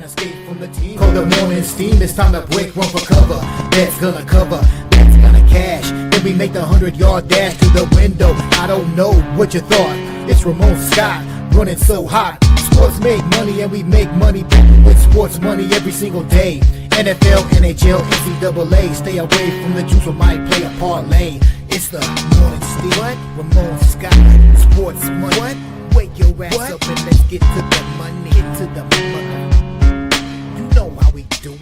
escape from the team. Call the morning steam, it's time to break, run for cover. That's gonna cover, that's gonna cash. Then we make the 100-yard dash to the window. I don't know what you thought. It's Ramon Scott, running so hot. Sports make money and we make money with sports money every single day. NFL, NHL, NCAA. Stay away from the juice, we might play a parlay. It's the morning steam. What? Ramon Scott, sports money. What? Wake your ass up and let's get to the money. Get to the money. You know how we do it.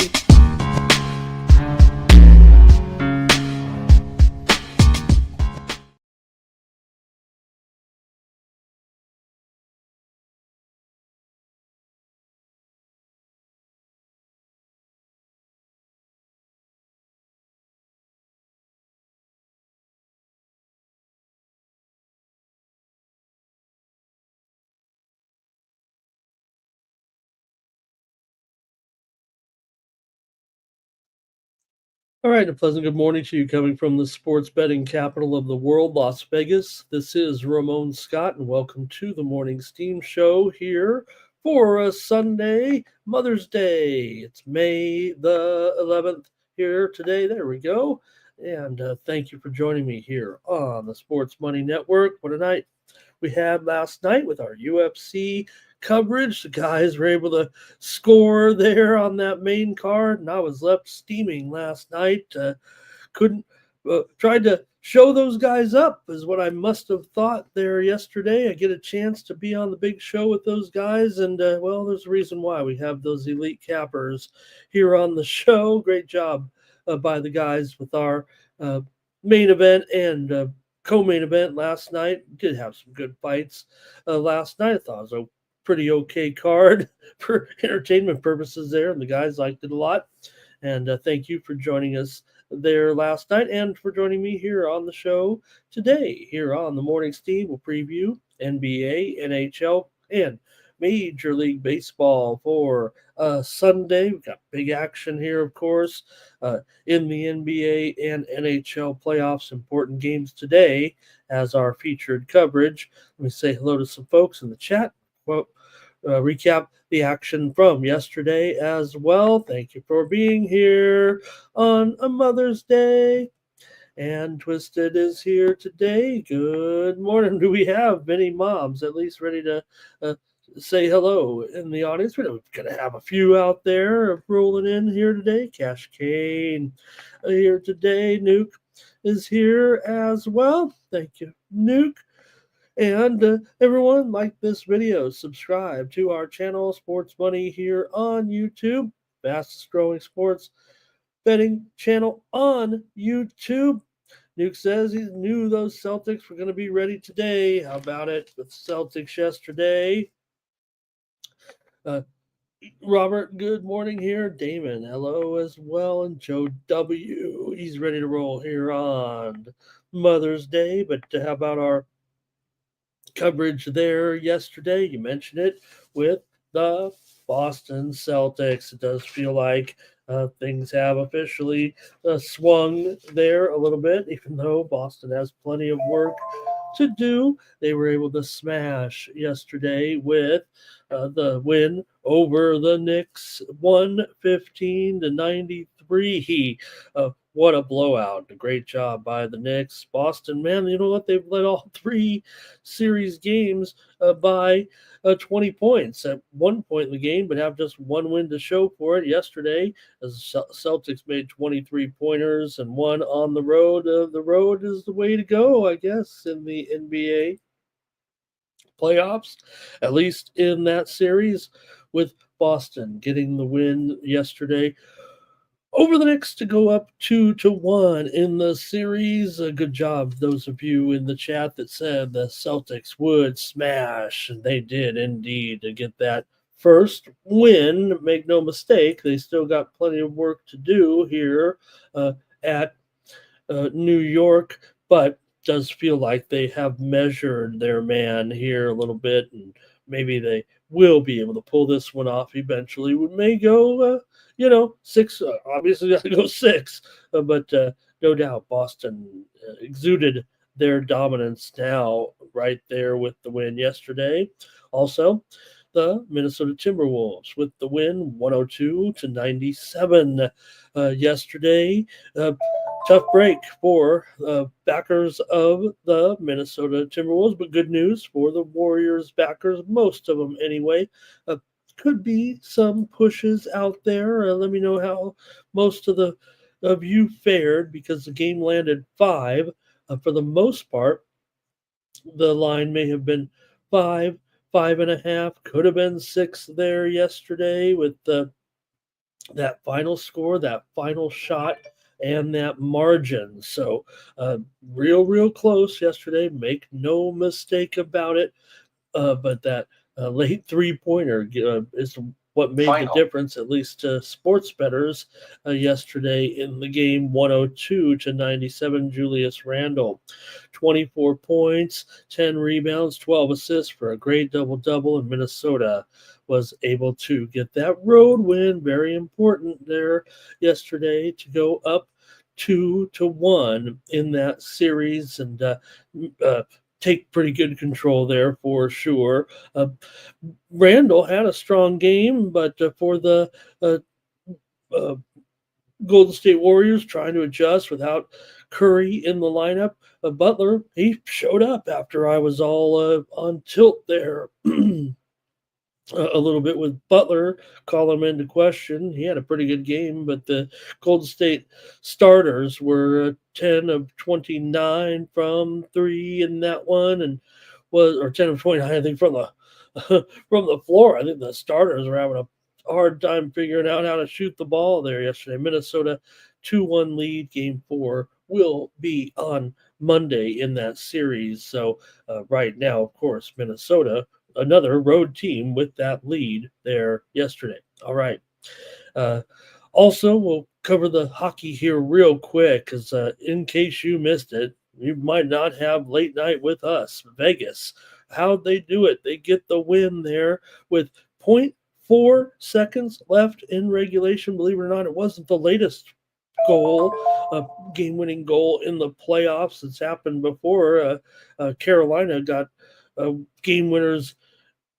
All right, a pleasant good morning to you coming from the sports betting capital of the world, Las Vegas. This is Ramon Scott, and welcome to the Morning Steam Show here for a Sunday, Mother's Day. It's May the 11th here today. There we go. And thank you for joining me here on the Sports Money Network. What a night we had last night with our UFC coverage. The guys were able to score there on that main card, and I was left steaming last night. Tried to show those guys up is what I must have thought there yesterday. I get a chance to be on the big show with those guys, and well, there's a reason why we have those elite cappers here on the show. Great job by the guys with our main event and co-main event last night. Did have some good fights last night. I thought it was a pretty okay card for entertainment purposes there, and the guys liked it a lot. And thank you for joining us there last night and for joining me here on the show today. Here on the Morning Steam, we'll preview NBA, NHL, and Major League Baseball for Sunday. We've got big action here, of course, in the NBA and NHL playoffs. Important games today as our featured coverage. Let me say hello to some folks in the chat. Well, recap the action from yesterday as well. Thank you for being here on a Mother's Day. And Twisted is here today. Good morning. Do we have many moms at least ready to say hello in the audience? We're going to have a few out there rolling in here today. Cash Kane here today. Nuke is here as well. Thank you, Nuke. And everyone, like this video, subscribe to our channel, Sports Money, here on YouTube. Fastest growing sports betting channel on YouTube. Nuke says he knew those Celtics were going to be ready today. How about it with Celtics yesterday? Robert, good morning here. Damon, hello as well. And Joe W., he's ready to roll here on Mother's Day. But how about our coverage there yesterday? You mentioned it with the Boston Celtics. It does feel like things have officially swung there a little bit, even though Boston has plenty of work to do. They were able to smash yesterday with the win over the Knicks, 115-93. What a blowout. A great job by the Knicks. Boston, man, you know what? They've led all three series games by 20 points at one point in the game, but have just one win to show for it yesterday, as Celtics made 23 pointers and one on the road. The road is the way to go, I guess, in the NBA playoffs, at least in that series, with Boston getting the win yesterday over the Knicks to go up 2-1 in the series. A good job, those of you in the chat that said the Celtics would smash, and they did indeed to get that first win. Make no mistake, they still got plenty of work to do here at New York, but does feel like they have measured their man here a little bit, and maybe they will be able to pull this one off eventually. We may go, six. Obviously, got to go six, but no doubt Boston exuded their dominance now right there with the win yesterday. Also, the Minnesota Timberwolves with the win 102-97 yesterday. Tough break for backers of the Minnesota Timberwolves, but good news for the Warriors backers, most of them anyway. Could be some pushes out there. Let me know how most of you fared, because the game landed 5. For the most part, the line may have been 5, 5.5, could have been 6 there yesterday with that final score, that final shot, and that margin. So real close yesterday. Make no mistake about it. But that late three-pointer is what made the difference, at least to sports bettors yesterday in the game. 102-97. Julius Randle, 24 points, 10 rebounds, 12 assists for a great double-double, and Minnesota was able to get that road win. Very important there yesterday to go up 2-1 in that series, and take pretty good control there for sure. Randall had a strong game, but for the Golden State Warriors, trying to adjust without Curry in the lineup, Butler, he showed up after I was all on tilt there. A little bit with Butler, call him into question. He had a pretty good game, but the Golden State starters were 10 of 29 from 3 in that one, and or 10 of 29, I think, from the from the floor. I think the starters were having a hard time figuring out how to shoot the ball there yesterday. Minnesota 2-1 lead. Game 4 will be on Monday in that series. So right now, of course, Minnesota, another road team with that lead there yesterday. All right. Also, we'll cover the hockey here real quick, because in case you missed it, you might not have late night with us. Vegas, how'd they do it? They get the win there with 0.4 seconds left in regulation. Believe it or not, it wasn't the latest goal, game-winning goal in the playoffs. It's happened before. Carolina got game winners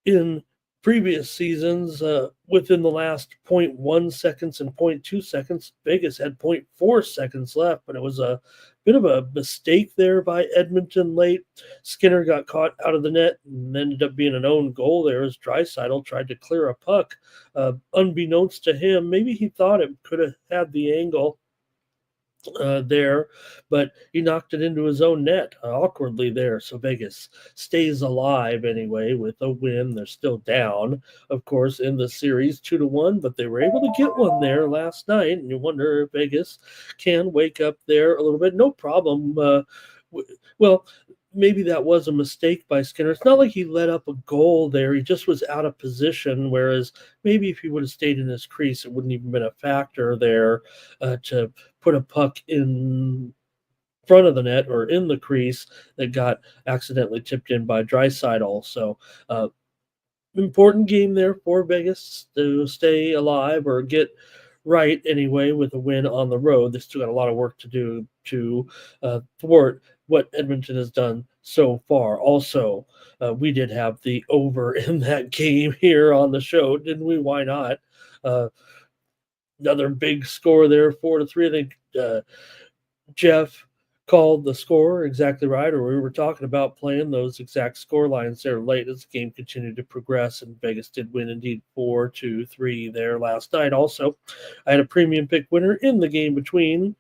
in previous seasons within the last 0.1 seconds and 0.2 seconds. Vegas had 0.4 seconds left, but it was a bit of a mistake there by Edmonton late. Skinner got caught out of the net and ended up being an own goal there as Draisaitl tried to clear a puck. Unbeknownst to him, maybe he thought it could have had the angle there, but he knocked it into his own net awkwardly there. So Vegas stays alive anyway with a win. They're still down, of course, in the series 2-1, but they were able to get one there last night. And you wonder if Vegas can wake up there a little bit. No problem. Well, maybe that was a mistake by Skinner. It's not like he let up a goal there. He just was out of position, whereas maybe if he would have stayed in his crease, it wouldn't even been a factor there to put a puck in front of the net or in the crease that got accidentally tipped in by Draisaitl. So important game there for Vegas to stay alive or get right anyway with a win on the road. They still got a lot of work to do to thwart what Edmonton has done so far. Also, we did have the over in that game here on the show, didn't we? Why not? Another big score there, 4-3. I think Jeff called the score exactly right, or we were talking about playing those exact score lines there late as the game continued to progress, and Vegas did win indeed 4-3 there last night. Also, I had a premium pick winner in the game between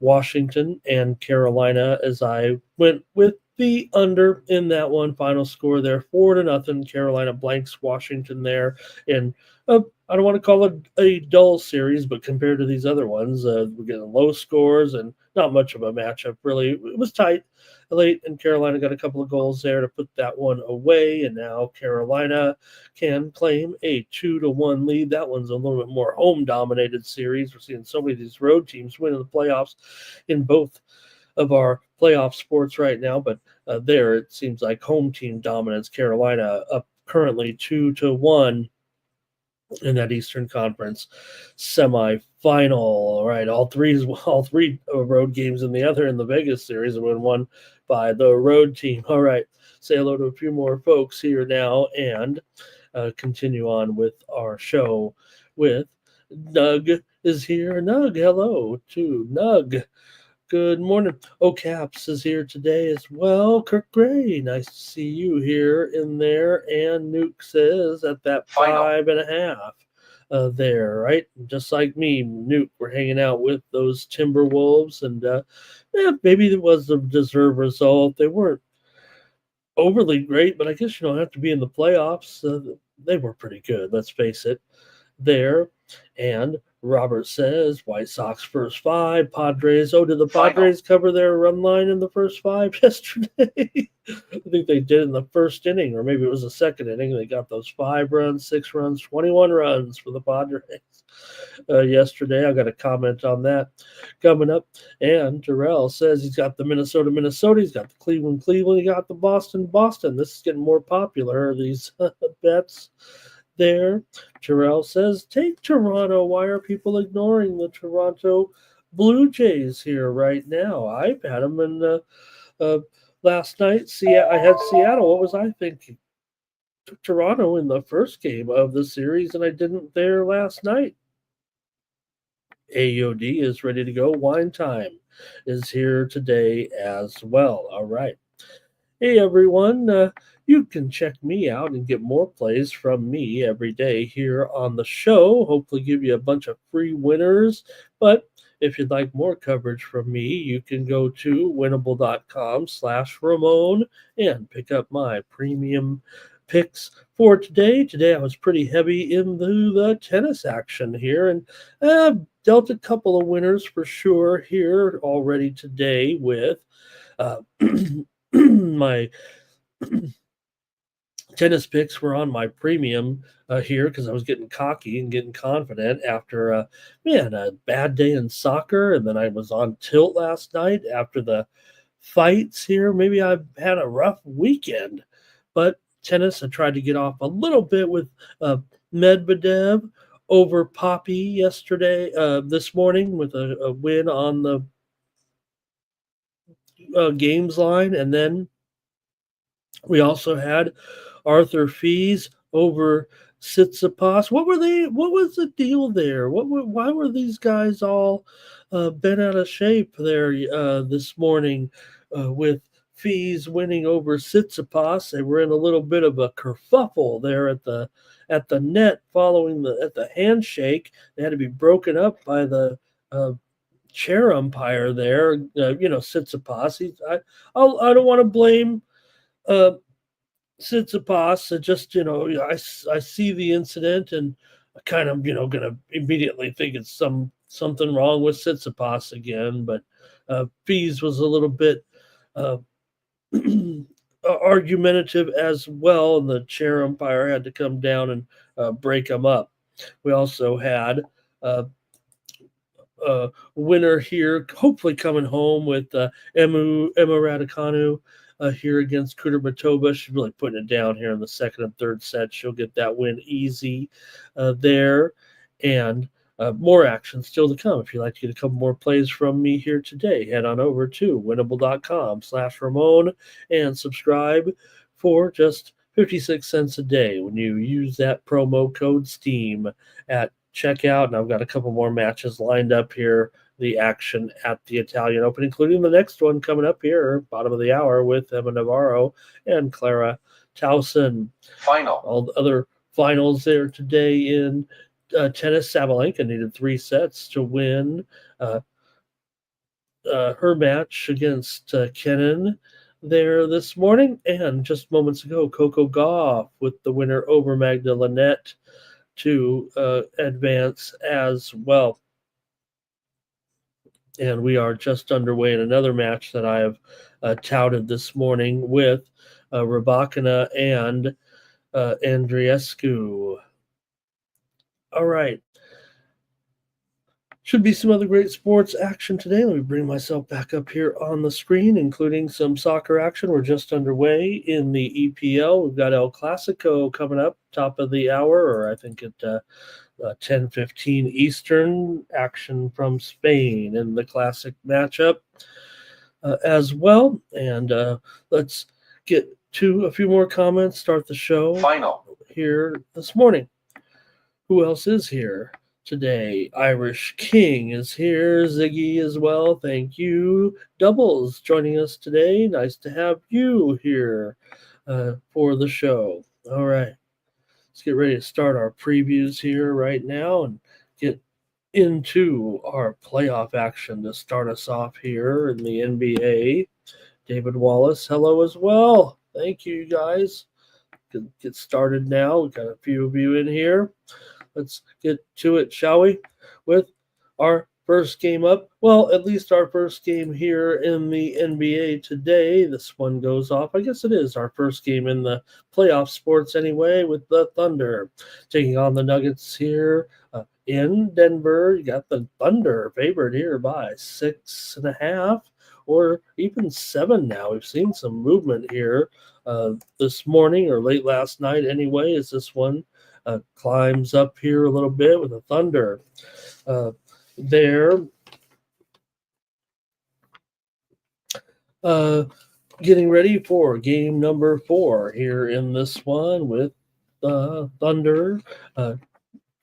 Washington and Carolina as I went with the under in that one. Final score there, 4-0. Carolina blanks Washington there. And I don't want to call it a dull series, but compared to these other ones, we're getting low scores and not much of a matchup, really. It was tight late, and Carolina got a couple of goals there to put that one away, and now Carolina can claim a 2-1 lead. That one's a little bit more home-dominated series. We're seeing so many of these road teams win in the playoffs in both of our playoff sports right now, but there it seems like home team dominance. Carolina up currently 2-1 in that Eastern Conference semifinal. All right, all three road games in the Vegas series, and one by the road team. All right, say hello to a few more folks here now and continue on with our show with Nug is here. Nug, hello to Nug. Good morning. Caps is here today as well. Kirk Gray, nice to see you here in there. And Nuke says at that Final. 5.5 there, right? Just like me, Nuke, we're hanging out with those Timberwolves, and maybe it was a deserved result. They weren't overly great, but I guess you don't have to be in the playoffs. They were pretty good, let's face it, there. And Robert says White Sox first 5, Padres. Did the Padres cover their run line in the first 5 yesterday? I think they did in the first inning, or maybe it was the second inning. They got those 5 runs, 6 runs, 21 runs for the Padres yesterday. I got a comment on that coming up. And Terrell says he's got the Minnesota. He's got the Cleveland. He got the Boston. This is getting more popular, these bets there. Terrell says, take Toronto. Why are people ignoring the Toronto Blue Jays here right now? I've had them in last night. I had Seattle. What was I thinking? Took Toronto in the first game of the series, and I didn't there last night. AOD is ready to go. Wine Time is here today as well. All right. Hey, everyone. You can check me out and get more plays from me every day here on the show. Hopefully give you a bunch of free winners. But if you'd like more coverage from me, you can go to winnable.com/Ramon and pick up my premium picks for today. Today I was pretty heavy into the tennis action here and dealt a couple of winners for sure here already today with my tennis picks were on my premium here because I was getting cocky and getting confident after a bad day in soccer, and then I was on tilt last night after the fights here. Maybe I've had a rough weekend, but tennis, I tried to get off a little bit with Medvedev over Poppy yesterday, this morning with a win on the games line, and then we also had Arthur Fees over Tsitsipas. What was the deal there? Why were these guys all bent out of shape there this morning with Fees winning over Tsitsipas? They were in a little bit of a kerfuffle there at the net following the handshake. They had to be broken up by the chair umpire there. Tsitsipas. I don't want to blame Tsitsipas. Just I see the incident and I kind of gonna immediately think it's something wrong with Tsitsipas again. But Fees was a little bit argumentative as well, and the chair umpire had to come down and break him up. We also had winner here, hopefully coming home with Emma Raducanu here against Kudermetova. She's really putting it down here in the second and third set. She'll get that win easy there. And more action still to come. If you'd like to get a couple more plays from me here today, head on over to winnable.com/Ramon and subscribe for just 56 cents a day when you use that promo code STEAM at checkout. And I've got a couple more matches lined up here, the action at the Italian Open, including the next one coming up here, bottom of the hour, with Emma Navarro and Clara Towson. Final. All the other finals there today in tennis. Sabalenka needed 3 sets to win her match against Kenin there this morning. And just moments ago, Coco Gauff with the winner over Magda Linette to advance as well. And we are just underway in another match that I have touted this morning with Rybakina and Andreescu. All right. Should be some other great sports action today. Let me bring myself back up here on the screen, including some soccer action. We're just underway in the EPL. We've got El Clasico coming up, top of the hour, or I think at 10:15 Eastern. Action from Spain in the classic matchup. as well. And let's get to a few more comments, start the show here this morning. Who else is here today? Irish King is here. Ziggy as well. Thank you. Doubles joining us today. Nice to have you here for the show. All right. Let's get ready to start our previews here right now and get into our playoff action to start us off here in the NBA. David Wallace, hello as well. Thank you, guys. Get started now. We've got a few of you in here. Let's get to it, shall we? With our first game up. Well, at least our first game here in the NBA today. This one goes off. I guess it is our first game in the playoff sports anyway, with the Thunder taking on the Nuggets here in Denver. You got the Thunder favored here by 6.5 or even 7 now. We've seen some movement here this morning or late last night anyway, as this one climbs up here a little bit with the Thunder there. Getting ready for game number 4 here in this one with Thunder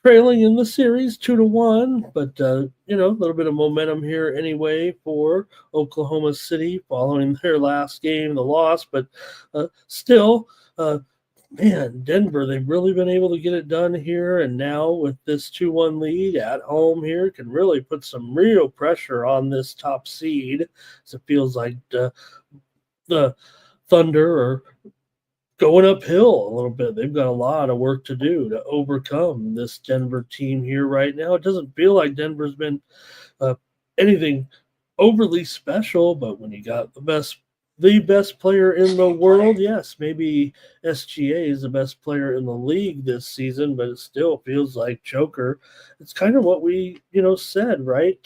trailing in the series 2-1, but a little bit of momentum here anyway for Oklahoma City following their last game, the loss, but still. Man, Denver, they've really been able to get it done here. And now with this 2-1 lead at home here, can really put some real pressure on this top seed. So it feels like the Thunder are going uphill a little bit. They've got a lot of work to do to overcome this Denver team here right now. It doesn't feel like Denver's been anything overly special, but when you got the best player in the world, yes, maybe SGA is the best player in the league this season, but it still feels like choker. It's kind of what we, said, right?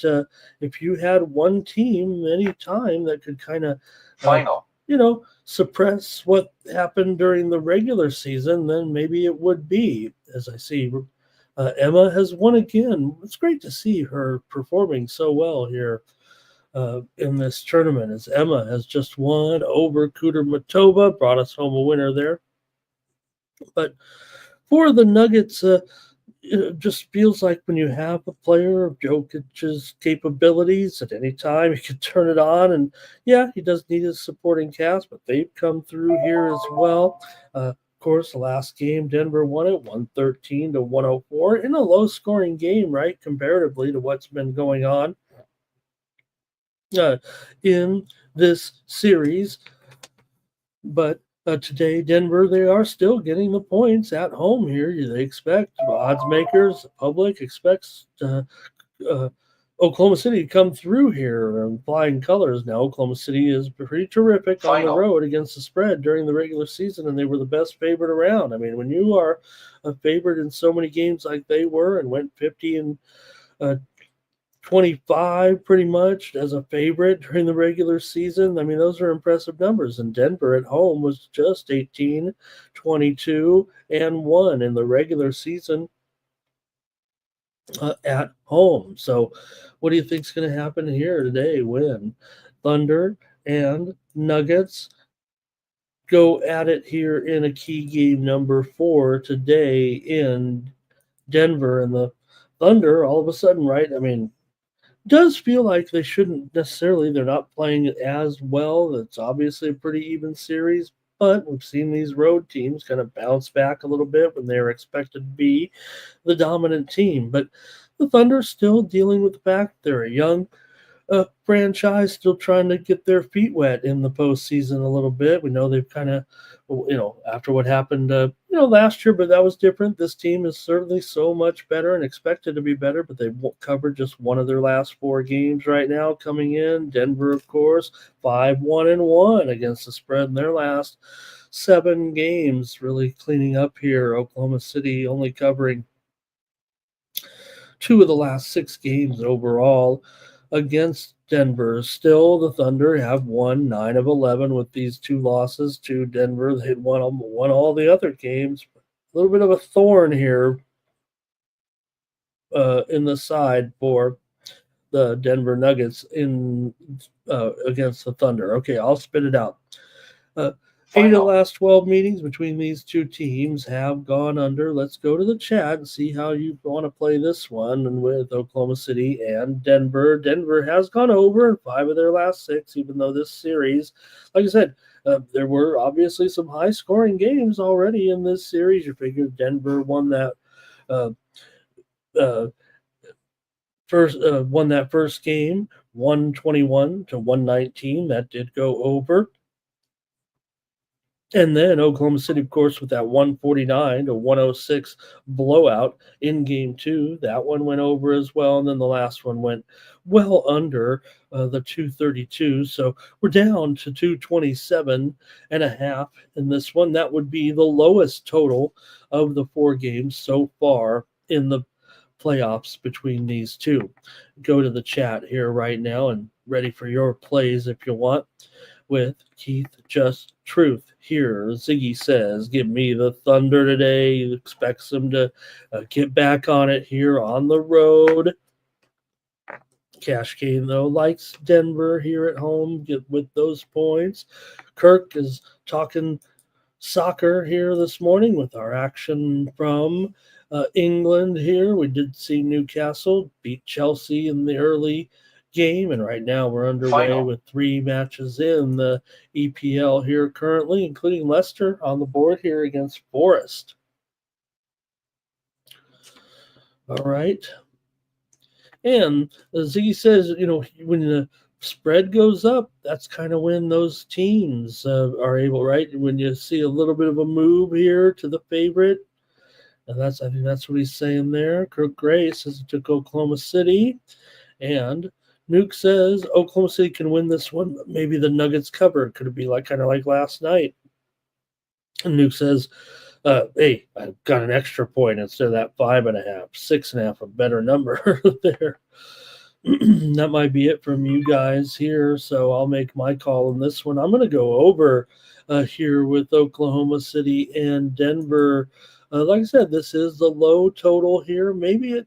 If you had one team any time that could kind of suppress what happened during the regular season, then maybe it would be, as I see Emma has won again. It's great to see her performing so well here in this tournament, as Emma has just won over Kudermetova, brought us home a winner there. But for the Nuggets, it just feels like when you have a player of Jokic's capabilities at any time, he can turn it on. And yeah, he does need his supporting cast, but they've come through here as well. Of course, the last game, Denver won it 113-104 in a low-scoring game, right, comparatively to what's been going on in this series. But today, Denver, they are still getting the points at home here. They expect, odds makers, the public expects Oklahoma City to come through here in flying colors. Now, Oklahoma City is pretty terrific on the road against the spread during the regular season, and they were the best favorite around. I mean, when you are a favorite in so many games like they were and went 50 and 25 pretty much as a favorite during the regular season. I mean, those are impressive numbers. And Denver at home was just 18, 22, and 1 in the regular season at home. So what do you think is going to happen here today when Thunder and Nuggets go at it here in a key game number 4 today in Denver? And the Thunder, all of a sudden, right? I mean, does feel like they shouldn't necessarily, they're not playing as well. It's obviously a pretty even series, but we've seen these road teams kind of bounce back a little bit when they're expected to be the dominant team. But the Thunder still dealing with the fact they're a young franchise, still trying to get their feet wet in the postseason a little bit. We know they've kind of, after what happened, last year, but that was different. This team is certainly so much better and expected to be better, but they've covered just one of their last 4 games right now coming in. Denver, of course, 5-1-1 against the spread in their last 7 games, really cleaning up here. Oklahoma City only covering 2 of the last 6 games overall against Denver. Still, the Thunder have won 9 of 11 with these 2 losses to Denver. They had won all the other games. A little bit of a thorn here in the side for the Denver Nuggets in against the Thunder. Okay, I'll spit it out. 8 of the last 12 meetings between these two teams have gone under. Let's go to the chat and see how you want to play this one. And with Oklahoma City and Denver, Denver has gone over in 5 of their last 6, even though this series, like I said, there were obviously some high-scoring games already in this series. You figure Denver won that first game, 121 to 119. That did go over. And then Oklahoma City, of course, with that 149 to 106 blowout in game 2. That one went over as well. And then the last one went well under the 232. So we're down to 227.5 in this one. That would be the lowest total of the 4 games so far in the playoffs between these two. Go to the chat here right now and ready for your plays if you want. With Keith Just Truth here. Ziggy says, give me the Thunder today. He expects them to get back on it here on the road. Cash Cane, though, likes Denver here at home with those points. Kirk is talking soccer here this morning with our action from England here. We did see Newcastle beat Chelsea in the early game, and right now we're underway with 3 matches in the EPL here currently, including Leicester on the board here against Forest. All right. And Z says, when the spread goes up, that's kind of when those teams are able, right? When you see a little bit of a move here to the favorite. And I think that's what he's saying there. Kirk Gray says he took Oklahoma City. And Nuke says Oklahoma City can win this one, but maybe the Nuggets cover. Could it be kind of like last night? And Nuke says, hey, I've got an extra point instead of that 5.5, 6.5, a better number there. That might be it from you guys here. So I'll make my call on this one. I'm going to go over here with Oklahoma City and Denver. Like I said, this is the low total here. Maybe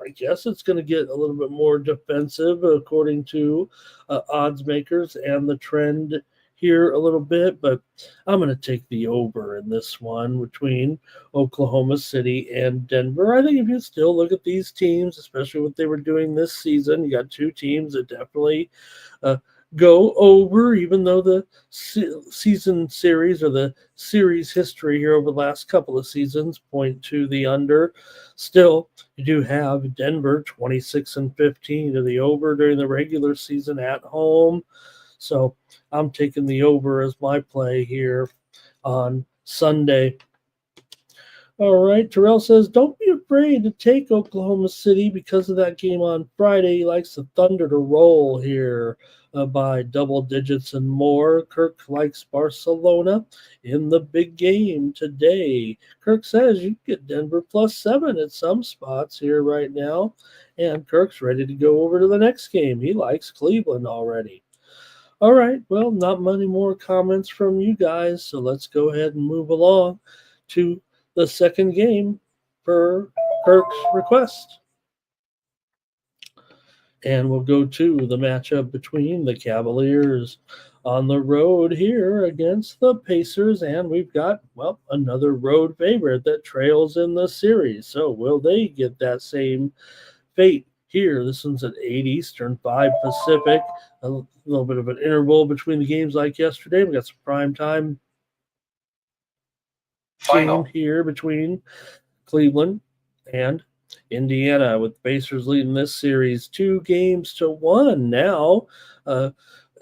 I guess it's going to get a little bit more defensive according to odds makers and the trend here a little bit, but I'm going to take the over in this one between Oklahoma City and Denver. I think if you still look at these teams, especially what they were doing this season, you got 2 teams that definitely go over, even though the season series or the series history here over the last couple of seasons point to the under. Still, you do have Denver 26-15 to the over during the regular season at home. So I'm taking the over as my play here on Sunday. All right, Terrell says, don't be afraid to take Oklahoma City because of that game on Friday. He likes the Thunder to roll here by double digits and more. Kirk likes Barcelona in the big game today. Kirk says you get Denver +7 at some spots here right now. And Kirk's ready to go over to the next game. He likes Cleveland already. All right, well, not many more comments from you guys, so let's go ahead and move along to the second game per Kirk's request. And we'll go to the matchup between the Cavaliers on the road here against the Pacers. And we've got, another road favorite that trails in the series. So will they get that same fate here? This one's at 8 Eastern, 5 Pacific. A little bit of an interval between the games like yesterday. We got some prime time game here between Cleveland and Indiana, with Pacers leading this series 2-1 now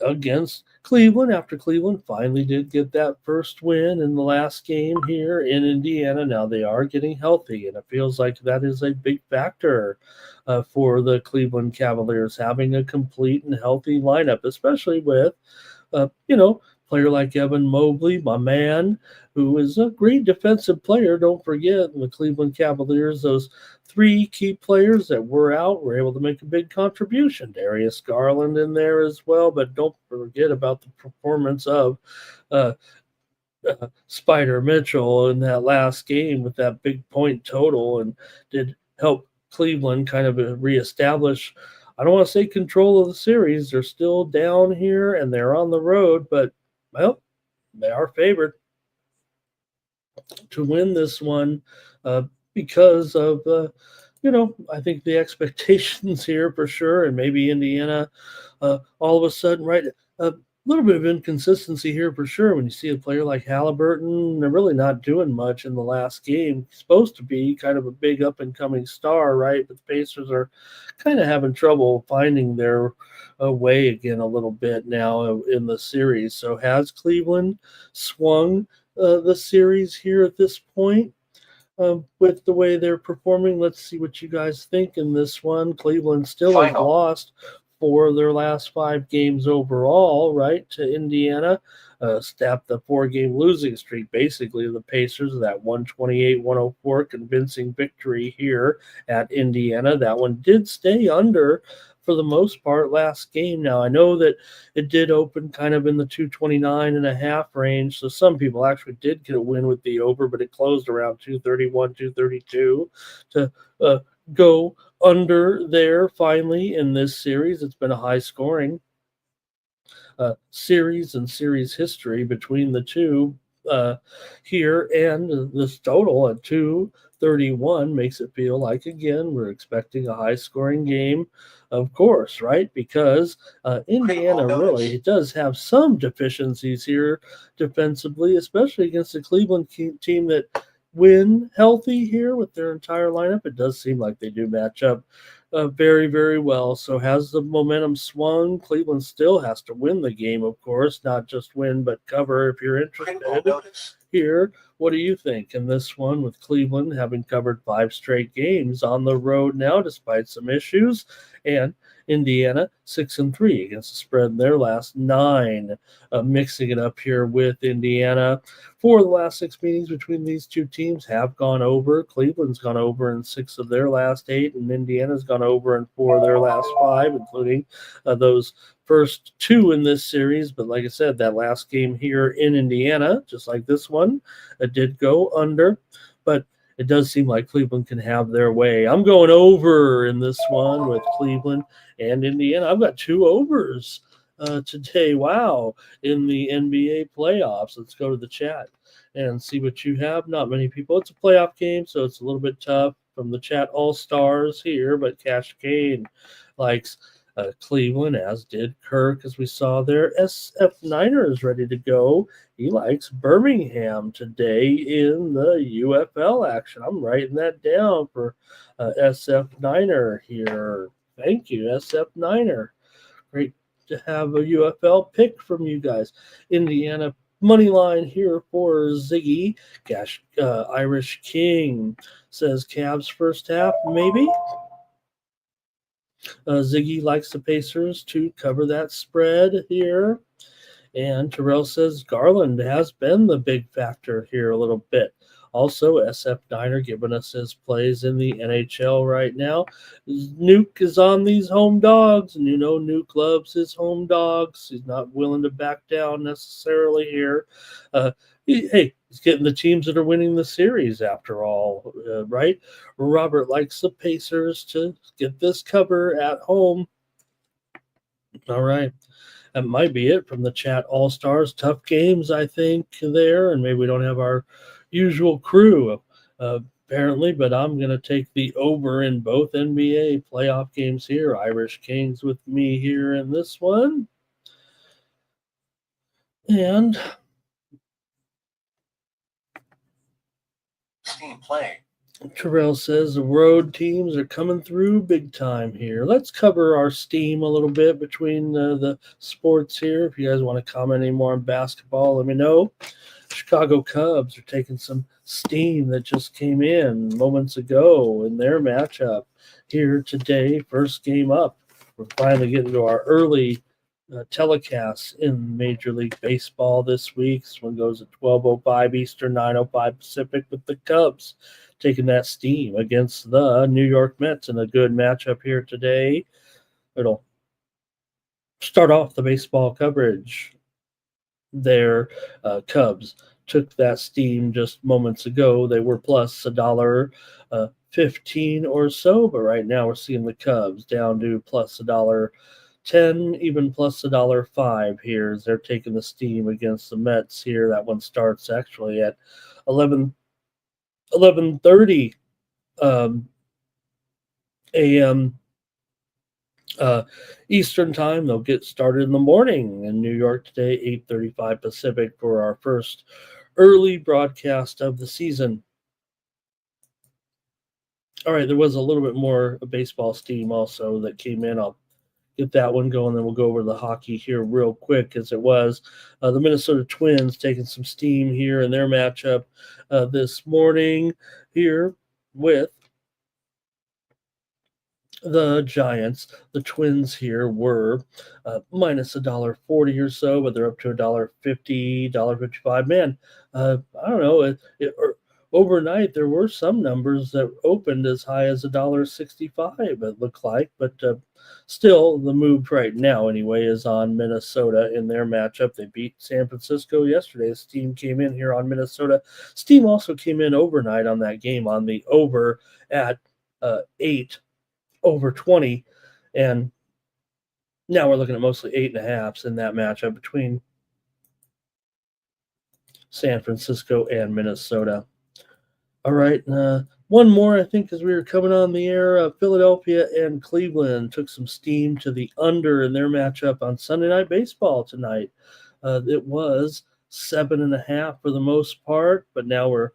against Cleveland, after Cleveland finally did get that first win in the last game here in Indiana. Now they are getting healthy, and it feels like that is a big factor for the Cleveland Cavaliers, having a complete and healthy lineup, especially with player like Evan Mobley, my man, who is a great defensive player. Don't forget, the Cleveland Cavaliers, those 3 key players that were out were able to make a big contribution. Darius Garland in there as well, but don't forget about the performance of Spider Mitchell in that last game with that big point total, and did help Cleveland kind of reestablish, I don't want to say control of the series. They're still down here and they're on the road, but, well, they are favored to win this one because of, I think the expectations here for sure. And maybe Indiana all of a sudden, right? A little bit of inconsistency here for sure. When you see a player like Halliburton, they're really not doing much in the last game. He's supposed to be kind of a big up and coming star, right? But the Pacers are kind of having trouble finding their way again a little bit now in the series. So has Cleveland swung the series here at this point? With the way they're performing, let's see what you guys think in this one. Cleveland still has lost for their last 5 games overall, right, to Indiana. Snapped the 4-game losing streak, basically, of the Pacers, that 128-104 convincing victory here at Indiana. That one did stay under for the most part last game. Now, I know that it did open kind of in the 229.5 range, so some people actually did get a win with the over, but it closed around 231, 232 to go under there finally in this series. It's been a high scoring series and series history between the two here, and this total at 231 makes it feel like, again, we're expecting a high scoring game, of course, right? Because Indiana really does have some deficiencies here defensively, especially against the Cleveland team that when healthy here with their entire lineup, it does seem like they do match up very, very well. So has the momentum swung? Cleveland still has to win the game, of course, not just win, but cover if you're interested here. What do you think in this one with Cleveland having covered 5 straight games on the road now, despite some issues, and Indiana 6-3 against the spread in their last 9, mixing it up here with Indiana. 4 of the last 6 meetings between these two teams have gone over. Cleveland's gone over in 6 of their last 8, and Indiana's gone over in 4 of their last 5, including those first 2 in this series. But like I said, that last game here in Indiana, just like this one, it did go under. But it does seem like Cleveland can have their way. I'm going over in this one with Cleveland and Indiana. I've got 2 overs today. Wow. In the NBA playoffs. Let's go to the chat and see what you have. Not many people. It's a playoff game, so it's a little bit tough from the chat. All stars here, but Cash Kane likes Cleveland, as did Kirk, as we saw there. SF Niner is ready to go. He likes Birmingham today in the UFL action. I'm writing that down for SF Niner here. Thank you, SF Niner. Great to have a UFL pick from you guys. Indiana money line here for Ziggy. Gosh, Irish King says Cavs first half, maybe. Ziggy likes the Pacers to cover that spread here. And Terrell says Garland has been the big factor here a little bit. Also, SF Niner giving us his plays in the NHL right now. Nuke is on these home dogs, and Nuke loves his home dogs. He's not willing to back down necessarily here. He's getting the teams that are winning the series after all, right? Robert likes the Pacers to get this cover at home. All right. That might be it from the chat. All stars, tough games, I think, there. And maybe we don't have our usual crew, apparently, but I'm going to take the over in both NBA playoff games here. Irish Kings with me here in this one. And Steam play. Terrell says the road teams are coming through big time here. Let's cover our steam a little bit between the sports here. If you guys want to comment any more on basketball, let me know. Chicago Cubs are taking some steam that just came in moments ago in their matchup here today. First game up. We're finally getting to our early telecasts in Major League Baseball this week. This one goes at 12:05 Eastern, 9:05 Pacific, with the Cubs taking that steam against the New York Mets in a good matchup here today. It'll start off the baseball coverage there. Cubs took that steam just moments ago. They were plus $1.15 or so, but right now we're seeing the Cubs down to plus $1.10, even plus $1.05 here as they're taking the steam against the Mets here. That one starts actually at 11:30 a.m. Eastern time. They'll get started in the morning in New York today, 8:35 Pacific, for our first early broadcast of the season. All right, there was a little bit more baseball steam also that came in. I'll get that one going, then we'll go over the hockey here real quick, as it was the Minnesota Twins taking some steam here in their matchup this morning here with the Giants. The Twins here were minus $1.40 or so, but they're up to $1.50, $1.55. Man, I don't know. Overnight, there were some numbers that opened as high as $1.65, it looked like, but still, the move right now, anyway, is on Minnesota in their matchup. They beat San Francisco yesterday. Steam came in here on Minnesota. Steam also came in overnight on that game on the over at 8 over 20, and now we're looking at mostly 8.5s in that matchup between San Francisco and Minnesota. All right, one more, I think, as we were coming on the air. Philadelphia and Cleveland took some steam to the under in their matchup on Sunday Night Baseball tonight. It was 7.5 for the most part, but now we're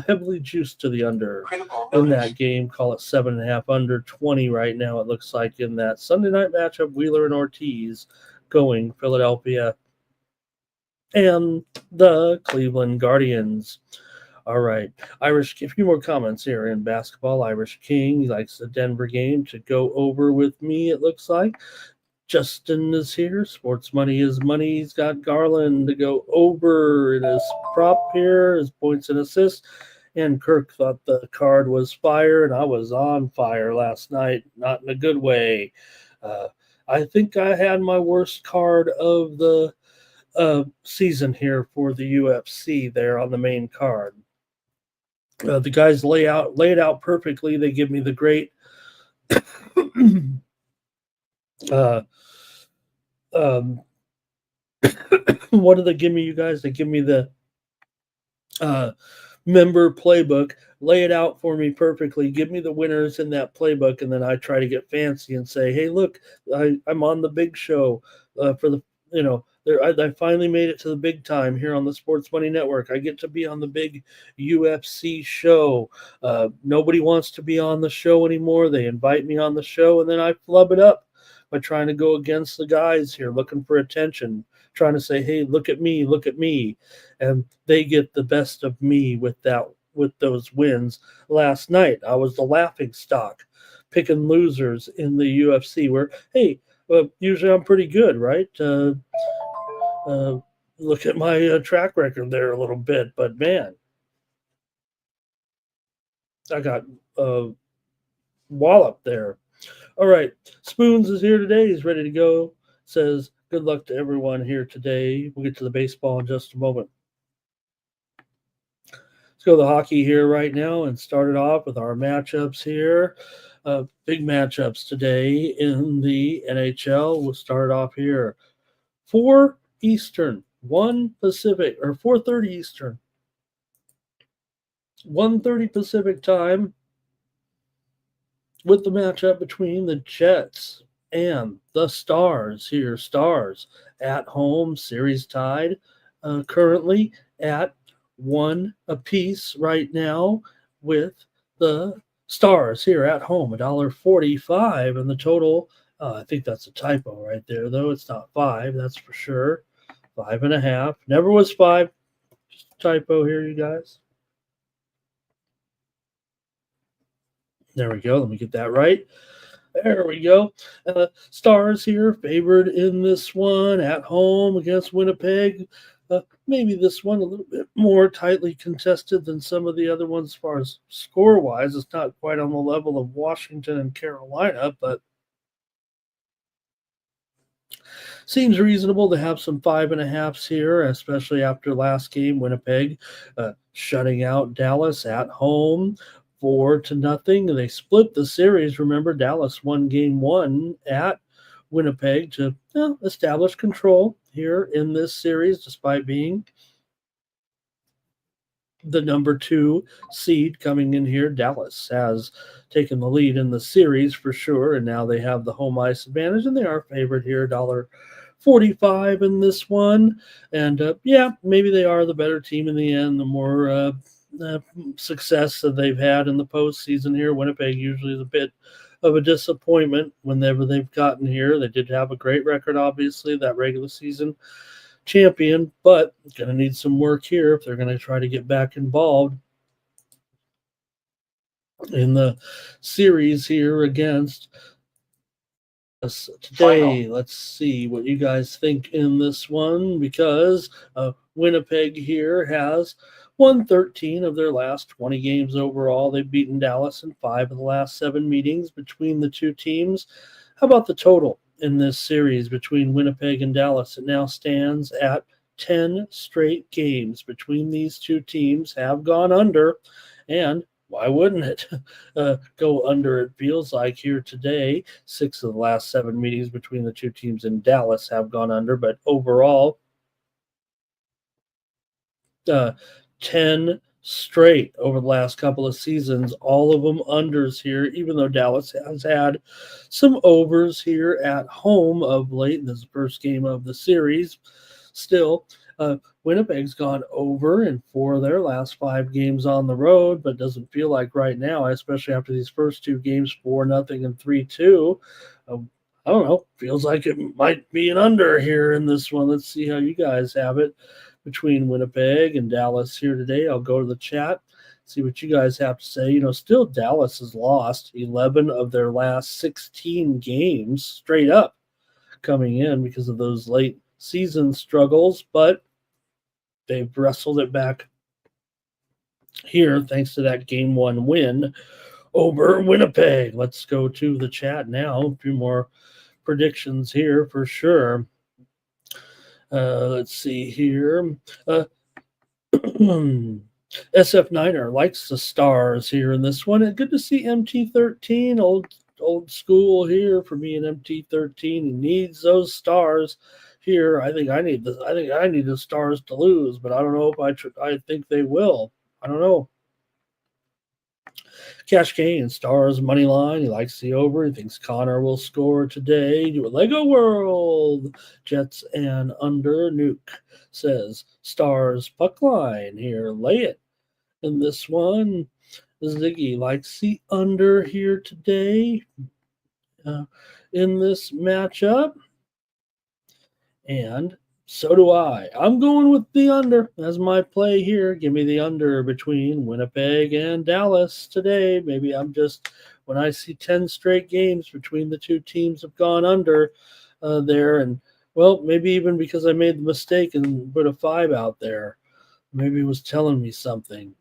heavily juiced to the under in that game. Call it 7.5, under 20 right now, it looks like, in that Sunday night matchup. Wheeler and Ortiz going Philadelphia and the Cleveland Guardians. All right, Irish, a few more comments here in basketball. Irish King likes the Denver game to go over with me, it looks like. Justin is here. Sports money is money. He's got Garland to go over in his prop here, his points and assists. And Kirk thought the card was fire, and I was on fire last night, not in a good way. I think I had my worst card of the season here for the UFC there on the main card. The guys lay it out perfectly. They give me the great what do they give me, you guys? They give me the member playbook, lay it out for me perfectly, give me the winners in that playbook, and then I try to get fancy and say, hey, look, I'm on the big show for the, I finally made it to the big time here on the Sports Money Network. I get to be on the big UFC show. Nobody wants to be on the show anymore. They invite me on the show, and then I flub it up by trying to go against the guys here, looking for attention, trying to say, hey, look at me. And they get the best of me with those wins last night. I was the laughing stock, picking losers in the UFC where, hey, usually I'm pretty good, right? Look at my track record there a little bit, but man, I got walloped there. All right, Spoons is here today. He's ready to go. Says, good luck to everyone here today. We'll get to the baseball in just a moment. Let's go to the hockey here right now and start it off with our matchups here. Big matchups today in the NHL. We'll start off here. 4 Eastern, 1 Pacific, or 4:30 Eastern. 1:30 Pacific time with the matchup between the Jets and the Stars here. Stars at home, series tied currently at 1 apiece right now, with the Stars here at home, $1.45, and the total, I think that's a typo right there, though. It's not 5, that's for sure. 5.5. Never was 5. Just a typo here, you guys. There we go. Let me get that right. There we go. Stars here favored in this one at home against Winnipeg. Maybe this one a little bit more tightly contested than some of the other ones as far as score-wise. It's not quite on the level of Washington and Carolina, but Seems reasonable to have some 5.5s here, especially after last game, Winnipeg shutting out Dallas at home 4-0. They split the series. Remember, Dallas won game 1 at Winnipeg to establish control here in this series, despite being the number 2 seed coming in here. Dallas has taken the lead in the series for sure, and now they have the home ice advantage, and they are favored here, $1.45 in this one. And maybe they are the better team in the end, the more success that they've had in the postseason here. Winnipeg usually is a bit of a disappointment whenever they've gotten here. They did have a great record, obviously, that regular season champion, but going to need some work here if they're going to try to get back involved in the series here against us today. Let's see what you guys think in this one, because Winnipeg here has won 13 of their last 20 games overall. They've beaten Dallas in 5 of the last 7 meetings between the two teams. How about the total in this series between Winnipeg and Dallas? It now stands at 10 straight games between these two teams have gone under, and why wouldn't it go under? It feels like here today. 6 of the last 7 meetings between the two teams in Dallas have gone under, but overall, 10 straight over the last couple of seasons, all of them unders here, even though Dallas has had some overs here at home of late. This is the first game of the series. Still, Winnipeg's gone over in 4 of their last 5 games on the road, but doesn't feel like right now, especially after these first 2 games, 4-0 and 3-2. I don't know. Feels like it might be an under here in this one. Let's see how you guys have it between Winnipeg and Dallas here today. I'll go to the chat, see what you guys have to say. Still Dallas has lost 11 of their last 16 games straight up coming in because of those late season struggles, but they've wrestled it back here thanks to that game 1 win over Winnipeg. Let's go to the chat now. A few more predictions here for sure. Let's see here. SF Niner likes the Stars here in this one. And good to see MT13, old school here for me, and MT13. He needs those Stars here. I think I need the Stars to lose, but I don't know if I think they will. I don't know. Cash Kane, Stars money line. He likes the over. He thinks Connor will score today. Do a Lego World. Jets and under. Nuke says Stars puck line here. Lay it in this one. Ziggy likes the under here today in this matchup. And so do I. I'm going with the under as my play here. Give me the under between Winnipeg and Dallas today. Maybe when I see 10 straight games between the two teams have gone under there. And, well, maybe even because I made the mistake and put a 5 out there. Maybe it was telling me something.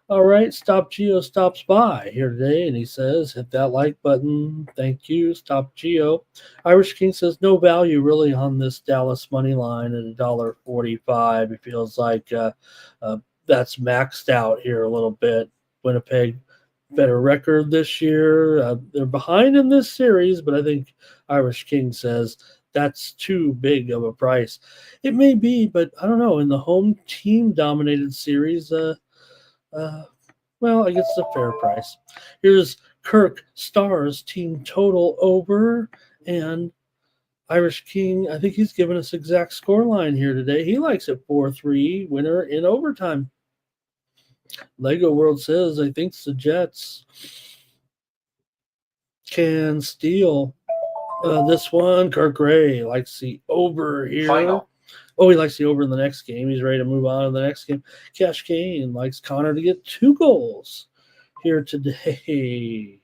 All right, Stop Geo stops by here today, and he says, hit that like button. Thank you, Stop Geo. Irish King says, no value really on this Dallas money line at $1.45. It feels like that's maxed out here a little bit. Winnipeg, better record this year. They're behind in this series, but I think Irish King says that's too big of a price. It may be, but I don't know. In the home team-dominated series, well, I guess it's a fair price. Here's Kirk Stars team total over, and Irish King, I think he's given us exact score line here today. He likes it 4-3 winner in overtime. Lego World says I think the Jets can steal this one. Kirk Gray likes the over here. Final. Oh, he likes the over in the next game. He's ready to move on to the next game. Cash Kane likes Connor to get 2 goals here today.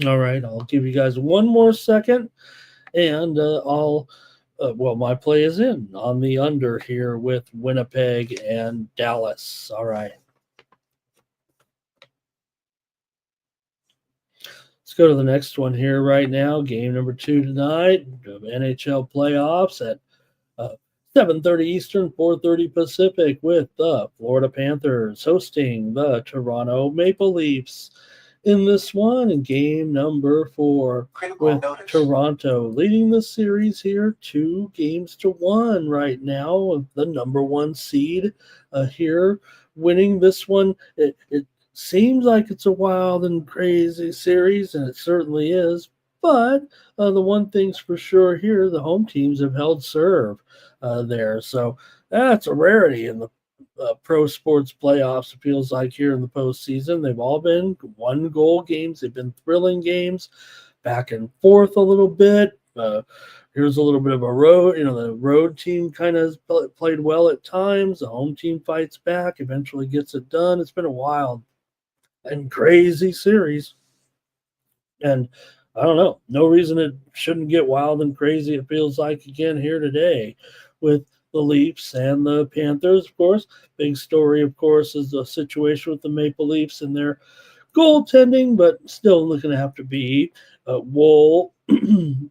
All right, I'll give you guys one more second, and my play is in on the under here with Winnipeg and Dallas. All right. Let's go to the next one here right now. Game number 2 tonight of NHL playoffs at 7:30 Eastern, 4:30 Pacific, with the Florida Panthers hosting the Toronto Maple Leafs in this one, in game number 4, with Toronto leading the series here 2-1 right now, with the number 1 seed here winning this one. It seems like it's a wild and crazy series, and it certainly is. But the one thing's for sure here, the home teams have held serve there. So that's a rarity in the pro sports playoffs. It feels like here in the postseason, they've all been 1-goal games. They've been thrilling games, back and forth a little bit. Here's a little bit of a road. The road team kind of played well at times. The home team fights back, eventually gets it done. It's been a wild and crazy series. And I don't know, no reason it shouldn't get wild and crazy. It feels like again here today with the Leafs and the Panthers, of course. Big story, of course, is the situation with the Maple Leafs and their goaltending, but still looking to have to be Wool in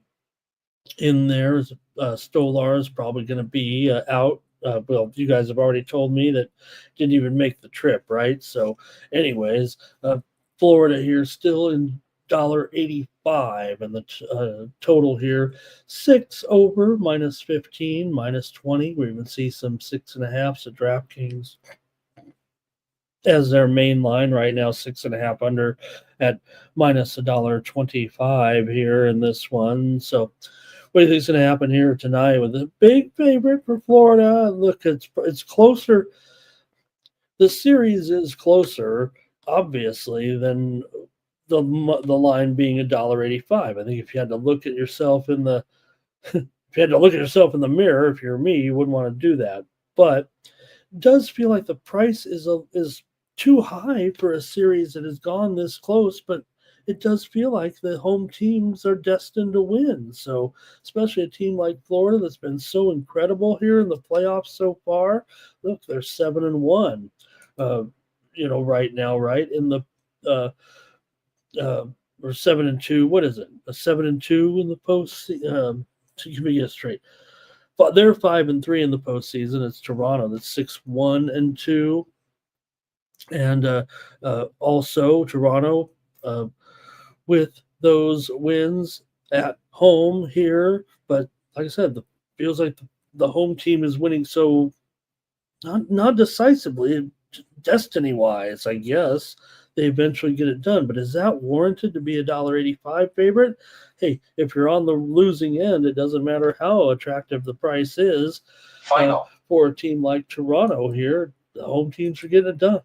there. Stolar is probably going to be out. Well, you guys have already told me that didn't even make the trip, right? So, anyways, Florida here still in $1.85, and the total here 6 over, minus 15, minus 20. We even see some 6.5s at DraftKings as their main line right now, 6.5 under at minus $1.25 here in this one. So what do you think's going to happen here tonight with a big favorite for Florida? Look, it's closer. The series is closer, obviously, than the line being $1.85. I think if you had to look at yourself in the mirror, if you're me, you wouldn't want to do that. But it does feel like the price is too high for a series that has gone this close, but it does feel like the home teams are destined to win. So, especially a team like Florida that's been so incredible here in the playoffs so far. Look, they're 7-1, right now, right in the or 7-2. What is it? A 7-2 in the post. To give me a straight, but they're 5-3 in the postseason. It's Toronto that's 6-1-2, and also Toronto with those wins at home here. But like I said, feels like the home team is winning so not decisively, destiny wise, I guess. They eventually get it done. But is that warranted to be $1.85 favorite? Hey, if you're on the losing end, it doesn't matter how attractive the price is. For a team like Toronto here, the home teams are getting it done.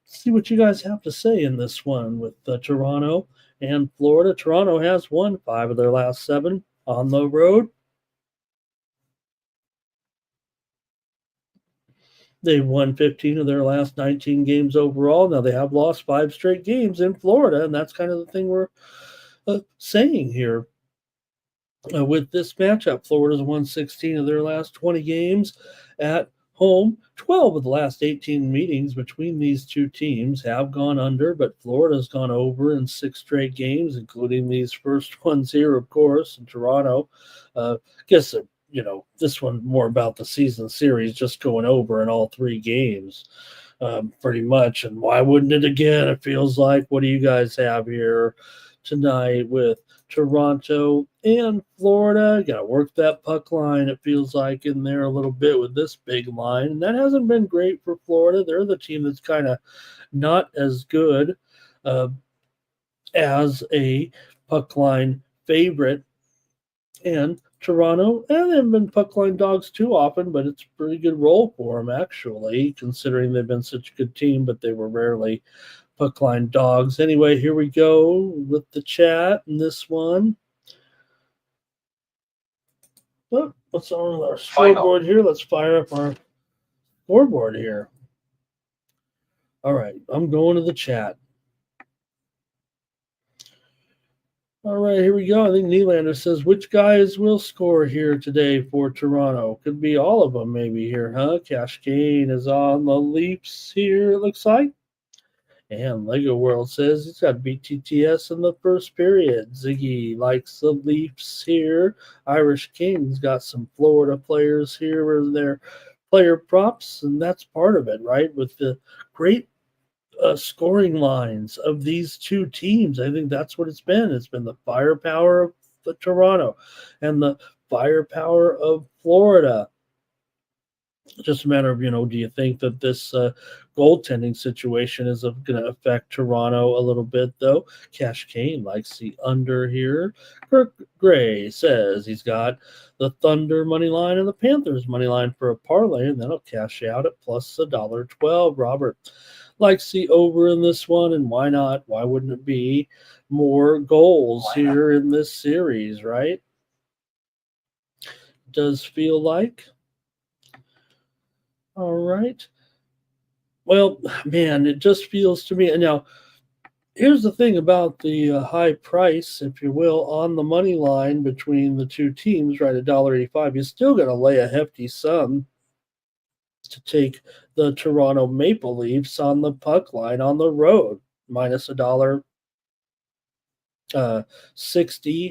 Let's see what you guys have to say in this one with Toronto and Florida. Toronto has won 5 of their last 7 on the road. They've won 15 of their last 19 games overall. Now, they have lost 5 straight games in Florida, and that's kind of the thing we're saying here with this matchup. Florida's won 16 of their last 20 games at home. 12 of the last 18 meetings between these two teams have gone under, but Florida's gone over in 6 straight games, including these first ones here, of course, in Toronto. Guess this one more about the season series, just going over in all 3 games, pretty much. And why wouldn't it again? It feels like. What do you guys have here tonight with Toronto and Florida? Got to work that puck line, it feels like, in there a little bit with this big line. And that hasn't been great for Florida. They're the team that's kind of not as good as a puck line favorite. And Toronto, they haven't been puck line dogs too often, but it's a pretty good role for them, actually, considering they've been such a good team, but they were rarely puck line dogs. Anyway, here we go with the chat in this one. Oh, what's on our scoreboard here? Let's fire up our scoreboard here. All right, I'm going to the chat. All right, here we go. I think Nylander says, which guys will score here today for Toronto? Could be all of them maybe here, huh? Cash Kane is on the Leafs here, it looks like. And Lego World says he's got BTTS in the first period. Ziggy likes the Leafs here. Irish Kings got some Florida players here in their player props, and that's part of it, right? With the great scoring lines of these two teams. I think that's what it's been. It's been the firepower of the Toronto and the firepower of Florida. Just a matter of, do you think that this goaltending situation is going to affect Toronto a little bit, though? Cash Kane likes the under here. Kirk Gray says he's got the Thunder money line and the Panthers money line for a parlay, and that'll cash out at plus $1.12. Robert likes the over in this one, and why not? Why wouldn't it be more goals here in this series, right? Does feel like. All right. Well, man, it just feels to me. And now, here's the thing about the high price, if you will, on the money line between the two teams, right? $1.85. You're still going to lay a hefty sum to take the Toronto Maple Leafs on the puck line on the road, minus $1.60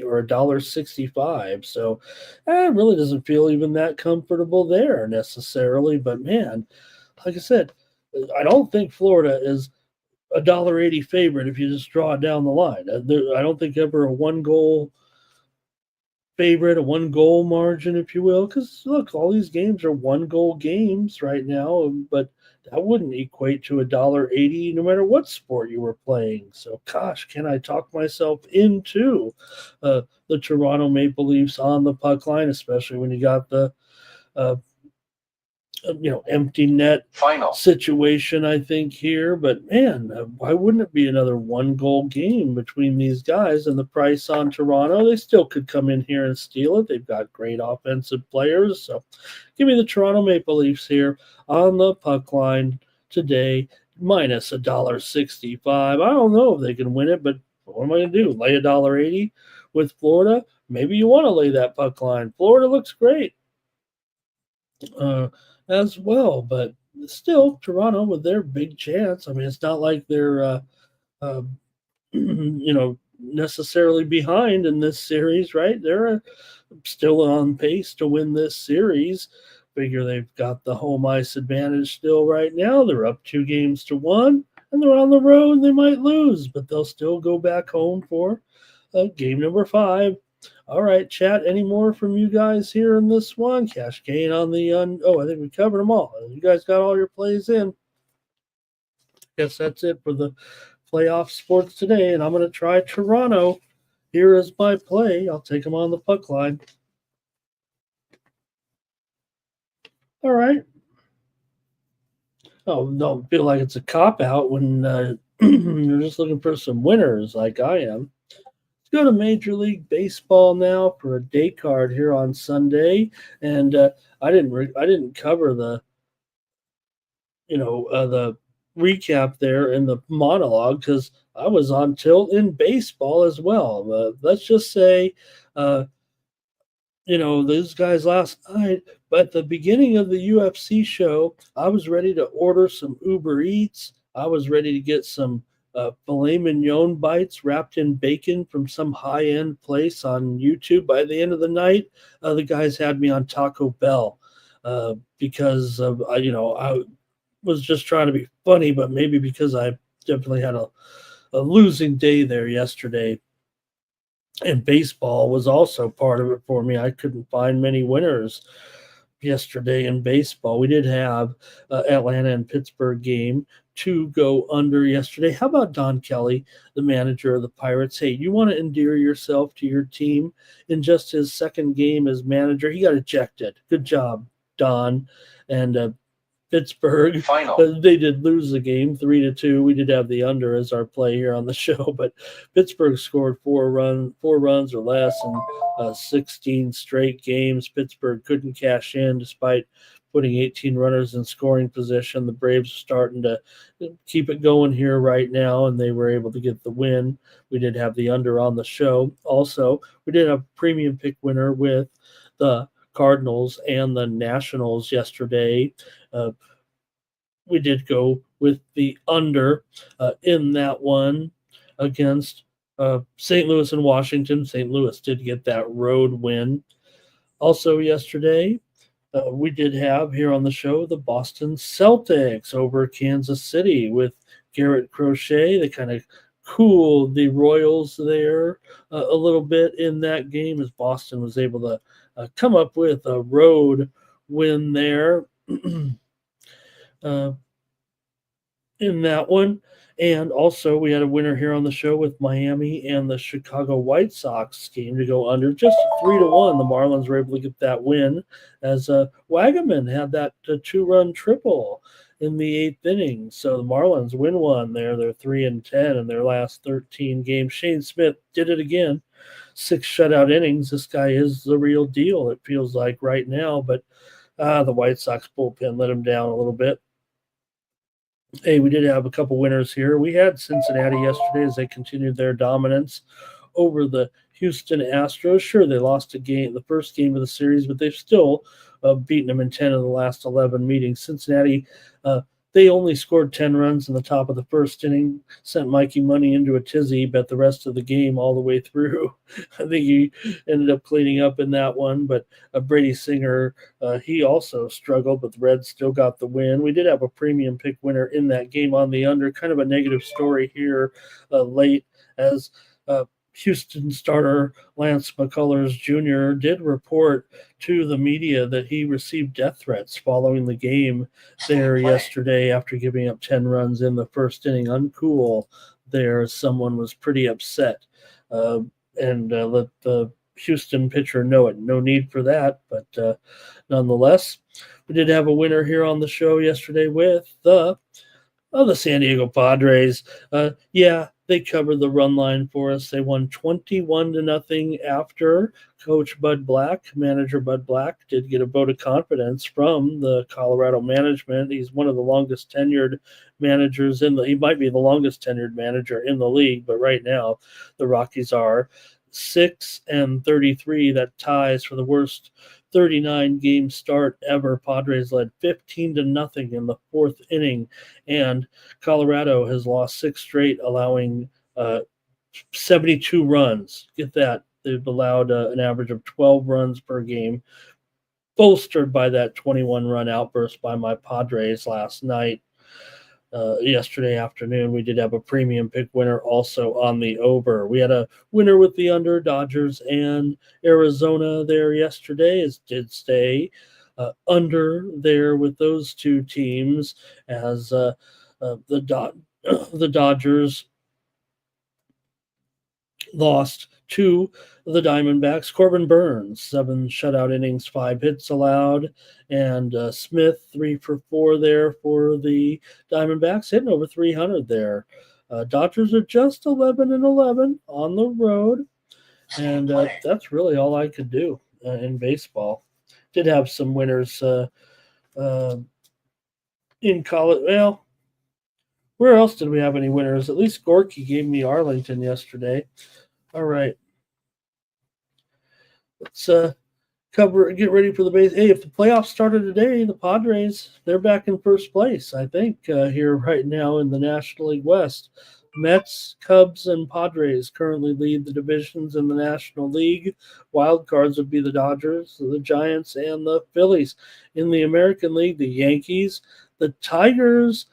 or $1.65. So it really doesn't feel even that comfortable there necessarily. But man, like I said, I don't think Florida is $1.80 favorite if you just draw it down the line. I don't think ever a 1-goal favorite, a 1-goal margin, if you will, because look, all these games are 1-goal games right now, but that wouldn't equate to $1.80 no matter what sport you were playing. So, gosh, can I talk myself into the Toronto Maple Leafs on the puck line, especially when you got the empty net situation, I think, here. But man, why wouldn't it be another 1-goal game between these guys? And the price on Toronto, they still could come in here and steal it. They've got great offensive players. So give me the Toronto Maple Leafs here on the puck line today, minus $1.65. I don't know if they can win it, but what am I going to do? Lay $1.80 with Florida? Maybe you want to lay that puck line. Florida looks great. As well, but still, Toronto with their big chance. I mean, it's not like they're, necessarily behind in this series, right? They're still on pace to win this series. Figure they've got the home ice advantage still right now. They're up 2-1, and they're on the road. And they might lose, but they'll still go back home for game number 5. All right, chat. Any more from you guys here in this one? Cash gain on the I think we covered them all. You guys got all your plays in. Guess that's it for the playoff sports today. And I'm going to try Toronto. Here is my play. I'll take them on the puck line. All right. Oh, don't feel like it's a cop out when you're just looking for some winners like I am. Let's go to Major League Baseball now for a day card here on Sunday, and I didn't cover the the recap there in the monologue because I was on tilt in baseball as well. Let's just say, those guys last night. But at the beginning of the UFC show, I was ready to order some Uber Eats. I was ready to get some filet mignon bites wrapped in bacon from some high-end place on YouTube. By the end of the night, the guys had me on Taco Bell because I was just trying to be funny, but maybe because I definitely had a losing day there yesterday. And baseball was also part of it for me. I couldn't find many winners yesterday in baseball. We did have Atlanta and Pittsburgh game to go under yesterday. How about Don Kelly, the manager of the Pirates? Hey, you want to endear yourself to your team in just his second game as manager? He got ejected. Good job, Don. And Pittsburgh, they did lose the game 3-2. We did have the under as our play here on the show, but Pittsburgh scored four runs or less in 16 straight games. Pittsburgh couldn't cash in despite putting 18 runners in scoring position. The Braves are starting to keep it going here right now, and they were able to get the win. We did have the under on the show. Also, we did have a premium pick winner with the Cardinals and the Nationals yesterday. We did go with the under in that one against St. Louis and Washington. St. Louis did get that road win. Also yesterday, we did have here on the show the Boston Celtics over Kansas City with Garrett Crochet. They kind of cooled the Royals there a little bit in that game as Boston was able to come up with a road win there in that one. And also, we had a winner here on the show with Miami and the Chicago White Sox game to go under just 3-1. The Marlins were able to get that win as Wagaman had that 2-run triple in the 8th inning. So the Marlins win one there. They're 3-10 in their last 13 games. Shane Smith did it again. 6 shutout innings. This guy is the real deal, it feels like right now. But the White Sox bullpen let him down a little bit. Hey, we did have a couple winners here. We had Cincinnati yesterday as they continued their dominance over the Houston Astros. Sure, they lost the first game of the series, but they've still beaten them in 10 of the last 11 meetings. Cincinnati, they only scored 10 runs in the top of the first inning, sent Mikey Money into a tizzy, bet the rest of the game all the way through. I think he ended up cleaning up in that one, but Brady Singer, he also struggled, but the Reds still got the win. We did have a premium pick winner in that game on the under. Kind of a negative story here late as Houston starter Lance McCullers Jr. did report to the media that he received death threats following the game there yesterday after giving up 10 runs in the first inning. Uncool there. Someone was pretty upset and let the Houston pitcher know it. No need for that, but nonetheless, we did have a winner here on the show yesterday with the San Diego Padres. They covered the run line for us. They won 21-0 after manager Bud Black, did get a vote of confidence from the Colorado management. He's one of the longest tenured managers he might be the longest tenured manager in the league, but right now the Rockies are 6-33. That ties for the worst 39-game start ever. Padres led 15-0 in the 4th inning, and Colorado has lost 6 straight, allowing 72 runs. Get that. They've allowed an average of 12 runs per game, bolstered by that 21-run outburst by my Padres last night. Yesterday afternoon, we did have a premium pick winner also on the over. We had a winner with the under. Dodgers and Arizona there yesterday did stay under there with those two teams as the Dodgers lost to the Diamondbacks. Corbin Burns, 7 shutout innings, 5 hits allowed, and Smith 3 for 4 there for the Diamondbacks, hitting over 300 there. Dodgers are just 11-11 on the road, and that's really all I could do in baseball. Did have some winners in college. Well, where else did we have any winners? At least Gorky gave me Arlington yesterday. All right. Let's get ready for the base. Hey, if the playoffs started today, the Padres, they're back in first place, I think, here right now in the National League West. Mets, Cubs, and Padres currently lead the divisions in the National League. Wild cards would be the Dodgers, the Giants, and the Phillies. In the American League, the Yankees, the Tigers,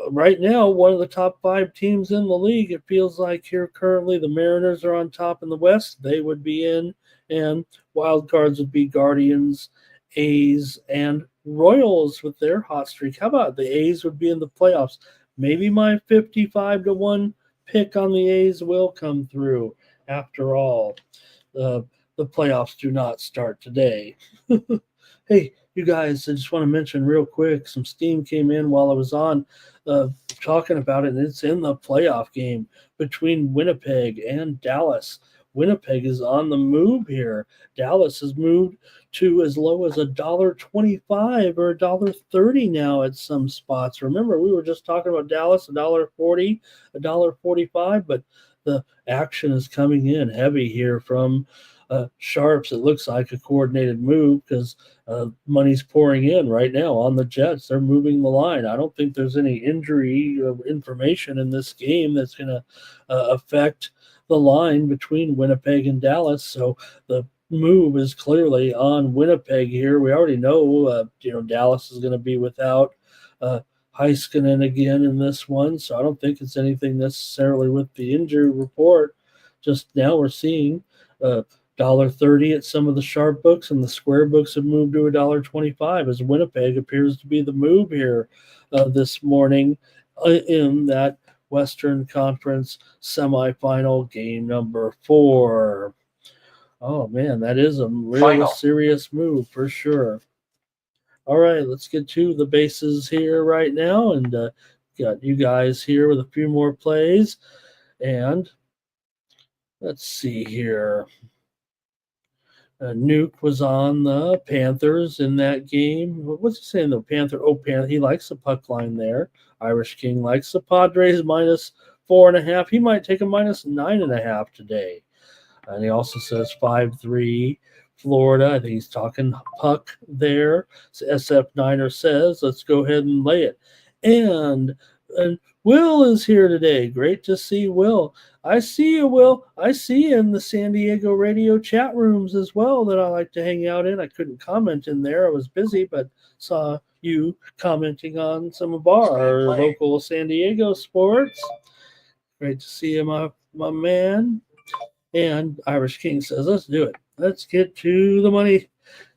right now, one of the top 5 teams in the league. It feels like here currently the Mariners are on top in the West. They would be in, and wild cards would be Guardians, A's, and Royals with their hot streak. How about the A's would be in the playoffs? Maybe my 55-1 pick on the A's will come through. After all, the playoffs do not start today. Hey, you guys, I just want to mention real quick, some steam came in while I was on talking about it, and it's in the playoff game between Winnipeg and Dallas. Winnipeg is on the move here. Dallas has moved to as low as $1.25 or $1.30 now at some spots. Remember, we were just talking about Dallas, $1.40, $1.45, but the action is coming in heavy here from sharps, it looks like a coordinated move because money's pouring in right now on the Jets. They're moving the line. I don't think there's any injury information in this game that's going to affect the line between Winnipeg and Dallas. So the move is clearly on Winnipeg here. We already know, Dallas is going to be without Heiskanen again in this one. So I don't think it's anything necessarily with the injury report. Just now we're seeing $1.30 at some of the sharp books, and the square books have moved to $1.25 as Winnipeg appears to be the move here this morning in that Western Conference semifinal game number 4. Oh man, that is a real serious move for sure. All right, let's get to the bases here right now, and got you guys here with a few more plays. And let's see here. Nuke was on the Panthers in that game. What's he saying, though? Panther. He likes the puck line there. Irish King likes the Padres -4.5. He might take a -9.5 today. And he also says 5-3 Florida. I think he's talking puck there. So SF Niner says, let's go ahead and lay it. And Will is here today. Great to see Will. I see you, Will. I see you in the San Diego radio chat rooms as well that I like to hang out in. I couldn't comment in there. I was busy, but saw you commenting on some of our local San Diego sports. Great to see you, my man. And Irish King says, let's do it. Let's get to the money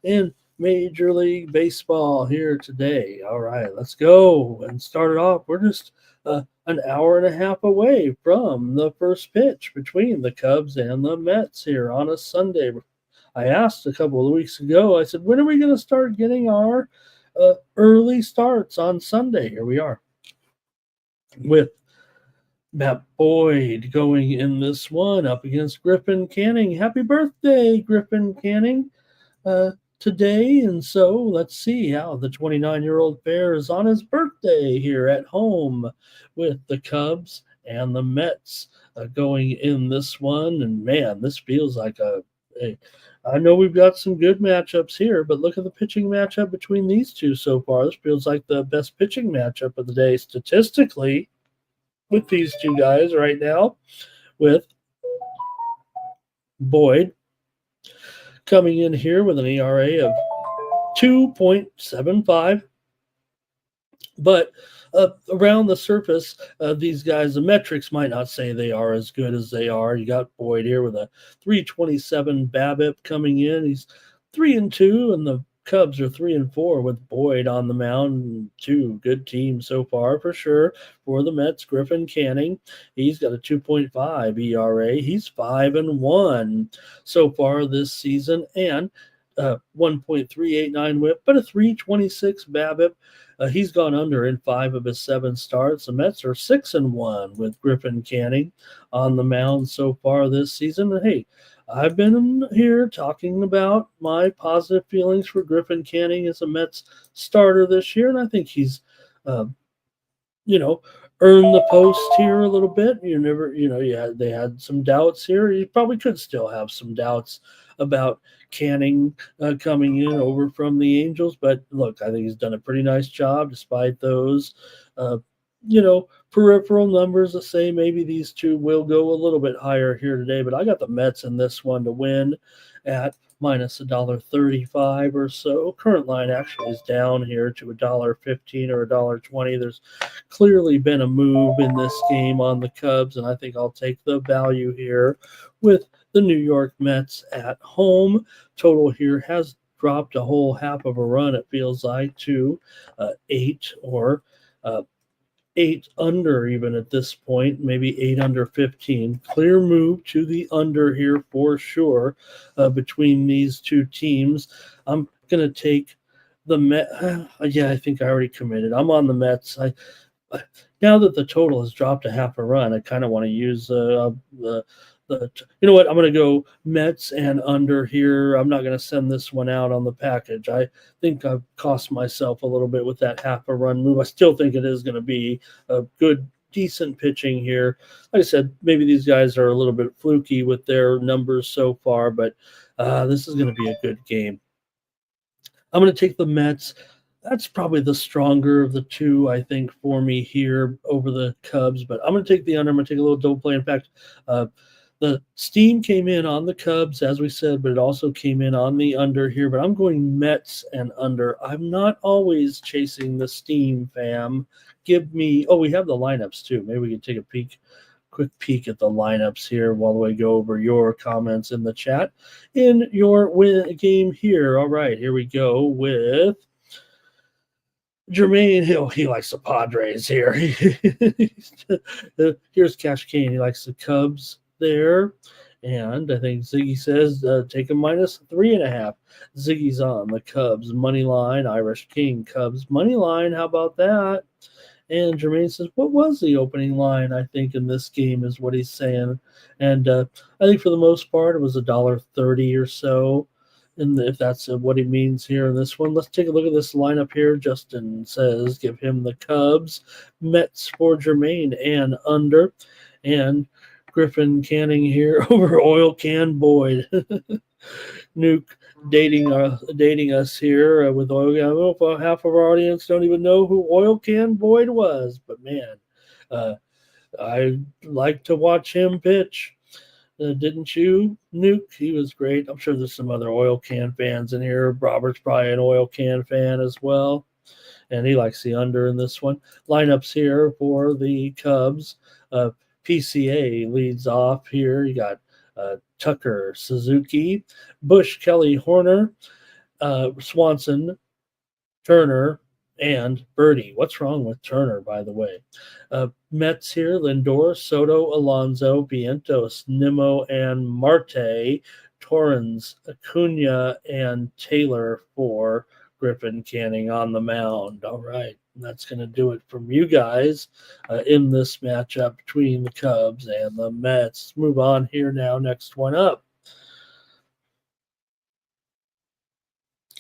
in Major League Baseball here today. All right, let's go and start it off. We're just an hour and a half away from the first pitch between the Cubs and the Mets here on a Sunday. I asked a couple of weeks ago, I said, when are we going to start getting our early starts on Sunday? Here we are with Matt Boyd going in this one up against Griffin Canning. Happy birthday, Griffin Canning, today. And so let's see how the 29-year-old fares on his birthday here at home with the Cubs and the Mets going in this one. And man, this feels like I know we've got some good matchups here, but look at the pitching matchup between these two so far. This feels like the best pitching matchup of the day statistically with these two guys right now, with Boyd coming in here with an ERA of 2.75. But around the surface, these guys, the metrics might not say they are as good as they are. You got Boyd here with a 3.27 BABIP coming in. He's 3-2, and the Cubs are 3-4 with Boyd on the mound. Two good teams so far for sure. For the Mets, Griffin Canning, he's got a 2.5 ERA. He's 5-1 so far this season, and 1.389 WHIP, but a 3.26 BABIP. He's gone under in 5 of his 7 starts. The Mets are 6-1 with Griffin Canning on the mound so far this season. And hey, I've been here talking about my positive feelings for Griffin Canning as a Mets starter this year, and I think he's, earned the post here a little bit. They had some doubts here. You probably could still have some doubts about Canning coming in over from the Angels, but look, I think he's done a pretty nice job despite those, peripheral numbers that say maybe these two will go a little bit higher here today, but I got the Mets in this one to win at minus $1.35 or so. Current line actually is down here to $1.15 or $1.20. There's clearly been a move in this game on the Cubs, and I think I'll take the value here with the New York Mets at home. Total here has dropped a whole half of a run, it feels like, to 8 or 8 under even at this point, maybe 8 under 15. Clear move to the under here for sure between these two teams. I'm going to take the Mets. Yeah, I think I already committed. I'm on the Mets. Now that the total has dropped a half a run, I kind of want to use you know what? I'm going to go Mets and under here. I'm not going to send this one out on the package. I think I've cost myself a little bit with that half a run move. I still think it is going to be a good decent pitching here. Like I said, maybe these guys are a little bit fluky with their numbers so far, but this is going to be a good game. I'm going to take the Mets. That's probably the stronger of the two, I think, for me here over the Cubs. But I'm going to take the under. I'm going to take a little double play. In fact, the steam came in on the Cubs, as we said, but it also came in on the under here. But I'm going Mets and under. I'm not always chasing the steam, fam. Give me – we have the lineups too. Maybe we can take a quick peek at the lineups here while we go over your comments in the chat in your game here. All right, here we go with – Jermaine Hill, he likes the Padres here. Here's Cash Kane. He likes the Cubs there. And I think Ziggy says take a -3.5. Ziggy's on the Cubs money line. Irish King Cubs money line. How about that? And Jermaine says, what was the opening line, I think, in this game is what he's saying. And I think for the most part it was $1.30 or so. And if that's what he means here in this one, let's take a look at this lineup here. Justin says give him the Cubs, Mets for Jermaine and under, and Griffin Canning here over Oil Can Boyd. Nuke dating us here with Oil Can. I don't know if half of our audience don't even know who Oil Can Boyd was, but man, I like to watch him pitch. Didn't you, Nuke? He was great. I'm sure there's some other Oil Can fans in here. Robert's probably an Oil Can fan as well, and he likes the under in this one. Lineups here for the Cubs. PCA leads off here. You got Tucker, Suzuki, Bush, Kelly, Horner, Swanson, Turner, and Birdie. What's wrong with Turner, by the way? Mets here, Lindor, Soto, Alonso, Vientos, Nimmo, and Marte, Torrens, Acuna, and Taylor for Griffin Canning on the mound. All right, that's going to do it from you guys in this matchup between the Cubs and the Mets. Let's move on here now. Next one up.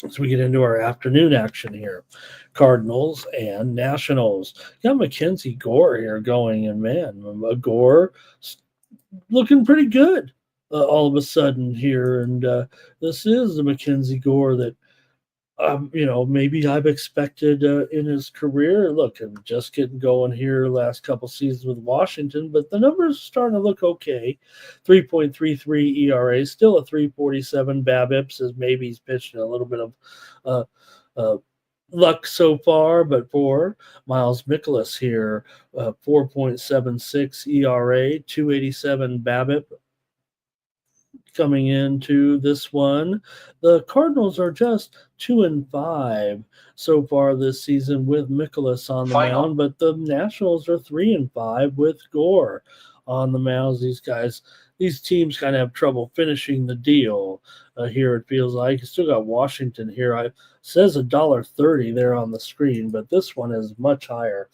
As we get into our afternoon action here, Cardinals and Nationals. Got Mackenzie Gore here going, and man, Gore looking pretty good all of a sudden here. And this is the Mackenzie Gore that, maybe I've expected in his career. Look, I'm just getting going here last couple seasons with Washington, but the numbers are starting to look okay. 3.33 ERA, still a 3.47 BABIP, says maybe he's pitched in a little bit of luck so far, but for Miles Mikolas here, 4.76 ERA, 2.87 BABIP. Coming into this one, the Cardinals are just 2-5 so far this season with Mikolas on the mound, but the Nationals are 3-5 with Gore on the mound. These teams kind of have trouble finishing the deal here. It feels like you still got Washington here. It says $1.30 there on the screen, but this one is much higher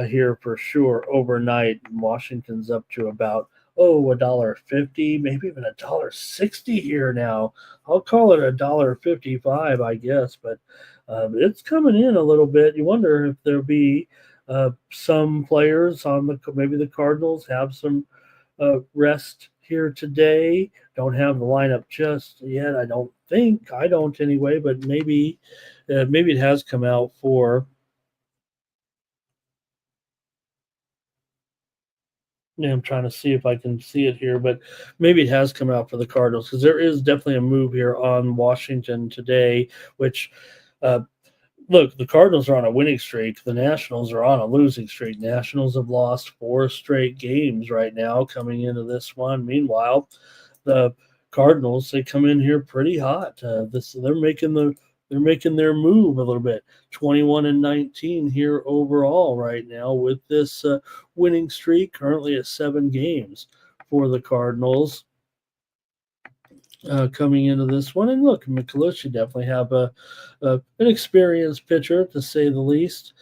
here for sure. Overnight, Washington's up to about $1.50, maybe even $1.60 here now. I'll call it $1.55, I guess, but it's coming in a little bit. You wonder if there'll be some players maybe the Cardinals have some rest here today. Don't have the lineup just yet. I don't anyway, but maybe it has come out for. Yeah, I'm trying to see if I can see it here, but maybe it has come out for the Cardinals because there is definitely a move here on Washington today, which, look, the Cardinals are on a winning streak. The Nationals are on a losing streak. Nationals have lost 4 straight games right now coming into this one. Meanwhile, the Cardinals, they come in here pretty hot. They're making their move a little bit. 21-19 here overall right now with this winning streak, currently at 7 games for the Cardinals coming into this one. And look, Mikolas, you definitely have an experienced pitcher, to say the least,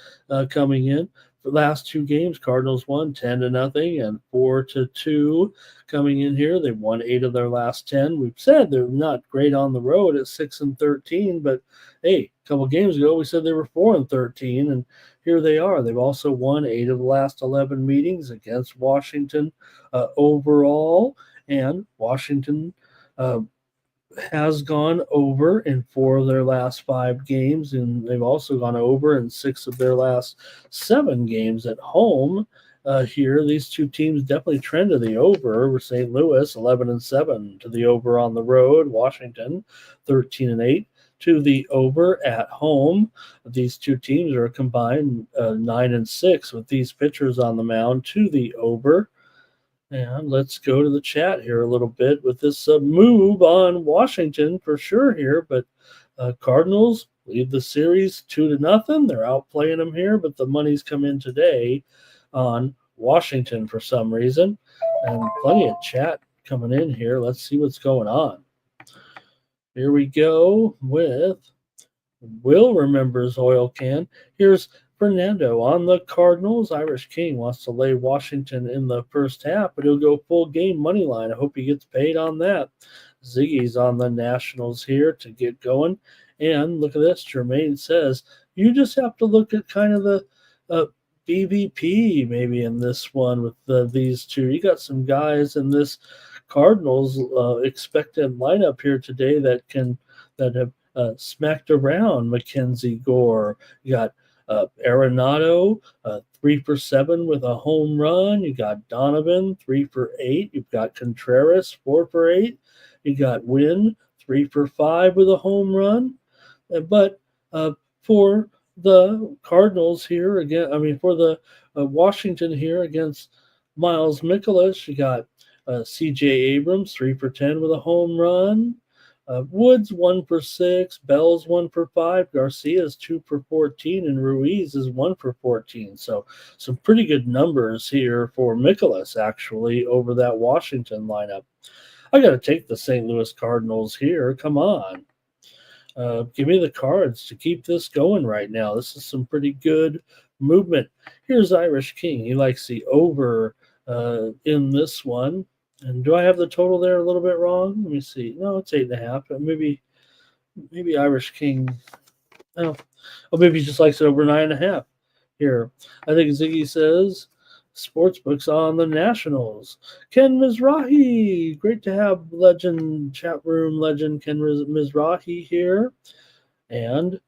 coming in. the last two games, Cardinals won 10-0 and 4-2 coming in here. They've won 8 of their last 10. We've said they're not great on the road at 6-13, but hey, a couple games ago we said they were 4-13, and here they are. They've also won 8 of the last 11 meetings against Washington overall, and Washington has gone over in 4 of their last 5 games, and they've also gone over in 6 of their last 7 games at home. Here, these two teams definitely trend to the over. St. Louis 11-7 to the over on the road. Washington 13-8 to the over at home. These two teams are combined 9-6 with these pitchers on the mound to the over. And let's go to the chat here a little bit with this move on Washington for sure here. But Cardinals lead the series 2-0. They're outplaying them here, but the money's come in today on Washington for some reason. And plenty of chat coming in here. Let's see what's going on. Here we go with Will Remembers Oil Can. Here's Fernando on the Cardinals. Irish King wants to lay Washington in the first half, but he'll go full game money line. I hope he gets paid on that. Ziggy's on the Nationals here to get going. And look at this. Jermaine says, you just have to look at kind of the BVP maybe in this one with these two. You got some guys in this Cardinals expected lineup here today that have smacked around Mackenzie Gore. You got Arenado, 3 for 7 with a home run. You got Donovan, 3 for 8. You've got Contreras, 4 for 8. You got Wynn, 3 for 5 with a home run. But for the Cardinals here again, for the Washington here against Miles Mikolas, you got C.J. Abrams, 3 for 10 with a home run. Woods 1 for 6, Bell's 1 for 5, Garcia's 2 for 14, and Ruiz is 1 for 14. So some pretty good numbers here for Mikolas actually over that Washington lineup. I got to take the St. Louis Cardinals here. Come on. Give me the Cards to keep this going right now. This is some pretty good movement. Here's Irish King. He likes the over in this one. And do I have the total there a little bit wrong? Let me see. No, it's 8.5. But maybe Irish King. Oh, maybe he just likes it over 9.5. Here, I think Ziggy says sportsbooks on the Nationals. Ken Mizrahi, great to have chat room legend Ken Mizrahi here, and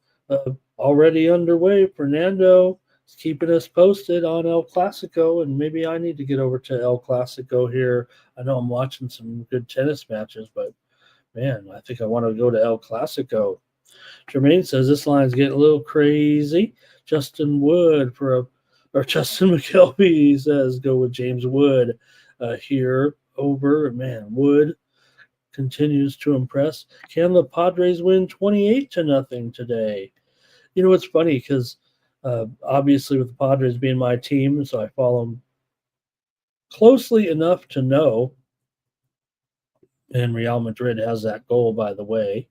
already underway. Fernando is keeping us posted on El Clasico, and maybe I need to get over to El Clasico here. I know I'm watching some good tennis matches, but man, I think I want to go to El Clasico. Jermaine says this line's getting a little crazy. Justin McKelvey says go with James Wood here over. Man, Wood continues to impress. Can the Padres win 28-0 today? You know, it's funny because obviously with the Padres being my team, so I follow them closely enough to know. And Real Madrid has that goal, by the way.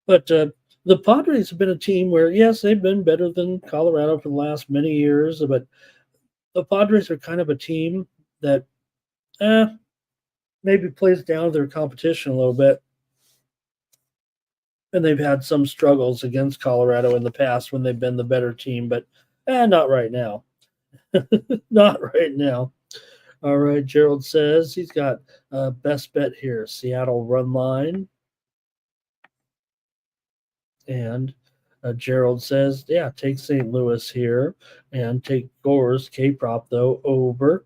But the Padres have been a team where, yes, they've been better than Colorado for the last many years, but the Padres are kind of a team that maybe plays down their competition a little bit. And they've had some struggles against Colorado in the past when they've been the better team, but not right now. Not right now. All right, Gerald says he's got best bet here, Seattle run line. And Gerald says, yeah, take St. Louis here and take Gore's K-prop, though, over.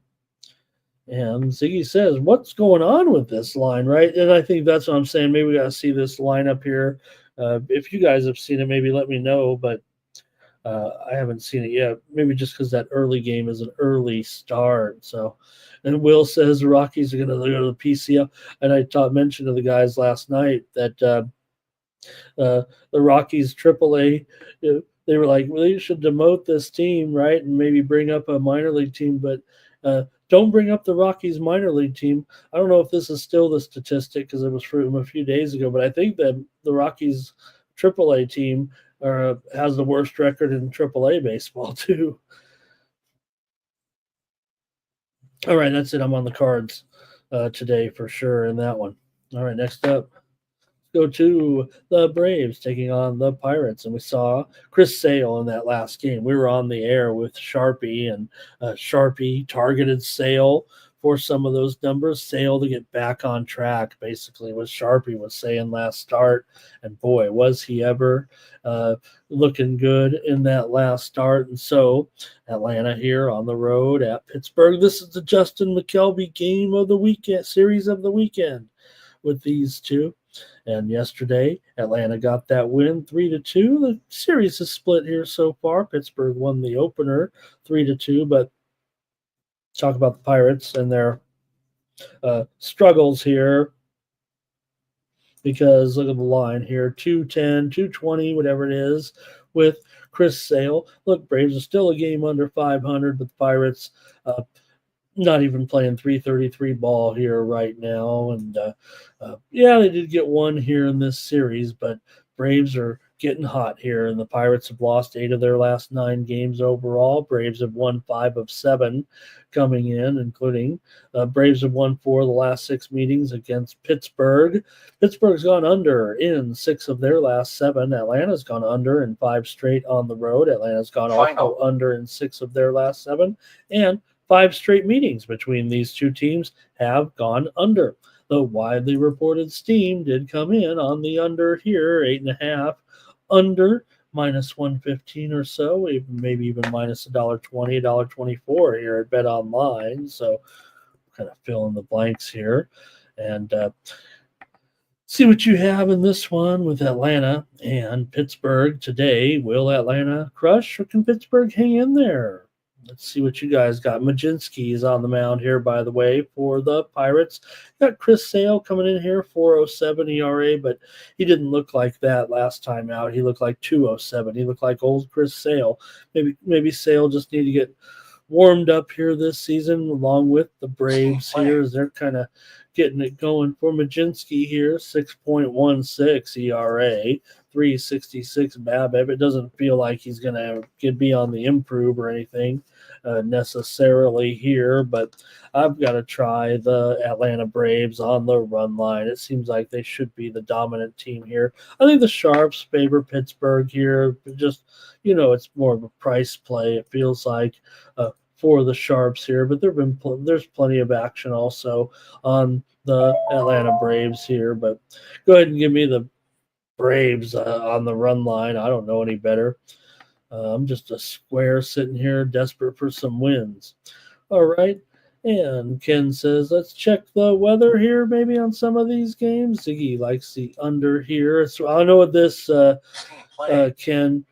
And Ziggy says, what's going on with this line, right? And I think that's what I'm saying. Maybe we got to see this line up here. If you guys have seen it, maybe let me know. But I haven't seen it yet. Maybe just because that early game is an early start. So, and Will says the Rockies are going to go to the PCL. And I mentioned to the guys last night that the Rockies AAA, they were like, well, you should demote this team, right? And maybe bring up a minor league team. But don't bring up the Rockies minor league team. I don't know if this is still the statistic because it was from a few days ago, but I think that the Rockies AAA team has the worst record in AAA baseball too. All right, that's it. I'm on the Cards today for sure in that one. All right, next up, go to the Braves taking on the Pirates, and we saw Chris Sale in that last game. We were on the air with Sharpie, and Sharpie targeted Sale for some of those numbers. Sale to get back on track, basically, what Sharpie was saying last start. And boy, was he ever looking good in that last start. And so Atlanta here on the road at Pittsburgh. This is the Justin McKelvey game of the weekend, series of the weekend with these two. And yesterday, Atlanta got that win 3-2. The series is split here so far. Pittsburgh won the opener 3-2, but talk about the Pirates and their struggles here, because look at the line here, 210, 220, whatever it is, with Chris Sale. Look, Braves are still a game under 500, but the Pirates not even playing 333 ball here right now. And yeah, they did get one here in this series, but Braves are getting hot here, and the Pirates have lost 8 of their last 9 games overall. Braves have won 5 of 7 coming in, including Braves have won 4 of the last 6 meetings against Pittsburgh. Pittsburgh's gone under in 6 of their last 7. Atlanta's gone under in 5 straight on the road. Atlanta's gone also under in 6 of their last 7. And 5 straight meetings between these two teams have gone under. The widely reported steam did come in on the under here, 8.5 under, minus 115 or so, maybe even minus $1.20, $1.24 here at Bet Online. So kind of fill in the blanks here and see what you have in this one with Atlanta and Pittsburgh today. Will Atlanta crush, or can Pittsburgh hang in there? Let's see what you guys got. Majinski is on the mound here, by the way, for the Pirates. Got Chris Sale coming in here, 4.07 ERA, but he didn't look like that last time out. He looked like 2.07. He looked like old Chris Sale. Maybe Sale just need to get warmed up here this season, along with the Braves here, as they're kind of getting it going for Majinski here, 6.16 ERA, 3.66 BABIP. It doesn't feel like he's going to be on the improve or anything necessarily here, but I've got to try the Atlanta Braves on the run line. It seems like they should be the dominant team here. I think the Sharps favor Pittsburgh here. Just, it's more of a price play, it feels like, for the Sharps here, but there's plenty of action also on the Atlanta Braves here. But go ahead and give me the Braves on the run line. I don't know any better. I'm just a square sitting here desperate for some wins. All right. And Ken says, let's check the weather here maybe on some of these games. Ziggy likes the under here. So I know what this, Ken,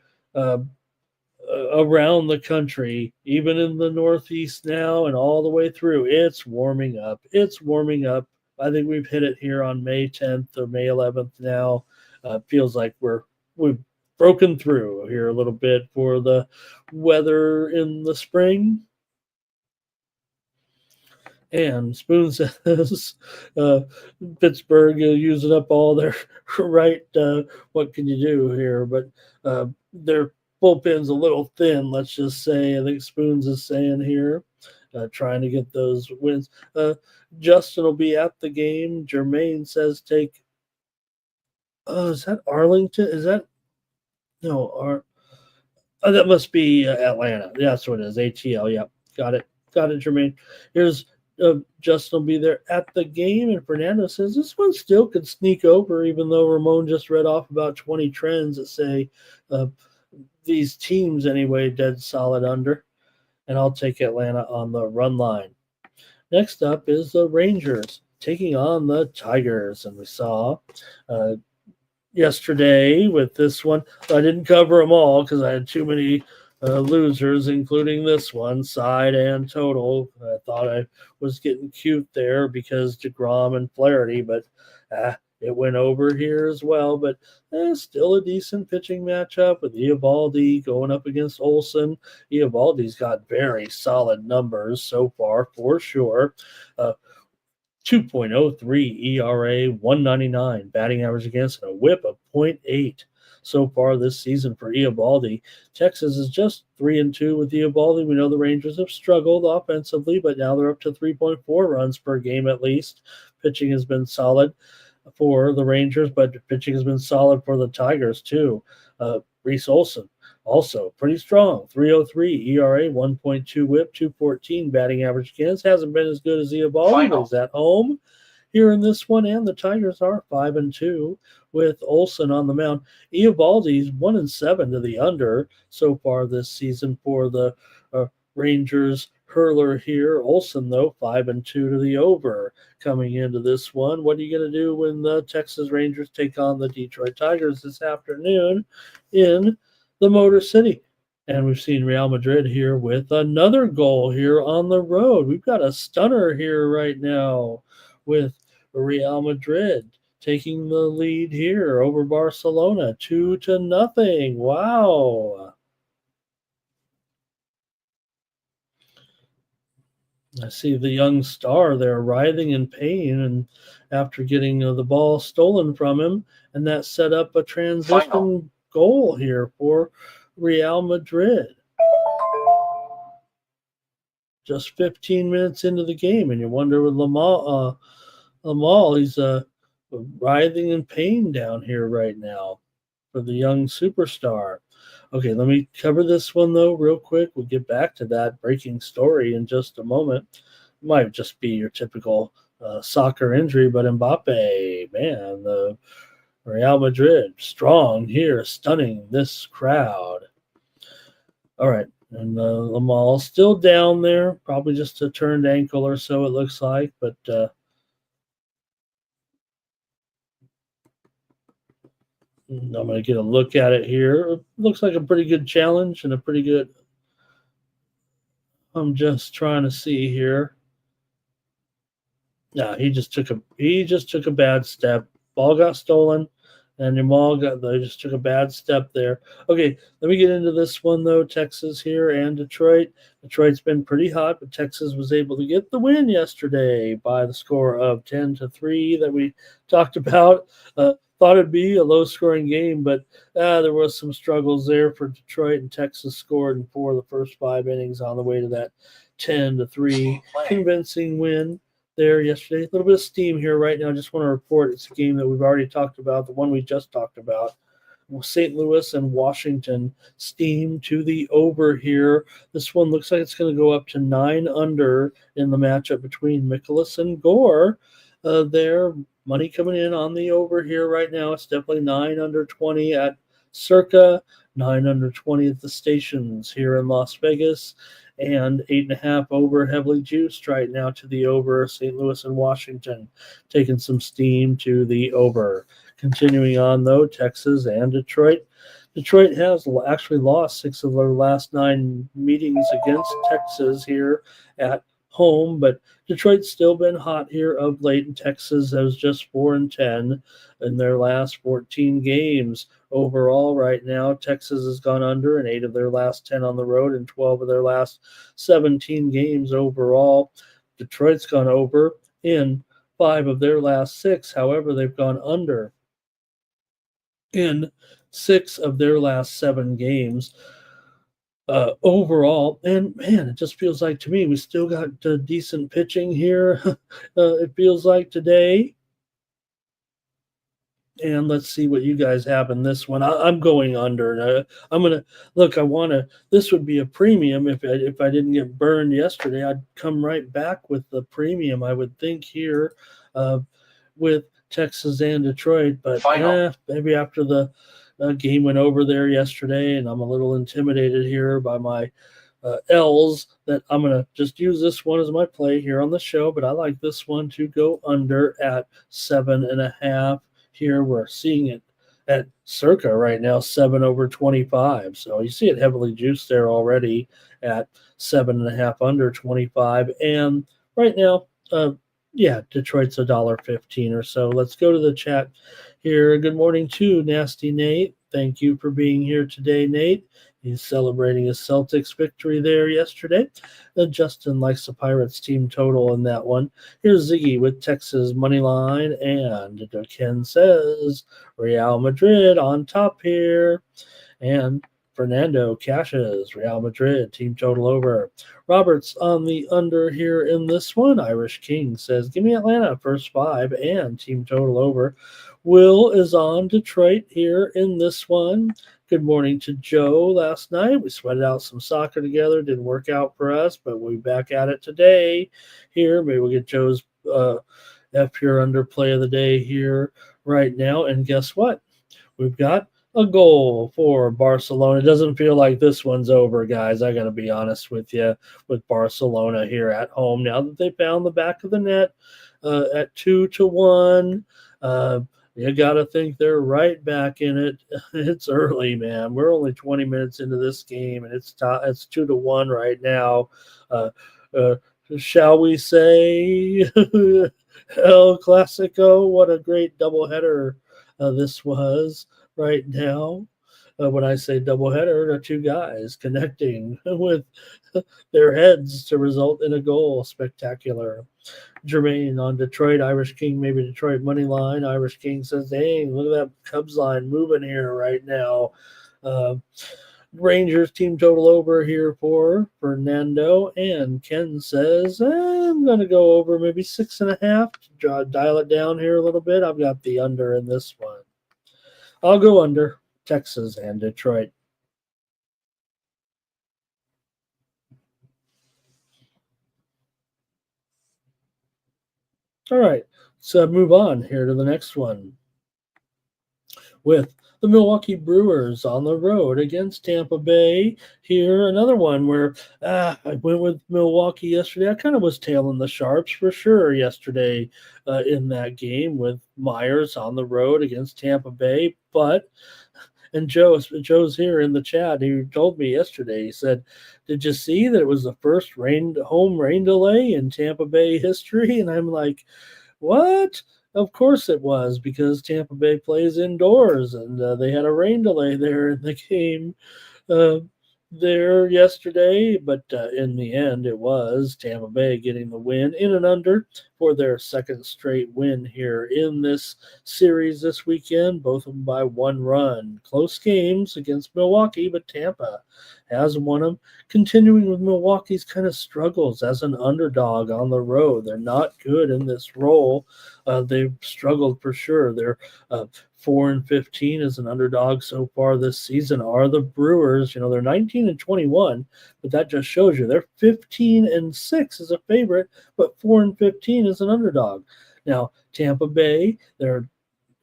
around the country, even in the Northeast now and all the way through, it's warming up. It's warming up. I think we've hit it here on May 10th or May 11th now. Feels like we've broken through here a little bit for the weather in the spring. And Spoon says Pittsburgh using up all their right. What can you do here? But their bullpen's a little thin, let's just say. I think Spoons is saying here, trying to get those wins. Justin will be at the game. Jermaine says take. Oh, is that Arlington? Is that no? That must be Atlanta. Yeah, that's what it is. ATL. Yeah, got it, Jermaine. Here's Justin will be there at the game, and Fernando says this one still could sneak over, even though Ramon just read off about 20 trends that say these teams anyway dead solid under, and I'll take Atlanta on the run line. Next up is the Rangers taking on the Tigers, and we saw yesterday with this one. I didn't cover them all because I had too many losers, including this one, side and total. I thought I was getting cute there because DeGrom and Flaherty, but it went over here as well. But still a decent pitching matchup with Eovaldi going up against Olsen. Eovaldi's got very solid numbers so far, for sure. 2.03 ERA, 199 batting average against, and a whip of 0.8. so far this season for Eovaldi. Texas is just 3-2 with Eovaldi. We know the Rangers have struggled offensively, but now they're up to 3.4 runs per game at least. Pitching has been solid for the Rangers, but pitching has been solid for the Tigers too. Reese Olson, also pretty strong, 3.03 ERA, 1.2 WHIP, 2.14 batting average against. Hasn't been as good as Eovaldi, but he's at home here in this one, and the Tigers are 5-2 with Olson on the mound. Eovaldi's 1-7 to the under so far this season for the Rangers. Hurler here. Olson, though, 5-2 to the over coming into this one. What are you going to do when the Texas Rangers take on the Detroit Tigers this afternoon in the Motor City? And we've seen Real Madrid here with another goal here on the road. We've got a stunner here right now with Real Madrid taking the lead here over Barcelona 2-0. Wow. I see the young star there writhing in pain, and after getting the ball stolen from him, and that set up a transition goal here for Real Madrid. Just 15 minutes into the game, and you wonder with Lamal, he's writhing in pain down here right now for the young superstar. Okay, let me cover this one, though, real quick. We'll get back to that breaking story in just a moment. It might just be your typical soccer injury, but Mbappe, man, the Real Madrid, strong here, stunning this crowd. All right, and Lamal still down there, probably just a turned ankle or so, it looks like, but I'm going to get a look at it here. It looks like a pretty good challenge and a pretty good. I'm just trying to see here. Yeah, he just took a bad step. Ball got stolen, and they just took a bad step there. Okay, let me get into this one though. Texas here and Detroit. Detroit's been pretty hot, but Texas was able to get the win yesterday by the score of 10-3 that we talked about. Thought it'd be a low-scoring game, but there was some struggles there for Detroit, and Texas scored in 4 of the first 5 innings on the way to that 10-3 convincing win there yesterday. A little bit of steam here right now. I just want to report it's a game that we've already talked about, the one we just talked about. St. Louis and Washington steam to the over here. This one looks like it's going to go up to 9 under in the matchup between Mikolas and Gore. There, money coming in on the over here right now. It's definitely 9 under 20 at Circa, 9 under 20 at the stations here in Las Vegas, and 8.5 over heavily juiced right now to the over. St. Louis and Washington taking some steam to the over. Continuing on, though, Texas and Detroit. Detroit has actually lost 6 of their last 9 meetings against Texas here at home, but Detroit's still been hot here of late, and Texas has just 4-10 in their last 14 games. Overall, right now, Texas has gone under in 8 of their last 10 on the road and 12 of their last 17 games overall. Detroit's gone over in 5 of their last 6. However, they've gone under in 6 of their last 7 games. Overall, and man, it just feels like to me we still got decent pitching here. It feels like today. And let's see what you guys have in this one. I'm going under. I'm gonna look. This would be a premium if I didn't get burned yesterday. I'd come right back with the premium. I would think here, with Texas and Detroit, but maybe after the game went over there yesterday, and I'm a little intimidated here by my L's, that I'm going to just use this one as my play here on the show, but I like this one to go under at 7.5. Here we're seeing it at Circa right now, 7 over 25. So you see it heavily juiced there already at 7.5 under 25. And right now, Detroit's $1.15 or so. Let's go to the chat here. Good morning to Nasty Nate. Thank you for being here today, Nate. He's celebrating his Celtics victory there yesterday. Justin likes the Pirates team total in that one. Here's Ziggy with Texas money line, and Ken says Real Madrid on top here. And Fernando cashes Real Madrid team total over. Roberts on the under here in this one. Irish King says, give me Atlanta first 5 and team total over. Will is on Detroit here in this one. Good morning to Joe last night. We sweated out some soccer together. Didn't work out for us, but we'll be back at it today here. Maybe we'll get Joe's F Pure Under play of the day here right now. And guess what? We've got a goal for Barcelona. It doesn't feel like this one's over, guys. I got to be honest with you, with Barcelona here at home. Now that they found the back of the net at 2-1, you got to think they're right back in it. It's early, man. We're only 20 minutes into this game, and it's 2-1 right now. Shall we say El Clasico? What a great doubleheader this was right now. When I say doubleheader, the two guys connecting with their heads to result in a goal. Spectacular. Jermaine on Detroit. Irish King, maybe Detroit money line. Irish King says, dang, look at that Cubs line moving here right now. Rangers team total over here for Fernando. And Ken says, I'm going to go over maybe 6.5. Dial it down here a little bit. I've got the under in this one. I'll go under Texas and Detroit. All right, so move on here to the next one with the Milwaukee Brewers on the road against Tampa Bay. Here, another one where I went with Milwaukee yesterday. I kind of was tailing the Sharps for sure yesterday in that game with Myers on the road against Tampa Bay. And Joe's here in the chat. He told me yesterday, he said, did you see that it was the first home rain delay in Tampa Bay history? And I'm like, what? Of course it was, because Tampa Bay plays indoors, and they had a rain delay there in the game there yesterday. But in the end, it was Tampa Bay getting the win in and under for their second straight win here in this series this weekend, both of them by 1 run. Close games against Milwaukee, but Tampa has won them. Continuing with Milwaukee's kind of struggles as an underdog on the road. They're not good in this role. They've struggled for sure. They're 4-15 as an underdog so far this season. Are the Brewers? They're 19-21, but that just shows you they're 15-6 as a favorite, but 4-15 as an underdog. Now Tampa Bay, they're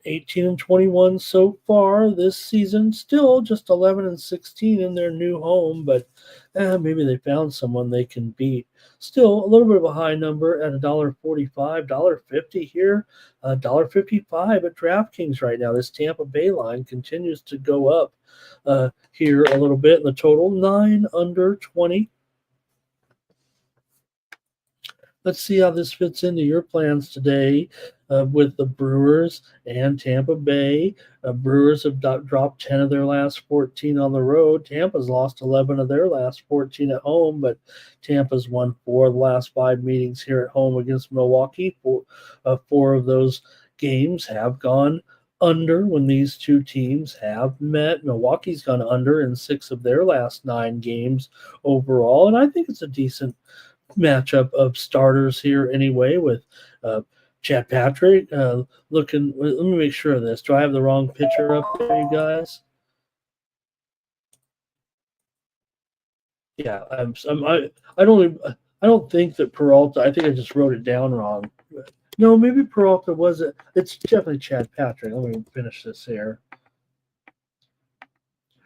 18-21 so far this season, still just 11-16 in their new home, but maybe they found someone they can beat. Still a little bit of a high number at $1.45, $1.50 here, $1.55 at DraftKings right now. This Tampa Bay line continues to go up here a little bit. The total 9 under 20. Let's see how this fits into your plans today with the Brewers and Tampa Bay. Brewers have dropped 10 of their last 14 on the road. Tampa's lost 11 of their last 14 at home, but Tampa's won 4 of the last 5 meetings here at home against Milwaukee. 4 of those games have gone under when these two teams have met. Milwaukee's gone under in 6 of their last 9 games overall, and I think it's a decent matchup of starters here anyway, with Chad Patrick looking. Let me make sure of this. Do I have the wrong picture up there, you guys? Yeah, I don't think that Peralta. I think I just wrote it down wrong. No, maybe Peralta wasn't. It's definitely Chad Patrick. Let me finish this here.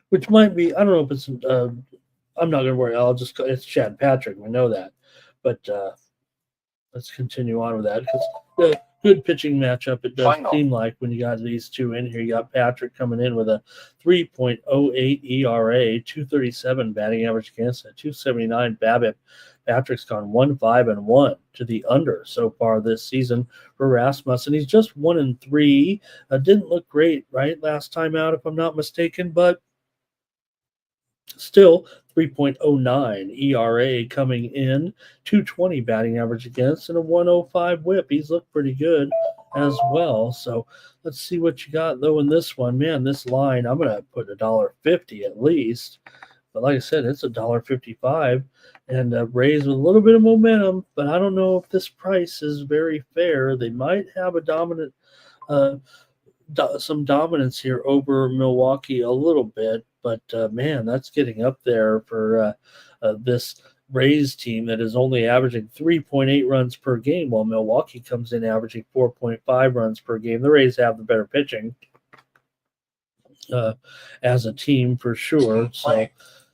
Which might be. I don't know if it's. I'm not going to worry. It's Chad Patrick. We know that. But let's continue on with that, because good pitching matchup it does seem like when you got these two in here. You got Patrick coming in with a 3.08 ERA, 237 batting average against it, 279 BABIP. Patrick's gone 1-5-1 to the under so far this season for Rasmussen. He's just 1-3. Didn't look great, right, last time out, if I'm not mistaken, but Still 3.09 ERA coming in, 220 batting average against, and a 105 whip. He's looked pretty good as well. So let's see what you got though in this one. Man, this line, I'm gonna put $1.50 at least. But like I said, it's $1.55 and Rays with a little bit of momentum, but I don't know if this price is very fair. They might have a dominant uh, some dominance here over Milwaukee a little bit, but man, that's getting up there for this Rays team that is only averaging 3.8 runs per game, while Milwaukee comes in averaging 4.5 runs per game. The Rays have the better pitching as a team for sure. So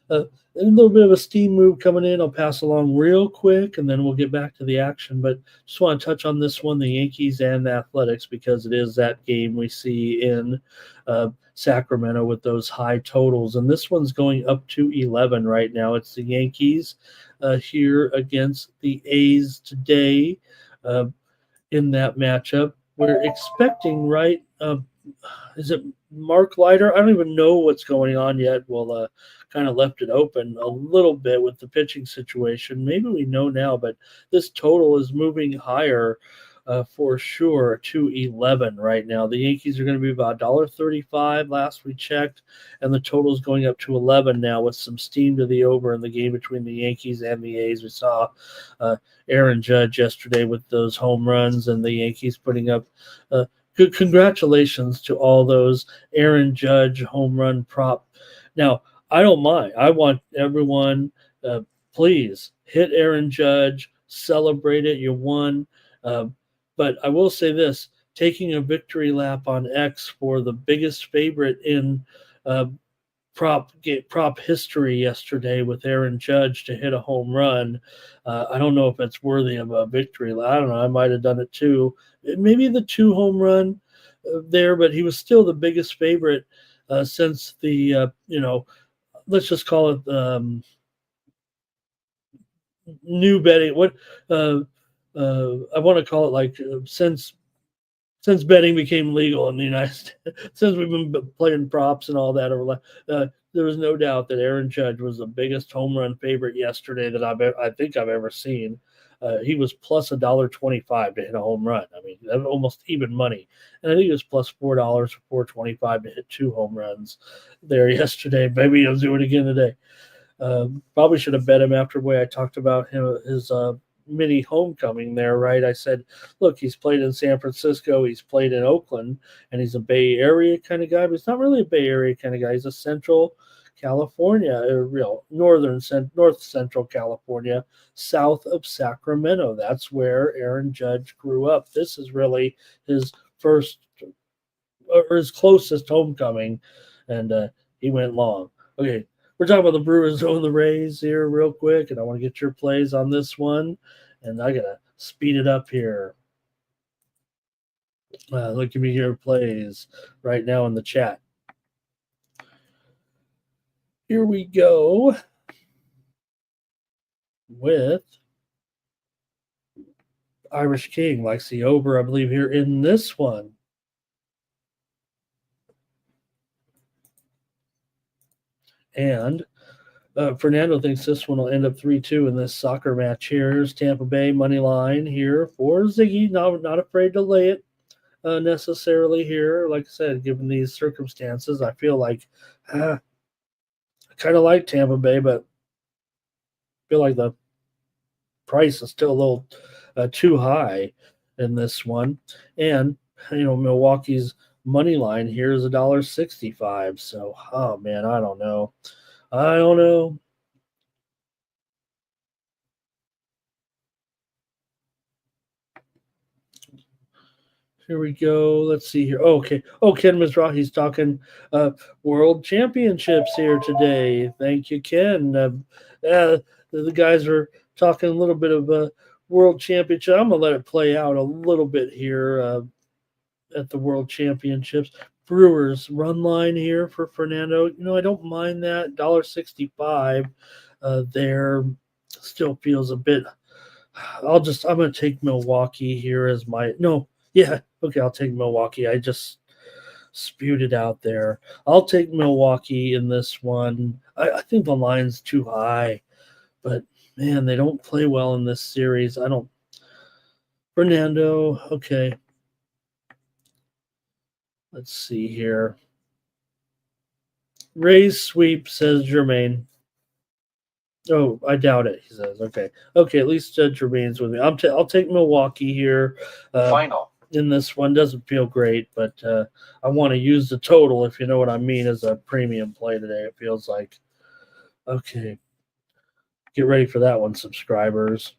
a little bit of a steam move coming in. I'll pass along real quick and then we'll get back to the action. But just want to touch on this one, the Yankees and the Athletics, because it is that game we see in Sacramento with those high totals. And this one's going up to 11 right now. It's the Yankees here against the A's today in that matchup. We're expecting, right? Is it Mark Leiter? I don't even know what's going on yet. Well, kind of left it open a little bit with the pitching situation. Maybe we know now, but this total is moving higher for sure to 11 right now. The Yankees are going to be about $1.35 last we checked, and the total is going up to 11 now with some steam to the over in the game between the Yankees and the A's. We saw Aaron Judge yesterday with those home runs, and the Yankees putting up good congratulations to all those Aaron Judge home run prop. Now, I don't mind. I want everyone, please hit Aaron Judge, celebrate it. You won. But I will say this, taking a victory lap on X for the biggest favorite in prop history yesterday with Aaron Judge to hit a home run. I don't know if it's worthy of a victory lap. I don't know. I might have done it too. Maybe the 2 home run there, but he was still the biggest favorite since the, let's just call it new betting. What I want to call it, like since betting became legal in the United States, since we've been playing props and all that over, there was no doubt that Aaron Judge was the biggest home run favorite yesterday that I think I've ever seen. He was plus $1.25 to hit a home run. I mean, that was almost even money. And I think it was plus $4 or $4.25 to hit 2 home runs there yesterday. Maybe he'll do it again today. Probably should have bet him after the way I talked about his mini homecoming there, right? I said, look, he's played in San Francisco, he's played in Oakland, and he's a Bay Area kind of guy, but he's not really a Bay Area kind of guy. He's a Central California, North Central California, south of Sacramento. That's where Aaron Judge grew up. This is really his first or his closest homecoming, and he went long. Okay, we're talking about the Brewers over the Rays here real quick, and I want to get your plays on this one, and I got to speed it up here. Look at me here plays right now in the chat. Here we go with Irish King likes the over, I believe, here in this one. And Fernando thinks this one will end up 3-2 in this soccer match here. Here's Tampa Bay money line here for Ziggy. Not afraid to lay it necessarily here. Like I said, given these circumstances, I feel like I kind of like Tampa Bay, but I feel like the price is still a little too high in this one. And, Milwaukee's money line here is $1.65. So, oh man, I don't know. Here we go. Let's see here. Okay. Oh, Ken Mizrahi's talking world championships here today. Thank you, Ken. The guys are talking a little bit of world championship. I'm going to let it play out a little bit here at the world championships. Brewers run line here for Fernando. I don't mind that. $1.65 there. Still feels a bit. I'm going to take Milwaukee here as my. No. Yeah. Okay. I'll take Milwaukee. spewed it out there. I'll take Milwaukee in this one. I think the line's too high, but man, they don't play well in this series. I don't. Fernando, okay. Let's see here. Rays sweep, says Jermaine. Oh, I doubt it, he says. Okay. Okay, at least Jermaine's with me. I'll take Milwaukee here. Final. In this one. Doesn't feel great, but I want to use the total, if you know what I mean, as a premium play today, it feels like. Okay. Get ready for that one, subscribers.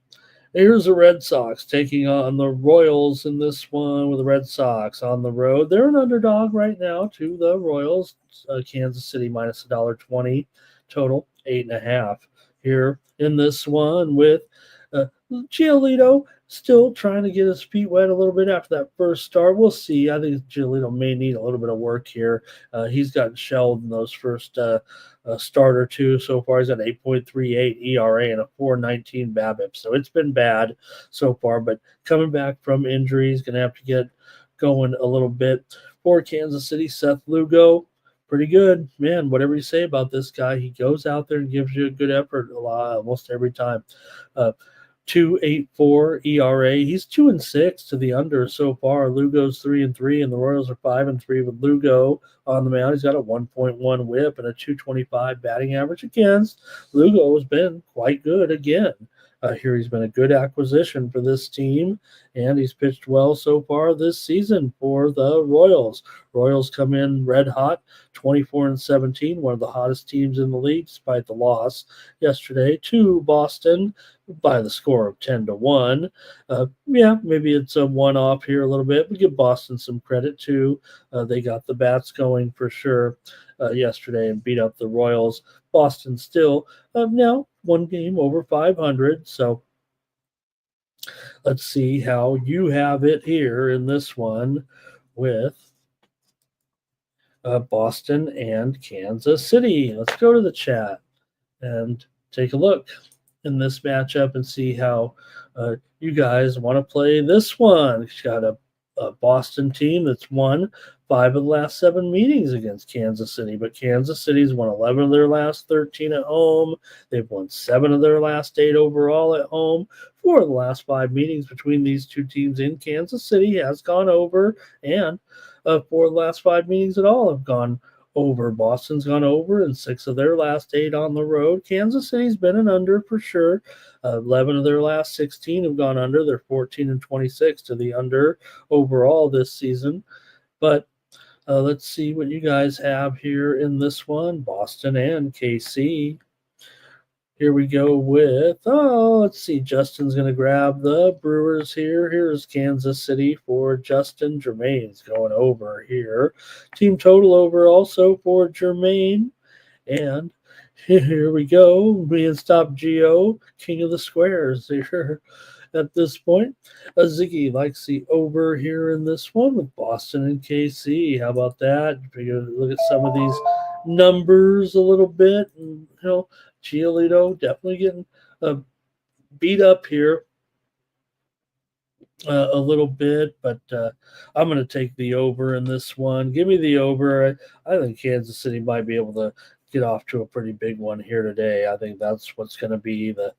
Here's the Red Sox taking on the Royals in this one with the Red Sox on the road. They're an underdog right now to the Royals. Kansas City minus $1.20 total, 8.5 here in this one with Giolito still trying to get his feet wet a little bit after that first start. We'll see. I think Giolito may need a little bit of work here. He's gotten shelled in those first start or two so far. He's got an 8.38 ERA and a 4.19 BABIP. So it's been bad so far, but coming back from injury, he's going to have to get going a little bit. For Kansas City, Seth Lugo, pretty good. Man, whatever you say about this guy, he goes out there and gives you a good effort almost every time. 2.84 ERA. He's 2-6 to the under so far. Lugo's 3-3, and the Royals are 5-3 with Lugo on the mound. He's got a 1.1 WHIP and a 225 batting average against. Lugo has been quite good again. Here he's been a good acquisition for this team, and he's pitched well so far this season for the Royals. Royals come in red hot, 24-17, one of the hottest teams in the league, despite the loss yesterday to Boston by the score of 10-1. Yeah, maybe it's a one-off here a little bit. We give Boston some credit too. They got the bats going for sure yesterday and beat up the Royals. Boston still now one game over 500. So let's see how you have it here in this one with Boston and Kansas City. Let's go to the chat and take a look in this matchup and see how you guys want to play this one. It's got a Boston team that's won 5 of the last 7 meetings against Kansas City, but Kansas City's won 11 of their last 13 at home. They've won 7 of their last 8 overall at home. 4 of the last 5 meetings between these two teams in Kansas City has gone over, and 4 of the last 5 meetings at all have gone over. Boston's gone over in 6 of their last 8 on the road. Kansas City's been an under for sure. 11 of their last 16 have gone under. They're 14-26 to the under overall this season. But let's see what you guys have here in this one. Boston and KC. Here we go with, let's see. Justin's going to grab the Brewers here. Here's Kansas City for Justin. Jermaine's going over here. Team total over also for Jermaine. And here we go. Being Stop Geo, king of the squares here at this point. Ziggy likes the over here in this one with Boston and KC. How about that? Look at some of these numbers a little bit. And, Giolito definitely getting beat up here a little bit, but I'm going to take the over in this one. Give me the over. I think Kansas City might be able to get off to a pretty big one here today. I think that's what's going to be the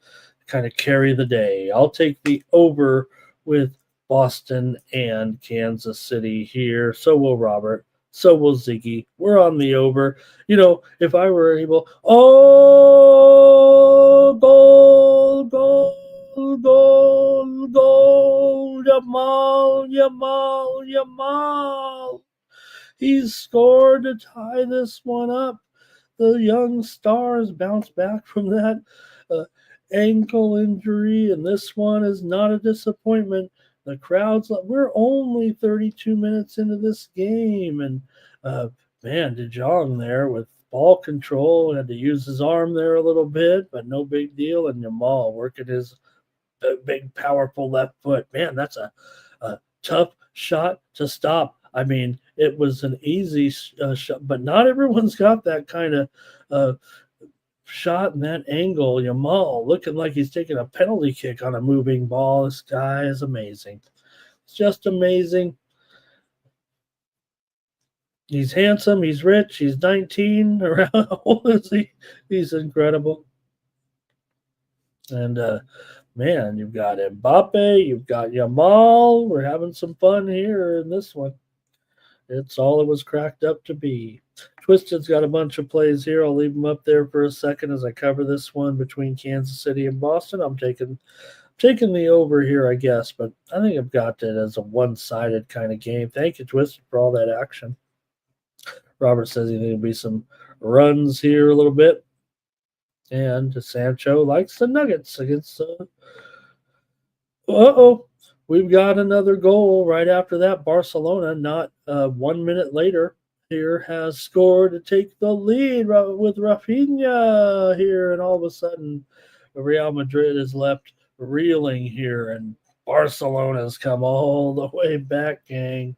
kind of carry the day. I'll take the over with Boston and Kansas City here. So will Robert. So will Ziggy. We're on the over. If I were able, goal, Yamal. He's scored to tie this one up. The young stars bounce back from that ankle injury, and this one is not a disappointment. The crowd's we're only 32 minutes into this game, and man, De Jong there with ball control, had to use his arm there a little bit, but no big deal. And Yamal working his big, powerful left foot. Man, that's a tough shot to stop. I mean, it was an easy shot, but not everyone's got that kind of shot in that angle. Yamal looking like he's taking a penalty kick on a moving ball. This guy is amazing. It's just amazing. He's handsome. He's rich. He's 19. Around how old is he? He's incredible. And man, you've got Mbappe. You've got Yamal. We're having some fun here in this one. It's all it was cracked up to be. Twisted's got a bunch of plays here. I'll leave them up there for a second as I cover this one between Kansas City and Boston. I'm taking the over here, I guess, but I think I've got it as a one-sided kind of game. Thank you, Twisted, for all that action. Robert says he thinks there'll be some runs here a little bit. And Sancho likes the Nuggets against we've got another goal right after that. Barcelona, not 1 minute later, here has scored to take the lead with Rafinha here. And all of a sudden, Real Madrid is left reeling here. And Barcelona's come all the way back, gang.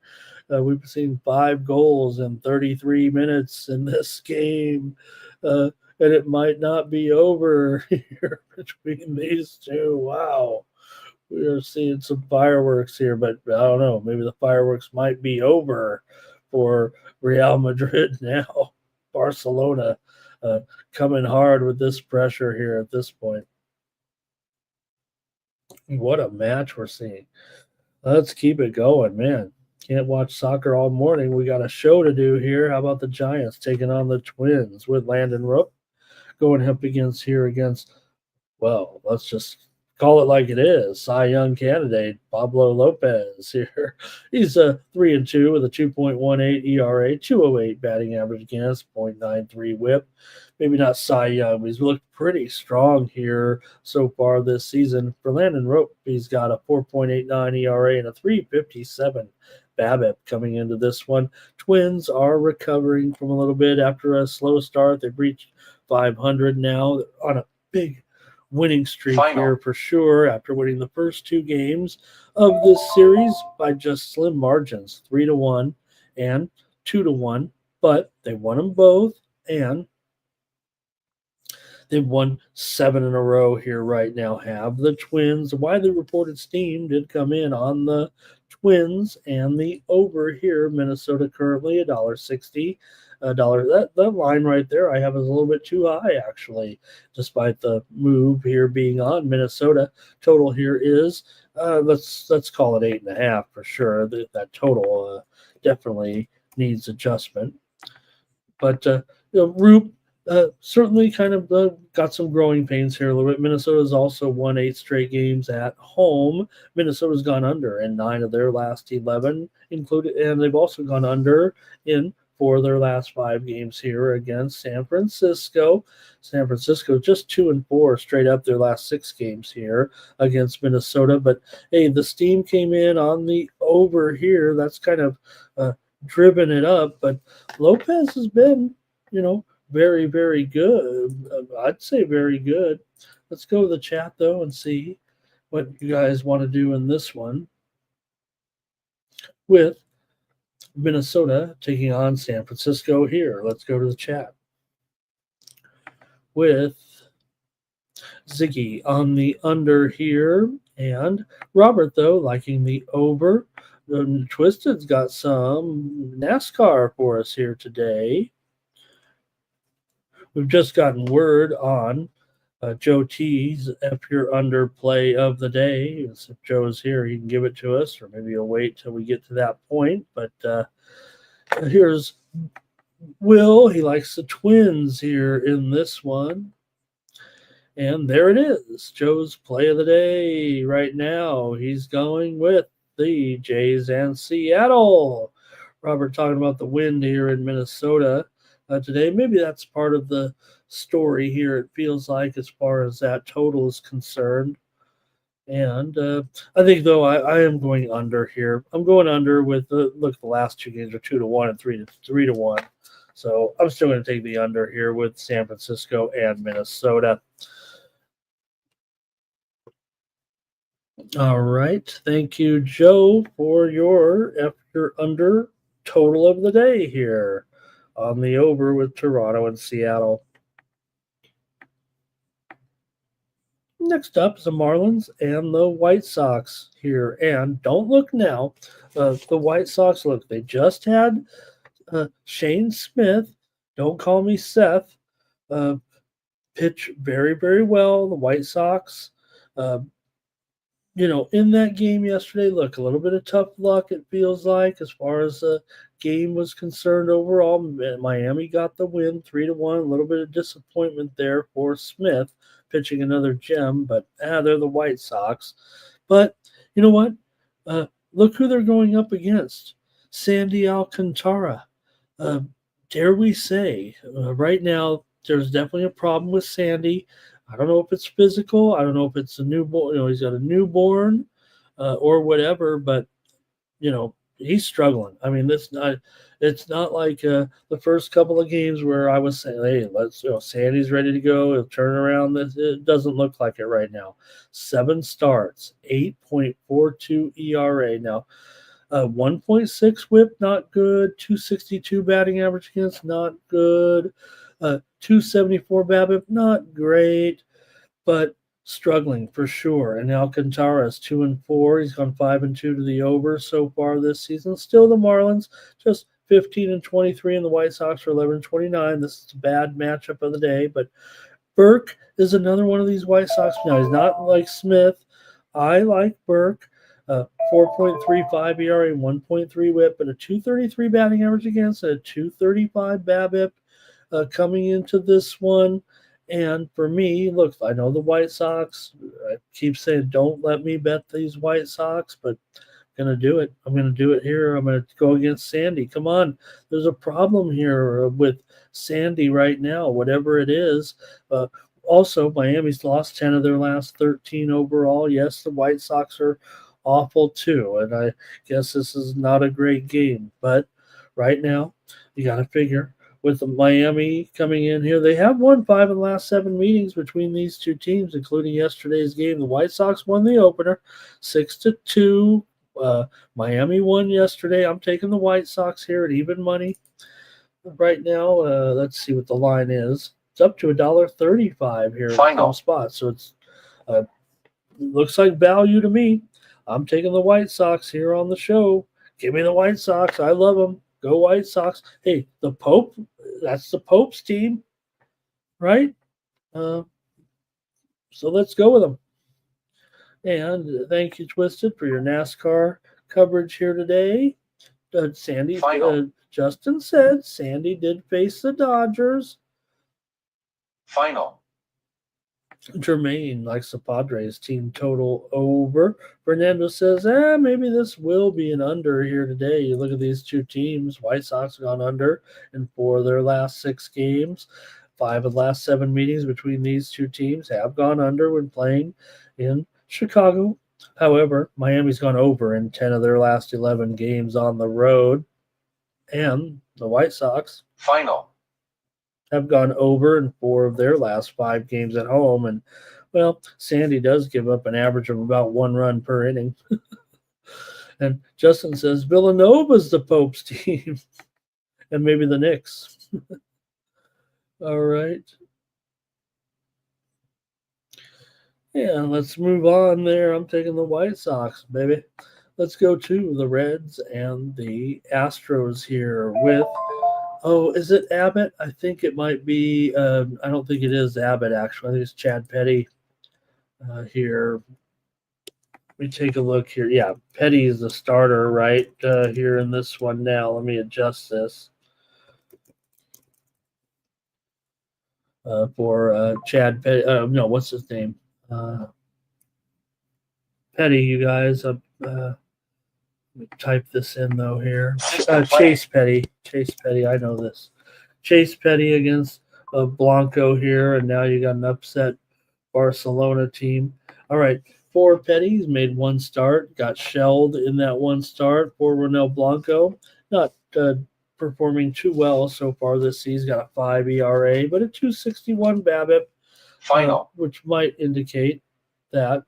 We've seen 5 goals in 33 minutes in this game. And it might not be over here between these two. Wow. We are seeing some fireworks here, but I don't know. Maybe the fireworks might be over for Real Madrid now. Barcelona coming hard with this pressure here at this point. What a match we're seeing. Let's keep it going, man. Can't watch soccer all morning. We got a show to do here. How about the Giants taking on the Twins with Landon Rook going up against, well, let's just call it like it is. Cy Young candidate Pablo Lopez here. He's a 3-2 with a 2.18 ERA, 208 batting average against, 0.93 WHIP. Maybe not Cy Young, but he's looked pretty strong here so far this season. For Landon Rope, he's got a 4.89 ERA and a 3.57 BABIP coming into this one. Twins are recovering from a little bit after a slow start. They've reached 500 now on a big winning streak here for sure after winning the first 2 games of this series by just slim margins, 3-1 and 2-1, but they won them both and they've won 7 in a row here right now. Have the Twins. Widely reported steam did come in on the Twins and the over here. Minnesota currently $1.60. That line right there I have is a little bit too high actually, despite the move here being on Minnesota. Total here is let's call it 8.5 for sure. That total definitely needs adjustment. But Roop certainly kind of got some growing pains here a little bit. Minnesota's also won 8 straight games at home. Minnesota's gone under in 9 of their last 11, and they've also gone under in 4 of their last 5 games here against San Francisco. San Francisco just 2-4 straight up their last 6 games here against Minnesota. But hey, the steam came in on the over here. That's kind of driven it up. But Lopez has been, very, very good. I'd say very good. Let's go to the chat, though, and see what you guys want to do in this one with Minnesota taking on San Francisco here. Let's go to the chat with Ziggy on the under here and Robert, though, liking the over. Twisted's got some NASCAR for us here today. We've just gotten word on Joe T's F your under play of the day. If Joe's here, he can give it to us, or maybe he'll wait till we get to that point. But here's Will. He likes the Twins here in this one. And there it is. Joe's play of the day right now. He's going with the Jays and Seattle. Robert talking about the wind here in Minnesota today. Maybe that's part of the story here, it feels like, as far as that total is concerned. And I think, though, I am going under here. I'm going under with the last 2 games are 2-1 and 3-1. So I'm still going to take the under here with San Francisco and Minnesota. All right. Thank you, Joe, for your after under total of the day here on the over with Toronto and Seattle. Next up is the Marlins and the White Sox here. And don't look now. The White Sox, look, they just had Shane Smith, don't call me Seth, pitch very, very well. The White Sox, uh, in that game yesterday, look, a little bit of tough luck, it feels like, as far as the game was concerned overall. Miami got the win 3-1. A little bit of disappointment there for Smith pitching another gem, but they're the White Sox. But you know what? Look who they're going up against. Sandy Alcantara. Dare we say, right now, there's definitely a problem with Sandy. I don't know if it's physical. I don't know if it's a newborn. He's got a newborn or whatever, but he's struggling. I mean, it's not like the first couple of games where I was saying, hey, Sandy's ready to go. He'll turn around. It doesn't look like it right now. 7 starts, 8.42 ERA. Now, 1.6 whip, not good. 262 batting average against, not good. 274 BABIP, not great, but struggling for sure. And Alcantara is 2-4. He's gone 5-2 to the over so far this season. Still the Marlins, just 15-23, and the White Sox are 11-29. This is a bad matchup of the day, but Burke is another one of these White Sox. Now, he's not like Smith. I like Burke. 4.35 ERA, 1.3 whip, but a 233 batting average against, and a 235 BABIP coming into this one. And for me, look, I know the White Sox. I keep saying don't let me bet these White Sox, but I'm going to do it. I'm going to do it here. I'm going to go against Sandy. Come on. There's a problem here with Sandy right now, whatever it is. Also, Miami's lost 10 of their last 13 overall. Yes, the White Sox are awful too, and I guess this is not a great game. But right now, you got to figure with the Miami coming in here, they have won 5 of the last 7 meetings between these two teams, including yesterday's game. The White Sox won the opener 6-2. Miami won yesterday. I'm taking the White Sox here at even money right now. Let's see what the line is. It's up to $1.35 here at some spots, so it's looks like value to me. I'm taking the White Sox here on the show. Give me the White Sox. I love them. Go White Sox. Hey, the Pope, that's the Pope's team, right? So let's go with them. And thank you, Twisted, for your NASCAR coverage here today. Sandy, Justin said Sandy did face the Dodgers. Final. Jermaine likes the Padres team total over. Fernando says, maybe this will be an under here today. You look at these two teams. White Sox have gone under in 4 of their last 6 games. 5 of the last 7 meetings between these two teams have gone under when playing in Chicago. However, Miami's gone over in 10 of their last 11 games on the road. And the White Sox have gone over in 4 of their last 5 games at home. And, well, Sandy does give up an average of about 1 run per inning. And Justin says Villanova's the Pope's team. And maybe the Knicks. All right. Yeah, let's move on there. I'm taking the White Sox, baby. Let's go to the Reds and the Astros here with is it Abbott? I think it might be. I don't think it is Abbott, actually. I think it's Chad Petty here. Let me take a look here. Yeah, Petty is the starter, right, here in this one now. Let me adjust this for Chad Petty. No, what's his name? Petty, you guys. Let me type this in, though, here. Chase Petty. Chase Petty, I know this. Chase Petty against Blanco here, and now you got an upset Barcelona team. All right, for Petty, he's made 1 start, got shelled in that 1 start. For Ronel Blanco, not performing too well so far this season. He's got a 5 ERA, but a 261 BABIP, which might indicate that,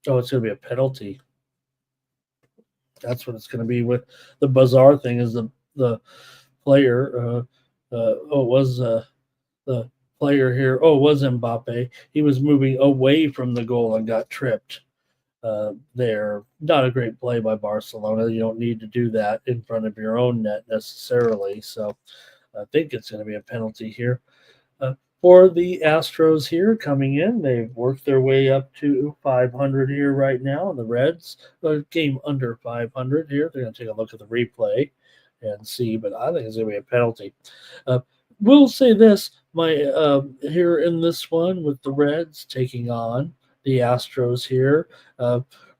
it's going to be a penalty. That's what it's going to be. With the bizarre thing is the player. It was the player here. It was Mbappe. He was moving away from the goal and got tripped. there. Not a great play by Barcelona. You don't need to do that in front of your own net necessarily. So I think it's going to be a penalty here. For the Astros here coming in, they've worked their way up to 500 here right now. And the Reds, a game under 500 here. They're going to take a look at the replay and see, but I think it's going to be a penalty. We'll say this, here in this one with the Reds taking on the Astros here.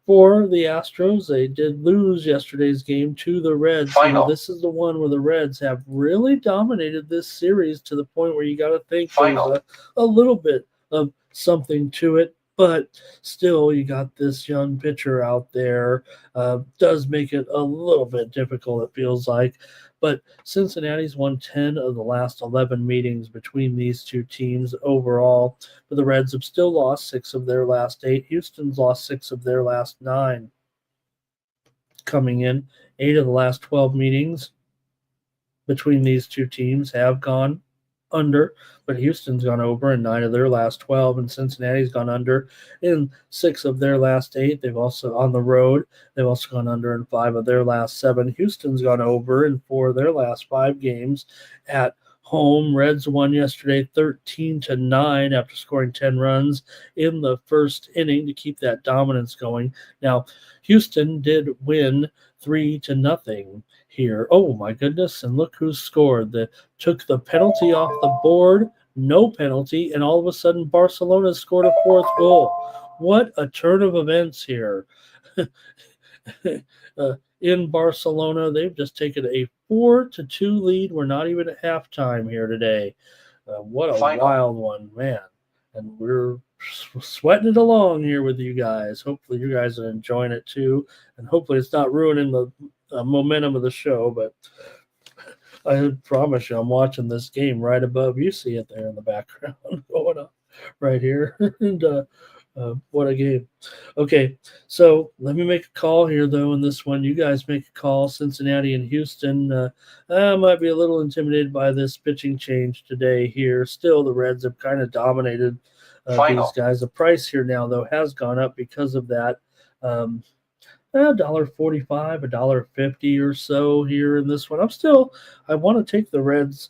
For the Astros, they did lose yesterday's game to the Reds. Final. This is the one where the Reds have really dominated this series to the point where you got to think there's a little bit of something to it. But still, you got this young pitcher out there. Does make it a little bit difficult, it feels like. But Cincinnati's won 10 of the last 11 meetings between these two teams overall. But the Reds have still lost 6 of their last 8. Houston's lost 6 of their last 9. Coming in, 8 of the last 12 meetings between these two teams have gone under, but Houston's gone over in 9 of their last 12, and Cincinnati's gone under in 6 of their last 8. They've also, on the road, they've also gone under in 5 of their last 7. Houston's gone over in 4 of their last 5 games at home. Reds won yesterday 13-9 after scoring 10 runs in the first inning to keep that dominance going. Now, Houston did win 3-0 here. Oh my goodness, and look who scored. Took the penalty off the board, no penalty, and all of a sudden Barcelona scored a 4th goal. What a turn of events here. In Barcelona, they've just taken a 4-2 lead. We're not even at halftime here today. What a wild one, man. And we're sweating it along here with you guys. Hopefully you guys are enjoying it too, and hopefully it's not ruining the momentum of the show, but I promise you I'm watching this game right above. You see it there in the background going on right here. And what a game. Okay, so let me make a call here, though, in this one. You guys make a call. Cincinnati and Houston. I might be a little intimidated by this pitching change today here. Still, the Reds have kind of dominated these guys. The price here now, though, has gone up because of that. $1.45, $1.50 or so here in this one. I want to take the Reds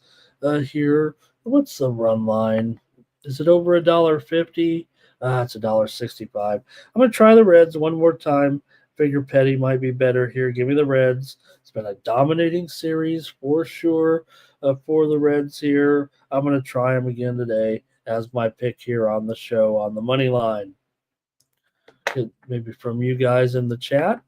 here. What's the run line? Is it over $1.50? It's $1.65. I'm going to try the Reds one more time. Figure Petty might be better here. Give me the Reds. It's been a dominating series for sure for the Reds here. I'm going to try them again today as my pick here on the show on the money line. Maybe from you guys in the chat.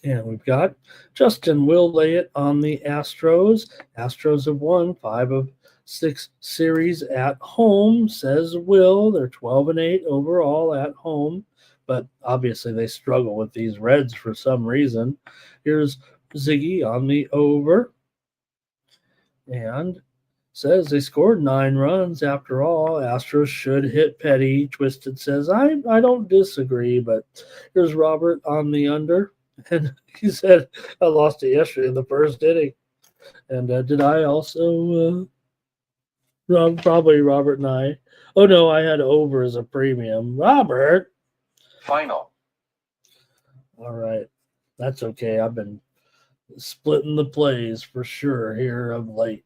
And we've got Justin will lay it on the Astros. Astros have won 5 of 6 series at home, says Will. They're 12-8 overall at home, but obviously they struggle with these Reds for some reason. Here's Ziggy on the over. And says they scored 9 runs after all. Astros should hit Petty. Twisted says, I don't disagree, but here's Robert on the under. And he said, I lost it yesterday in the first inning. And did I also? Probably Robert and I. Oh, no, I had over as a premium. Robert. Final. All right. That's okay. I've been splitting the plays for sure here of late.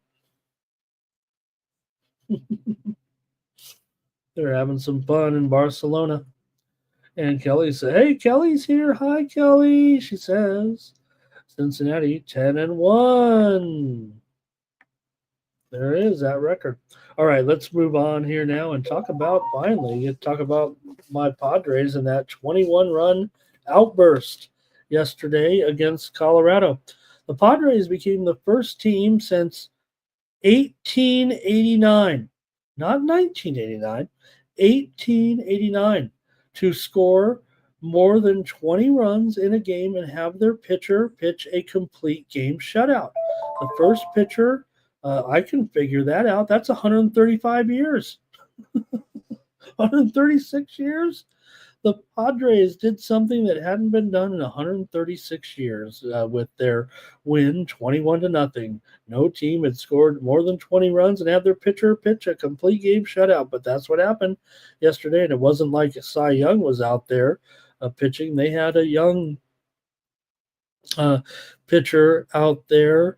They're having some fun in Barcelona. And Kelly said, hey, Kelly's here. Hi, Kelly, she says. Cincinnati 10-1. There is that record. All right, let's move on here now and talk about my Padres and that 21-run outburst yesterday against Colorado. The Padres became the first team since 1889, not 1989, 1889, to score more than 20 runs in a game and have their pitcher pitch a complete game shutout. The first pitcher, I can figure that out. That's 135 years. 136 years. the Padres did something that hadn't been done in 136 years with their win 21-0. No team had scored more than 20 runs and had their pitcher pitch a complete game shutout, but that's what happened yesterday, and it wasn't like Cy Young was out there pitching. They had a young pitcher out there,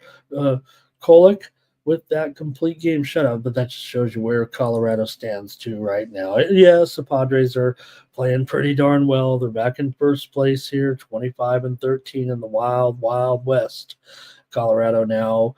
Kolek, with that complete game shutout. But that just shows you where Colorado stands too right now. Yes, the Padres are playing pretty darn well. They're back in first place here, 25-13 in the wild West. Colorado now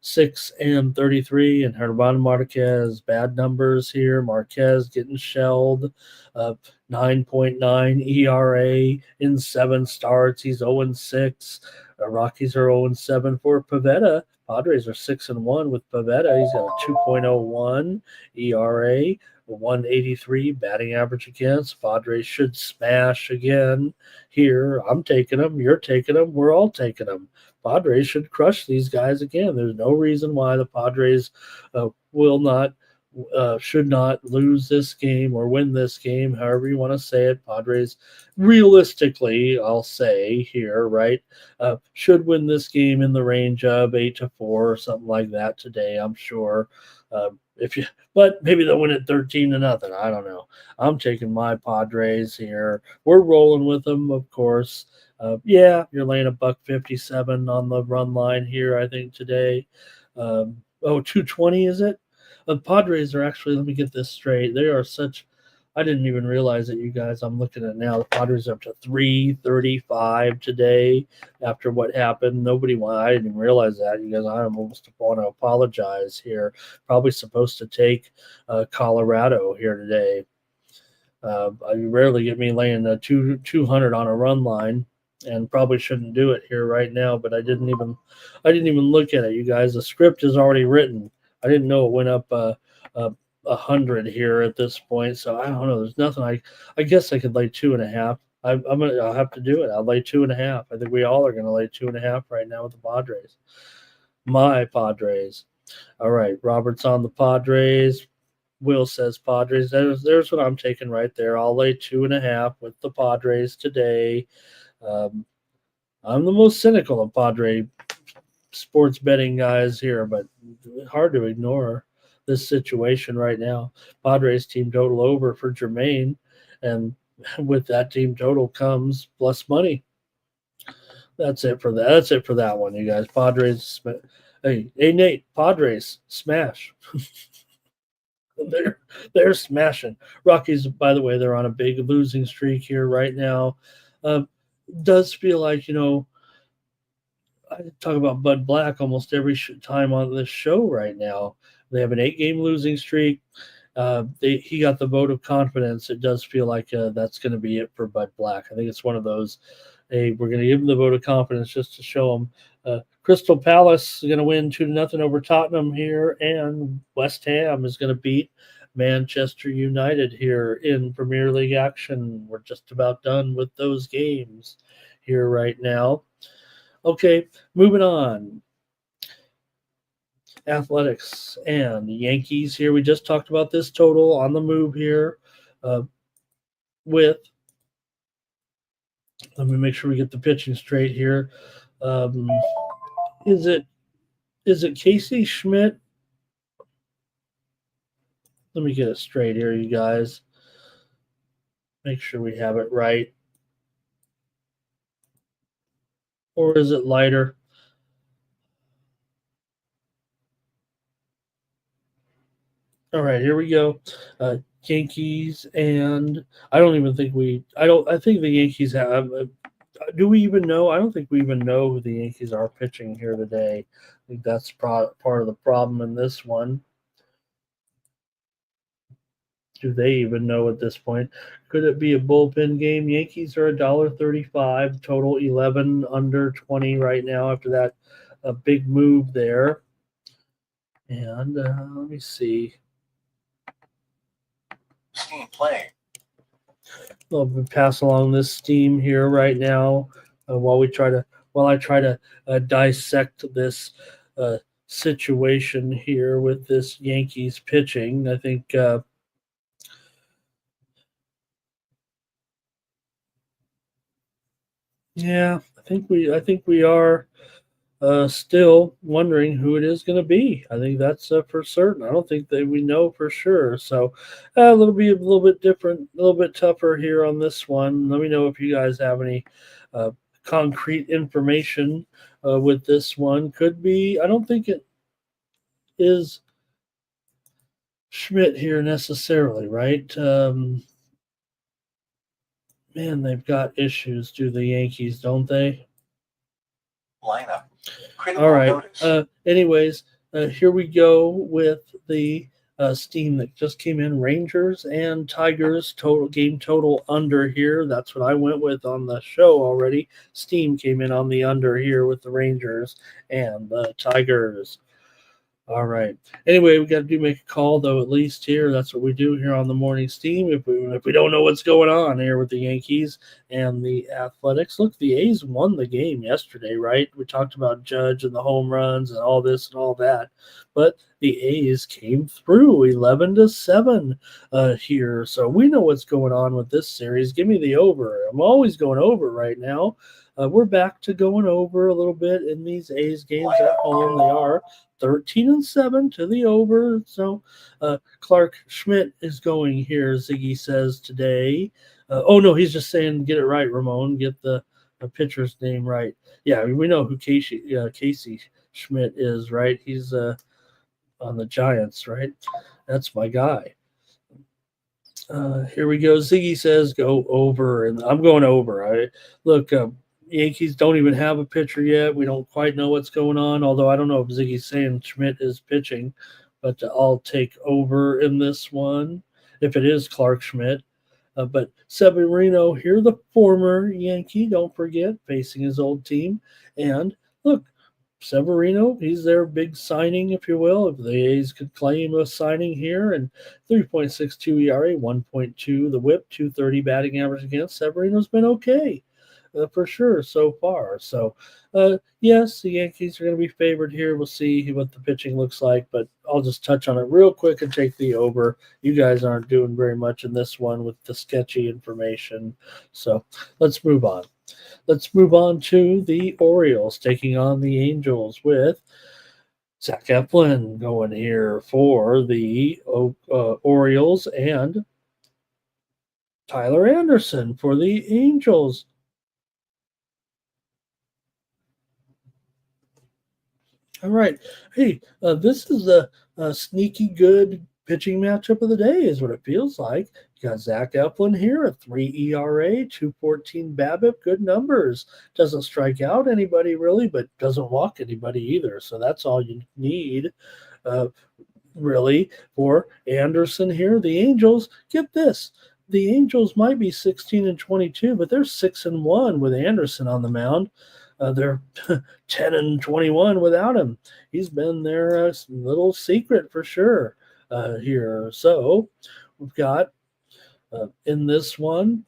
6-33, and Herman Marquez, bad numbers here. Marquez getting shelled, 9.9 ERA in 7 starts. He's 0-6. Rockies are 0-7 for Pivetta. Padres are 6-1 with Pivetta. He's got a 2.01 ERA, 183 batting average against. Padres should smash again here. I'm taking them. You're taking them. We're all taking them. Padres should crush these guys again. There's no reason why the Padres should not lose this game or win this game, however you want to say it. Padres, realistically, I'll say here, right, should win this game in the range of 8-4 or something like that today, I'm sure. But maybe they'll win it 13-0. I don't know. I'm taking my Padres here. We're rolling with them, of course. You're laying $1.57 on the run line here, I think, today. 220 is it? The Padres are actually, let me get this straight. They are I didn't even realize it, you guys. I'm looking at it now. The Padres are up to 335 today after what happened. I didn't even realize that, you guys. I almost want to apologize here. Probably supposed to take Colorado here today. You rarely get me laying 200 on a run line, and probably shouldn't do it here right now. But I didn't even look at it, you guys. The script is already written. I didn't know it went up 100 here at this point, so I don't know. There's nothing. I guess I could lay 2.5. I'll have to do it. I'll lay 2.5. I think we all are going to lay 2.5 right now with the Padres. My Padres. All right, Robert's on the Padres. Will says Padres. There's what I'm taking right there. I'll lay 2.5 with the Padres today. I'm the most cynical of Padre sports betting guys here, but hard to ignore this situation right now. Padres team total over for Jermaine, and with that team total comes plus money. That's it for that. That's it for that one, you guys. Padres. Hey Nate, Padres smash. They're smashing. Rockies, by the way, they're on a big losing streak here right now. Does feel like, I talk about Bud Black almost every time on this show right now. They have an 8-game losing streak. He got the vote of confidence. It does feel like that's going to be it for Bud Black. I think it's one of those, hey, we're going to give him the vote of confidence just to show him. Crystal Palace is going to win 2-0 over Tottenham here, and West Ham is going to beat Manchester United here in Premier League action. We're just about done with those games here right now. Okay, moving on. Athletics and the Yankees here. We just talked about this total on the move here let me make sure we get the pitching straight here. Is it Casey Schmidt? Let me get it straight here, you guys. Make sure we have it right. Or is it lighter? All right, here we go. Yankees, and I think the Yankees have. Do we even know? I don't think we even know who the Yankees are pitching here today. I think that's part of the problem in this one. Do they even know at this point? Could it be a bullpen game? Yankees are $1.35, total 11 under 20 right now after that a big move there. And let me see. Steam play. I'll pass along this steam here right now while I try to dissect this situation here with this Yankees pitching. I think Yeah, I think we are still wondering who it is going to be. I think that's for certain. I don't think that we know for sure. So a little bit different, a little bit tougher here on this one. Let me know if you guys have any uh, concrete information with this one. Could be. I don't think it is Schmidt here necessarily, right? Man, they've got issues, do the Yankees, don't they? Lineup. Critical All right. notice. Anyways, here we go with the steam that just came in. Rangers and Tigers total under here. That's what I went with on the show already. Steam came in on the under here with the Rangers and the Tigers. All right. Anyway, we got to make a call though. At least here, that's what we do here on the morning steam. If we don't know what's going on here with the Yankees and the Athletics, look, the A's won the game yesterday, right? We talked about Judge and the home runs and all this and all that, but the A's came through 11-7 here, so we know what's going on with this series. Give me the over. I'm always going over right now. We're back to going over a little bit in these A's games at home. They are 13-7 to the over. So Clark Schmidt is going here, Ziggy says today. Oh, no, he's just saying get it right, Ramon. Get the pitcher's name right. Yeah, we know who Casey Schmidt is, right? He's on the Giants, right? That's my guy. Here we go. Ziggy says go over, and I'm going over. Look, Yankees don't even have a pitcher yet. We don't quite know what's going on, although I don't know if Ziggy's saying Schmidt is pitching, but I'll take over in this one if it is Clark Schmidt. But Severino here, the former Yankee, don't forget, facing his old team. And look, Severino, he's their big signing, if you will. If the A's could claim a signing here, and 3.62 ERA, 1.2 the whip, 230 batting average against. Severino's been okay for sure so far. So, yes, the Yankees are going to be favored here. We'll see what the pitching looks like, but I'll just touch on it real quick and take the over. You guys aren't doing very much in this one with the sketchy information. So let's move on. Let's move on to the Orioles taking on the Angels with Zach Eflin going here for the Orioles and Tyler Anderson for the Angels. All right. Hey, this is a sneaky good pitching matchup of the day, is what it feels like. You got Zach Eflin here, a 3 ERA, 2.14 BABIP, good numbers. Doesn't strike out anybody really, but doesn't walk anybody either. So that's all you need, really, for Anderson here. The Angels, get this. The Angels might be 16-22, but they're 6-1 with Anderson on the mound. They're 10-21 without him. He's been their little secret for sure here. So we've got in this one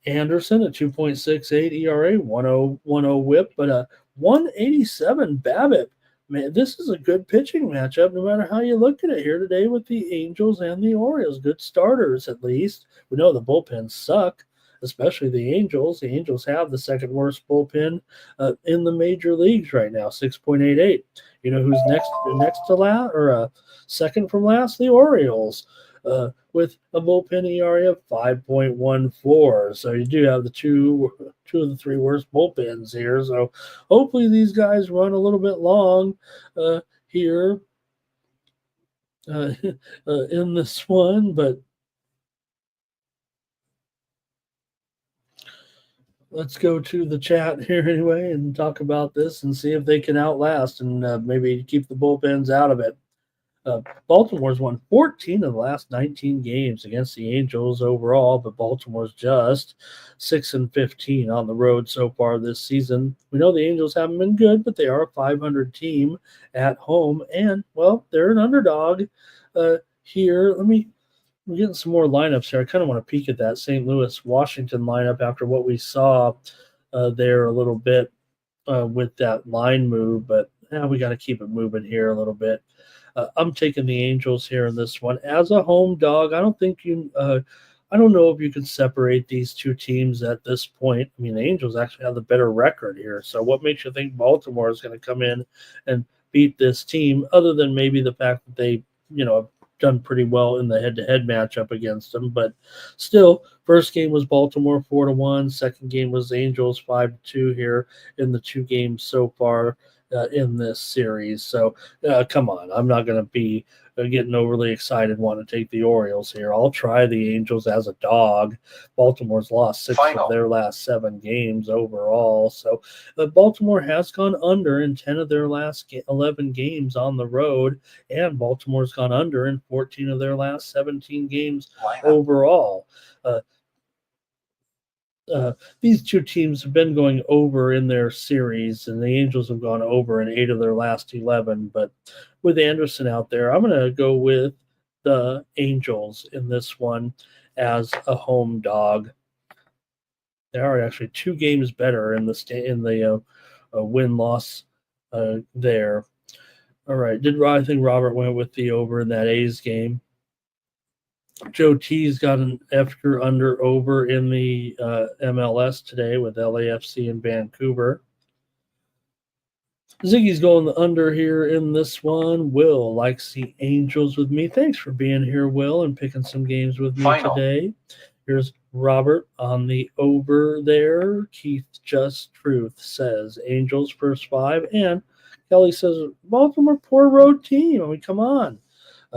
Anderson, a 2.68 ERA, 1.0 whip, but a 187 BABIP. Man, this is a good pitching matchup no matter how you look at it here today with the Angels and the Orioles. Good starters, at least. We know the bullpens suck, especially the Angels. The Angels have the second worst bullpen in the major leagues right now, 6.88. You know who's next to last, or second from last? The Orioles, with a bullpen ERA of 5.14. So you do have the two of the three worst bullpens here. So hopefully these guys run a little bit long here in this one, but let's go to the chat here anyway and talk about this and see if they can outlast and maybe keep the bullpens out of it. Baltimore's won 14 of the last 19 games against the Angels overall, but Baltimore's just 6-15 on the road so far this season. We know the Angels haven't been good, but they are a 500 team at home, and, well, they're an underdog here. We're getting some more lineups here. I kind of want to peek at that St. Louis-Washington lineup after what we saw there a little bit with that line move, but we got to keep it moving here a little bit. I'm taking the Angels here in this one as a home dog. I don't think I don't know if you can separate these two teams at this point. I mean, the Angels actually have the better record here. So what makes you think Baltimore is going to come in and beat this team, other than maybe the fact that they, have done pretty well in the head-to-head matchup against them? But still, first game was Baltimore 4-1. Second game was Angels 5-2 here in the two games so far in this series. So come on, I'm not going to be getting overly excited, want to take the Orioles here. I'll try the Angels as a dog. Baltimore's lost 6 of their last 7 games overall. So Baltimore has gone under in 10 of their last 11 games on the road, and Baltimore's gone under in 14 of their last 17 games overall. These two teams have been going over in their series, and the Angels have gone over in 8 of their last 11. But with Anderson out there, I'm going to go with the Angels in this one as a home dog. They are actually 2 games better in the win-loss there. All right, I think Robert went with the over in that A's game. Joe T's got an after under over in the MLS today with LAFC in Vancouver. Ziggy's going the under here in this one. Will likes the Angels with me. Thanks for being here, Will, and picking some games with me today. Here's Robert on the over there. Keith Just Truth says Angels first 5. And Kelly says Baltimore poor road team. I mean, come on.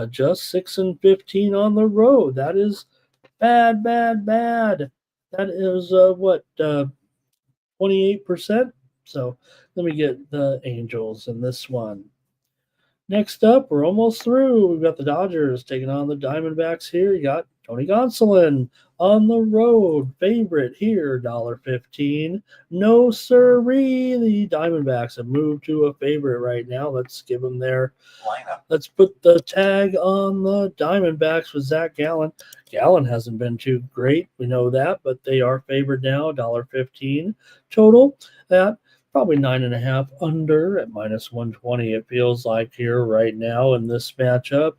Just 6-15 on the road. That is bad. That is 28%. So let me get the Angels in this one. Next up, we're almost through. We've got the Dodgers taking on the Diamondbacks here. You got Tony Gonsolin on the road. Favorite here, $1.15. No sirree. The Diamondbacks have moved to a favorite right now. Let's give them their lineup. Let's put the tag on the Diamondbacks with Zach Gallen. Gallen hasn't been too great. We know that, but they are favored now, $1.15 total. That probably 9.5 under at -120. It feels like here right now in this matchup.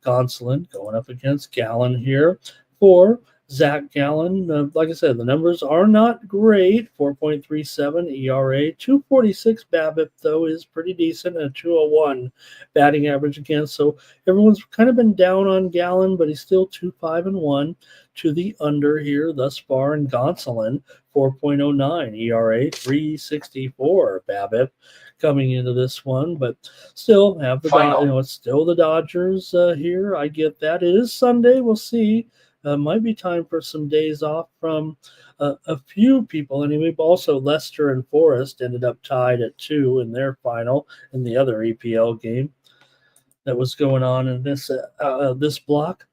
Gonsolin going up against Gallen here for Zach Gallen. Like I said, the numbers are not great. 4.37 ERA, 2.46 BABIP though is pretty decent, and a 2.01 batting average against. So everyone's kind of been down on Gallen, but he's still 2.5-1 to the under here thus far. And Gonsolin 4.09 ERA, 3.64 BABIP coming into this one, but still have the it's still the Dodgers here. I get that. It is Sunday. We'll see. Might be time for some days off from a few people anyway. But also Leicester and Forest ended up tied at 2 in their final in the other EPL game that was going on in this block.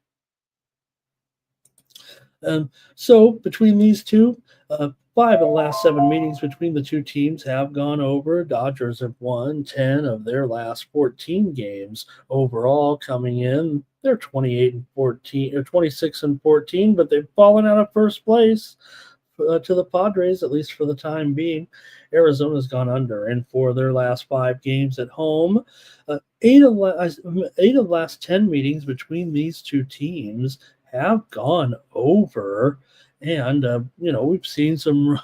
So between these two, 5 of the last 7 meetings between the two teams have gone over. Dodgers have won 10 of their last 14 games overall coming in. They're 28-14 or 26-14, but they've fallen out of first place to the Padres, at least for the time being. Arizona's gone under in 4 of their last 5 games at home. 8 of the last 10 meetings between these two teams have gone over. And we've seen some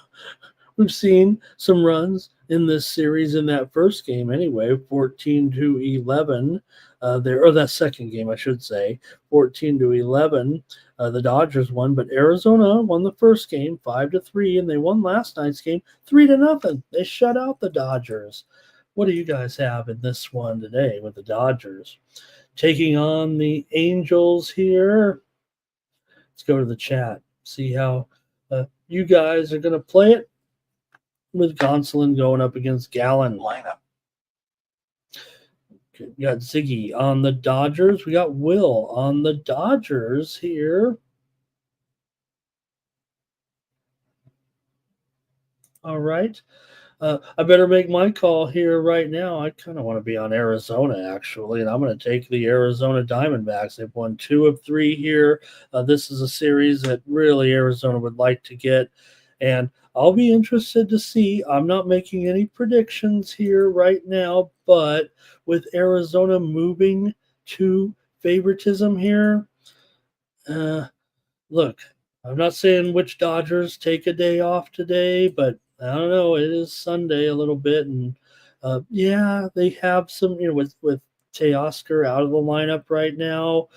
runs in this series in that first game anyway, 14-11. That second game, I should say, 14-11. The Dodgers won, but Arizona won the first game 5-3, and they won last night's game 3-0. They shut out the Dodgers. What do you guys have in this one today with the Dodgers taking on the Angels here? Let's go to the chat. See how you guys are going to play it with Gonsolin going up against Gallen. Lineup. Okay, we got Ziggy on the Dodgers. We got Will on the Dodgers here. All right. I better make my call here right now. I kind of want to be on Arizona, actually, and I'm going to take the Arizona Diamondbacks. They've won 2 of 3 here. This is a series that really Arizona would like to get, and I'll be interested to see. I'm not making any predictions here right now, but with Arizona moving to favoritism here, look, I'm not saying which Dodgers take a day off today, but I don't know. It is Sunday a little bit, and yeah, they have some. With Teoscar out of the lineup right now,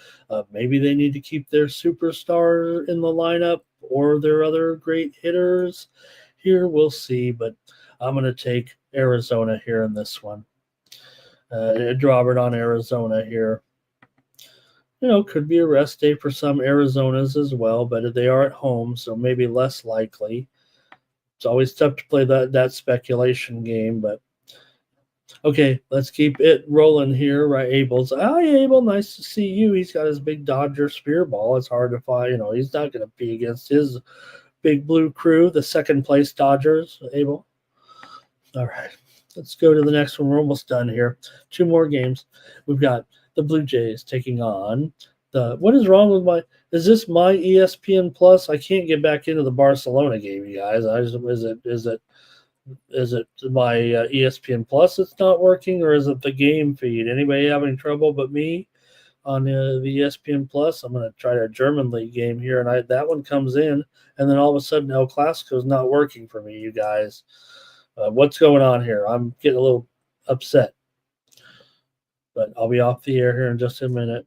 maybe they need to keep their superstar in the lineup or their other great hitters. Here, we'll see, but I'm going to take Arizona here in this one. Robert on Arizona here. Could be a rest day for some Arizonas as well, but they are at home, so maybe less likely. It's always tough to play that speculation game, but okay, let's keep it rolling here, right? Abel's. Hi, Abel. Nice to see you. He's got his big Dodger spear ball. It's hard to find. He's not going to be against his big blue crew, the second place Dodgers, Abel. All right, let's go to the next one. We're almost done here. 2 more games. We've got the Blue Jays taking on what is wrong with is this my ESPN Plus? I can't get back into the Barcelona game, you guys. Is it my ESPN Plus that's not working, or is it the game feed? Anybody having trouble but me on the ESPN Plus? I'm going to try a German league game here, and that one comes in, and then all of a sudden El Clasico is not working for me, you guys. What's going on here? I'm getting a little upset. But I'll be off the air here in just a minute.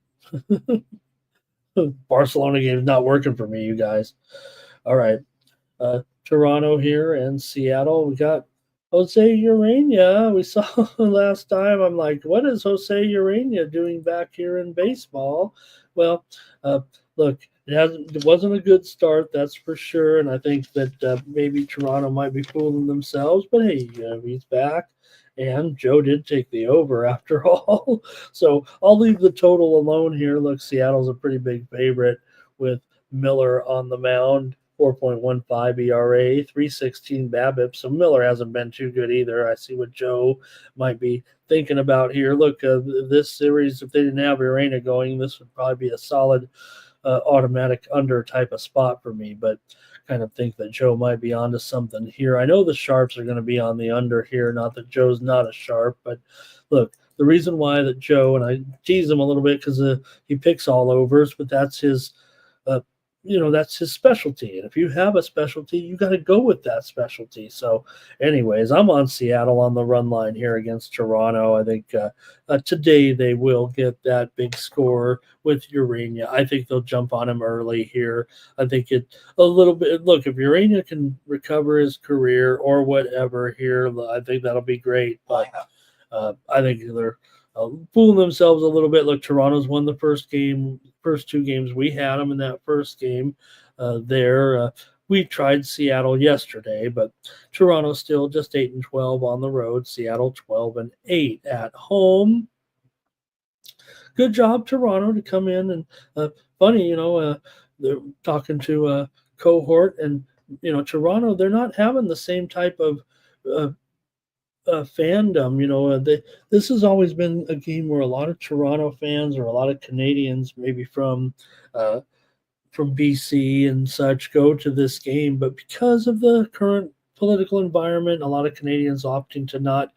Barcelona game is not working for me, you guys. All right. Toronto here and Seattle. We got Jose Urena. We saw last time. I'm like, what is Jose Urena doing back here in baseball? Well, look, it wasn't a good start, that's for sure. And I think that maybe Toronto might be fooling themselves. But hey, he's back. And Joe did take the over after all. So I'll leave the total alone here. Look, Seattle's a pretty big favorite with Miller on the mound, 4.15 ERA, 3.16 BABIP. So Miller hasn't been too good either. I see what Joe might be thinking about here. Look, this series, if they didn't have Urena going, this would probably be a solid automatic under type of spot for me. But kind of think that Joe might be onto something here. I know the sharps are going to be on the under here. Not that Joe's not a sharp, but look, the reason why that Joe, and I tease him a little bit because he picks all overs, but that's his that's his specialty. And if you have a specialty, you got to go with that specialty. So anyways, I'm on Seattle on the run line here against Toronto. I think today they will get that big score with Urena. I think they'll jump on him early here. I think a little bit. Look, if Urena can recover his career or whatever here, I think that'll be great. But I think they're fooling themselves a little bit. Look, Toronto's won the first 2 games. We had them in that first game there. We tried Seattle yesterday, but Toronto still just 8-12 on the road. Seattle 12-8 at home. Good job, Toronto, to come in. And funny, they're talking to a cohort, and Toronto, they're not having the same type of fandom. This has always been a game where a lot of Toronto fans or a lot of Canadians, maybe from BC and such, go to this game. But because of the current political environment, a lot of Canadians opting to not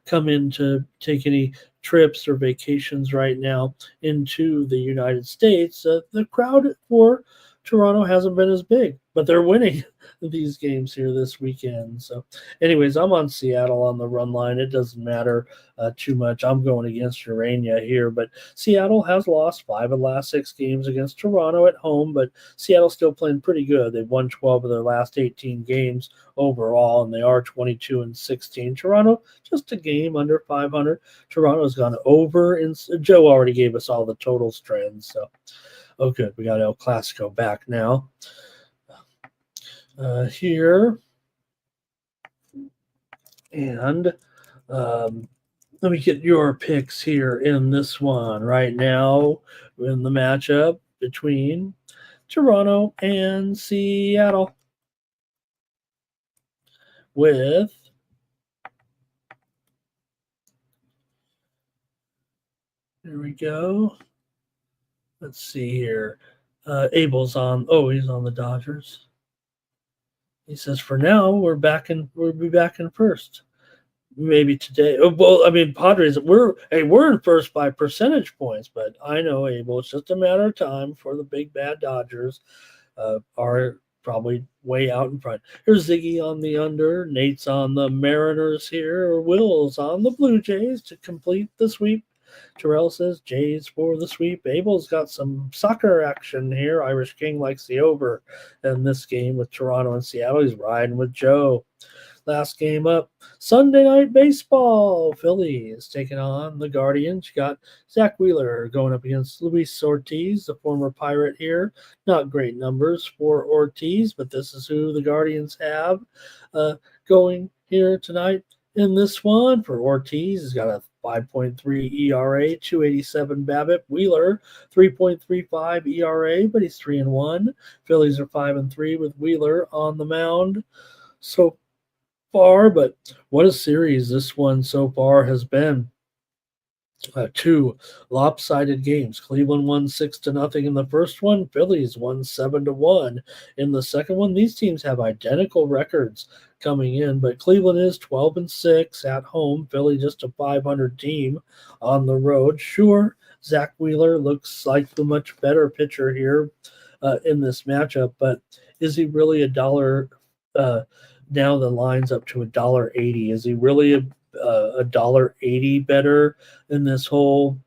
come in to take any trips or vacations right now into the United States. The crowd for Toronto hasn't been as big, but they're winning these games here this weekend. So anyways, I'm on Seattle on the run line. It doesn't matter too much. I'm going against Urena here, but Seattle has lost 5 of the last 6 games against Toronto at home, but Seattle's still playing pretty good. They've won 12 of their last 18 games overall, and they are 22-16. Toronto, just a game under 500. Toronto's gone over, and Joe already gave us all the totals trends, so oh, good. We got El Clasico back now. Here. And let me get your picks here in this one right now in the matchup between Toronto and Seattle with there we go. Let's see here. Abel's on. Oh, he's on the Dodgers. He says, for now, we'll be back in first. Maybe today. Oh, well, I mean, Padres, we're in first by percentage points, but I know, Abel, it's just a matter of time for the big bad Dodgers. are probably way out in front. Here's Ziggy on the under. Nate's on the Mariners here. Will's on the Blue Jays to complete the sweep. Terrell says Jays for the sweep. Abel's got some soccer action here. Irish King likes the over in this game with Toronto and Seattle. He's riding with Joe. Last game up, Sunday Night Baseball. Phillies taking on the Guardians. You got Zach Wheeler going up against Luis Ortiz, the former Pirate here. Not great numbers for Ortiz, but this is who the Guardians have going here tonight in this one. For Ortiz, he's got a 5.3 ERA, 287 BABIP. Wheeler, 3.35 ERA, but he's 3-1. Phillies are 5-3 with Wheeler on the mound. So far, but what a series this one so far has been. Two lopsided games. Cleveland won 6-0 in the first one. Phillies won 7-1 in the second one. These teams have identical records coming in, but Cleveland is 12-6 at home. Philly just a 500 team on the road. Sure, Zach Wheeler looks like the much better pitcher here in this matchup, but is he really a dollar? Now the line's up to $1.80. Is he really a $1.80 better in this whole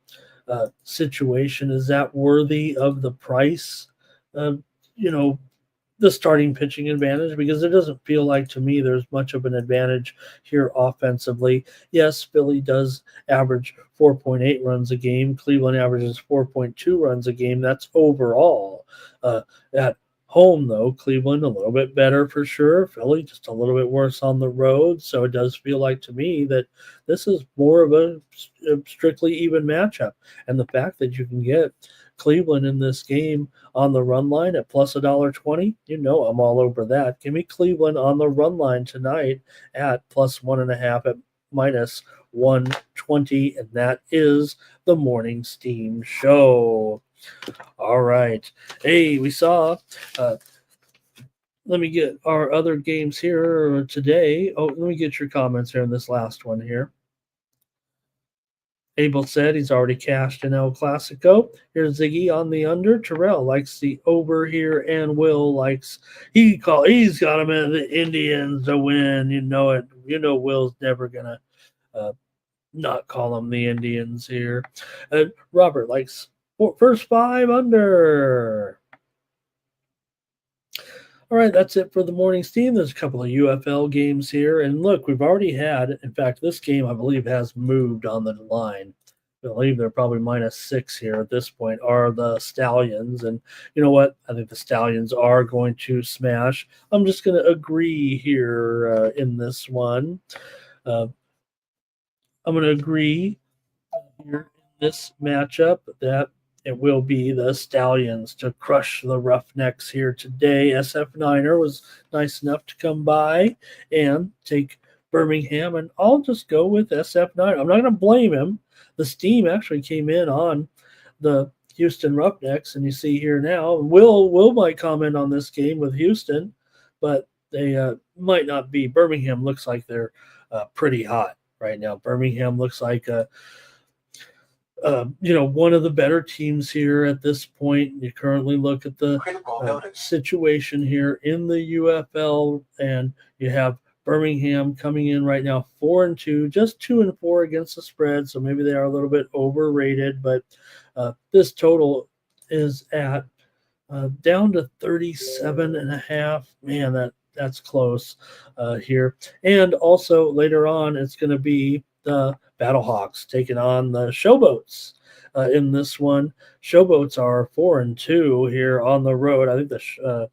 situation? Is that worthy of the price? The starting pitching advantage, because it doesn't feel like to me there's much of an advantage here offensively. Yes, Philly does average 4.8 runs a game. Cleveland averages 4.2 runs a game. That's overall. At home, though, Cleveland a little bit better for sure. Philly just a little bit worse on the road. So it does feel like to me that this is more of a strictly even matchup. And the fact that you can get Cleveland in this game on the run line at plus $1.20, I'm all over that. Give me Cleveland on the run line tonight at plus 1.5 at minus 120. And that is the Morning Steam Show. All right. Hey, we saw. Let me get our other games here today. Oh, let me get your comments here in this last one here. Abel said he's already cashed in El Clasico. Here's Ziggy on the under. Terrell likes the over here, and Will likes he's got him in the Indians to win. You know it. Will's never gonna not call them the Indians here. Robert likes first 5 under. All right, that's it for the morning steam. There's a couple of UFL games here. And look, we've already had, in fact, this game, I believe, has moved on the line. I believe they're probably -6 here at this point, are the Stallions. And you know what? I think the Stallions are going to smash. I'm just going to agree here in this one. I'm going to agree here in this matchup that it will be the Stallions to crush the Roughnecks here today. SF Niner was nice enough to come by and take Birmingham, and I'll just go with SF Niner. I'm not going to blame him. The steam actually came in on the Houston Roughnecks, and you see here now, Will might comment on this game with Houston, but they might not be. Birmingham looks like they're pretty hot right now. Birmingham looks like one of the better teams here at this point. You currently look at the situation here in the UFL, and you have Birmingham coming in right now 4-2, just 2-4 against the spread. So maybe they are a little bit overrated, but this total is at down to 37.5. Man, that's close here. And also later on, it's going to be the Battlehawks taking on the Showboats in this one. Showboats are 4-2 here on the road. I think the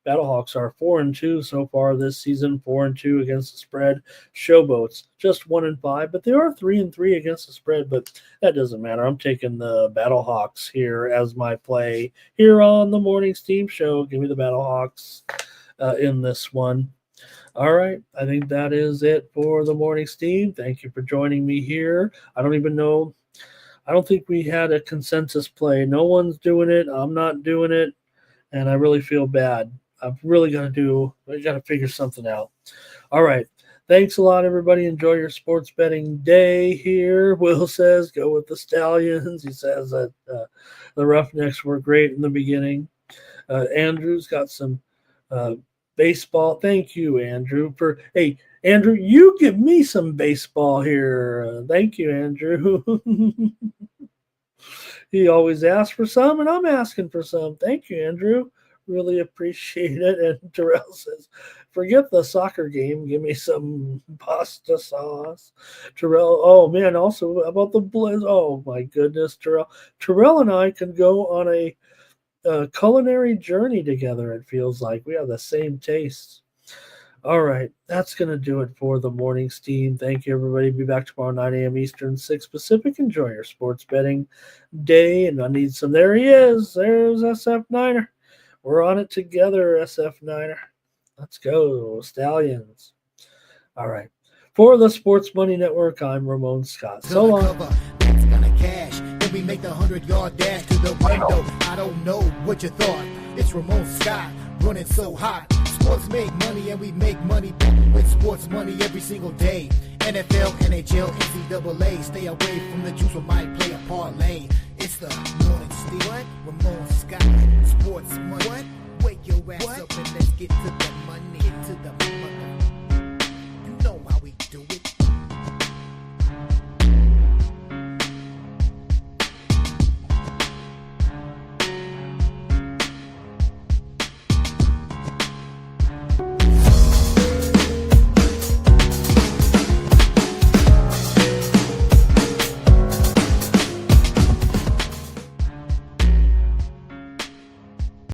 Battlehawks are 4-2 so far this season, 4-2 against the spread. Showboats just 1-5, but they are 3-3 against the spread, but that doesn't matter. I'm taking the Battlehawks here as my play here on the Morning Steam Show. Give me the Battlehawks in this one. All right, I think that is it for the Morning Steam. Thank you for joining me here. I don't even know. I don't think we had a consensus play. No one's doing it. I'm not doing it, and I really feel bad. I got to figure something out. All right, thanks a lot, everybody. Enjoy your sports betting day here. Will says go with the Stallions. He says that the Roughnecks were great in the beginning. Andrew's got some baseball. Thank you, Andrew. Hey, Andrew, you give me some baseball here. Thank you, Andrew. He always asks for some, and I'm asking for some. Thank you, Andrew. Really appreciate it. And Terrell says, forget the soccer game. Give me some pasta sauce. Terrell, oh, man, also about the Blizz. Oh, my goodness, Terrell. Terrell and I can go on a culinary journey together, it feels like. We have the same tastes. All right, that's going to do it for the morning steam. Thank you, everybody. Be back tomorrow, 9 a.m. Eastern, 6 Pacific. Enjoy your sports betting day. And I need some. There he is. There's SF Niner. We're on it together, SF Niner. Let's go, Stallions. All right. For the Sports Money Network, I'm Ramon Scott. So long. That's gonna cash. Then we make the 100-yard dash to the window. I don't know what you thought. It's Ramon Scott running so hot. Sports make money and we make money with sports money every single day. NFL, NHL, NCAA. Stay away from the juice or might play a parlay. It's the morning steam. What? Ramon Scott. Sports money. What? Wake your ass up and let's get to the money. Get to the money.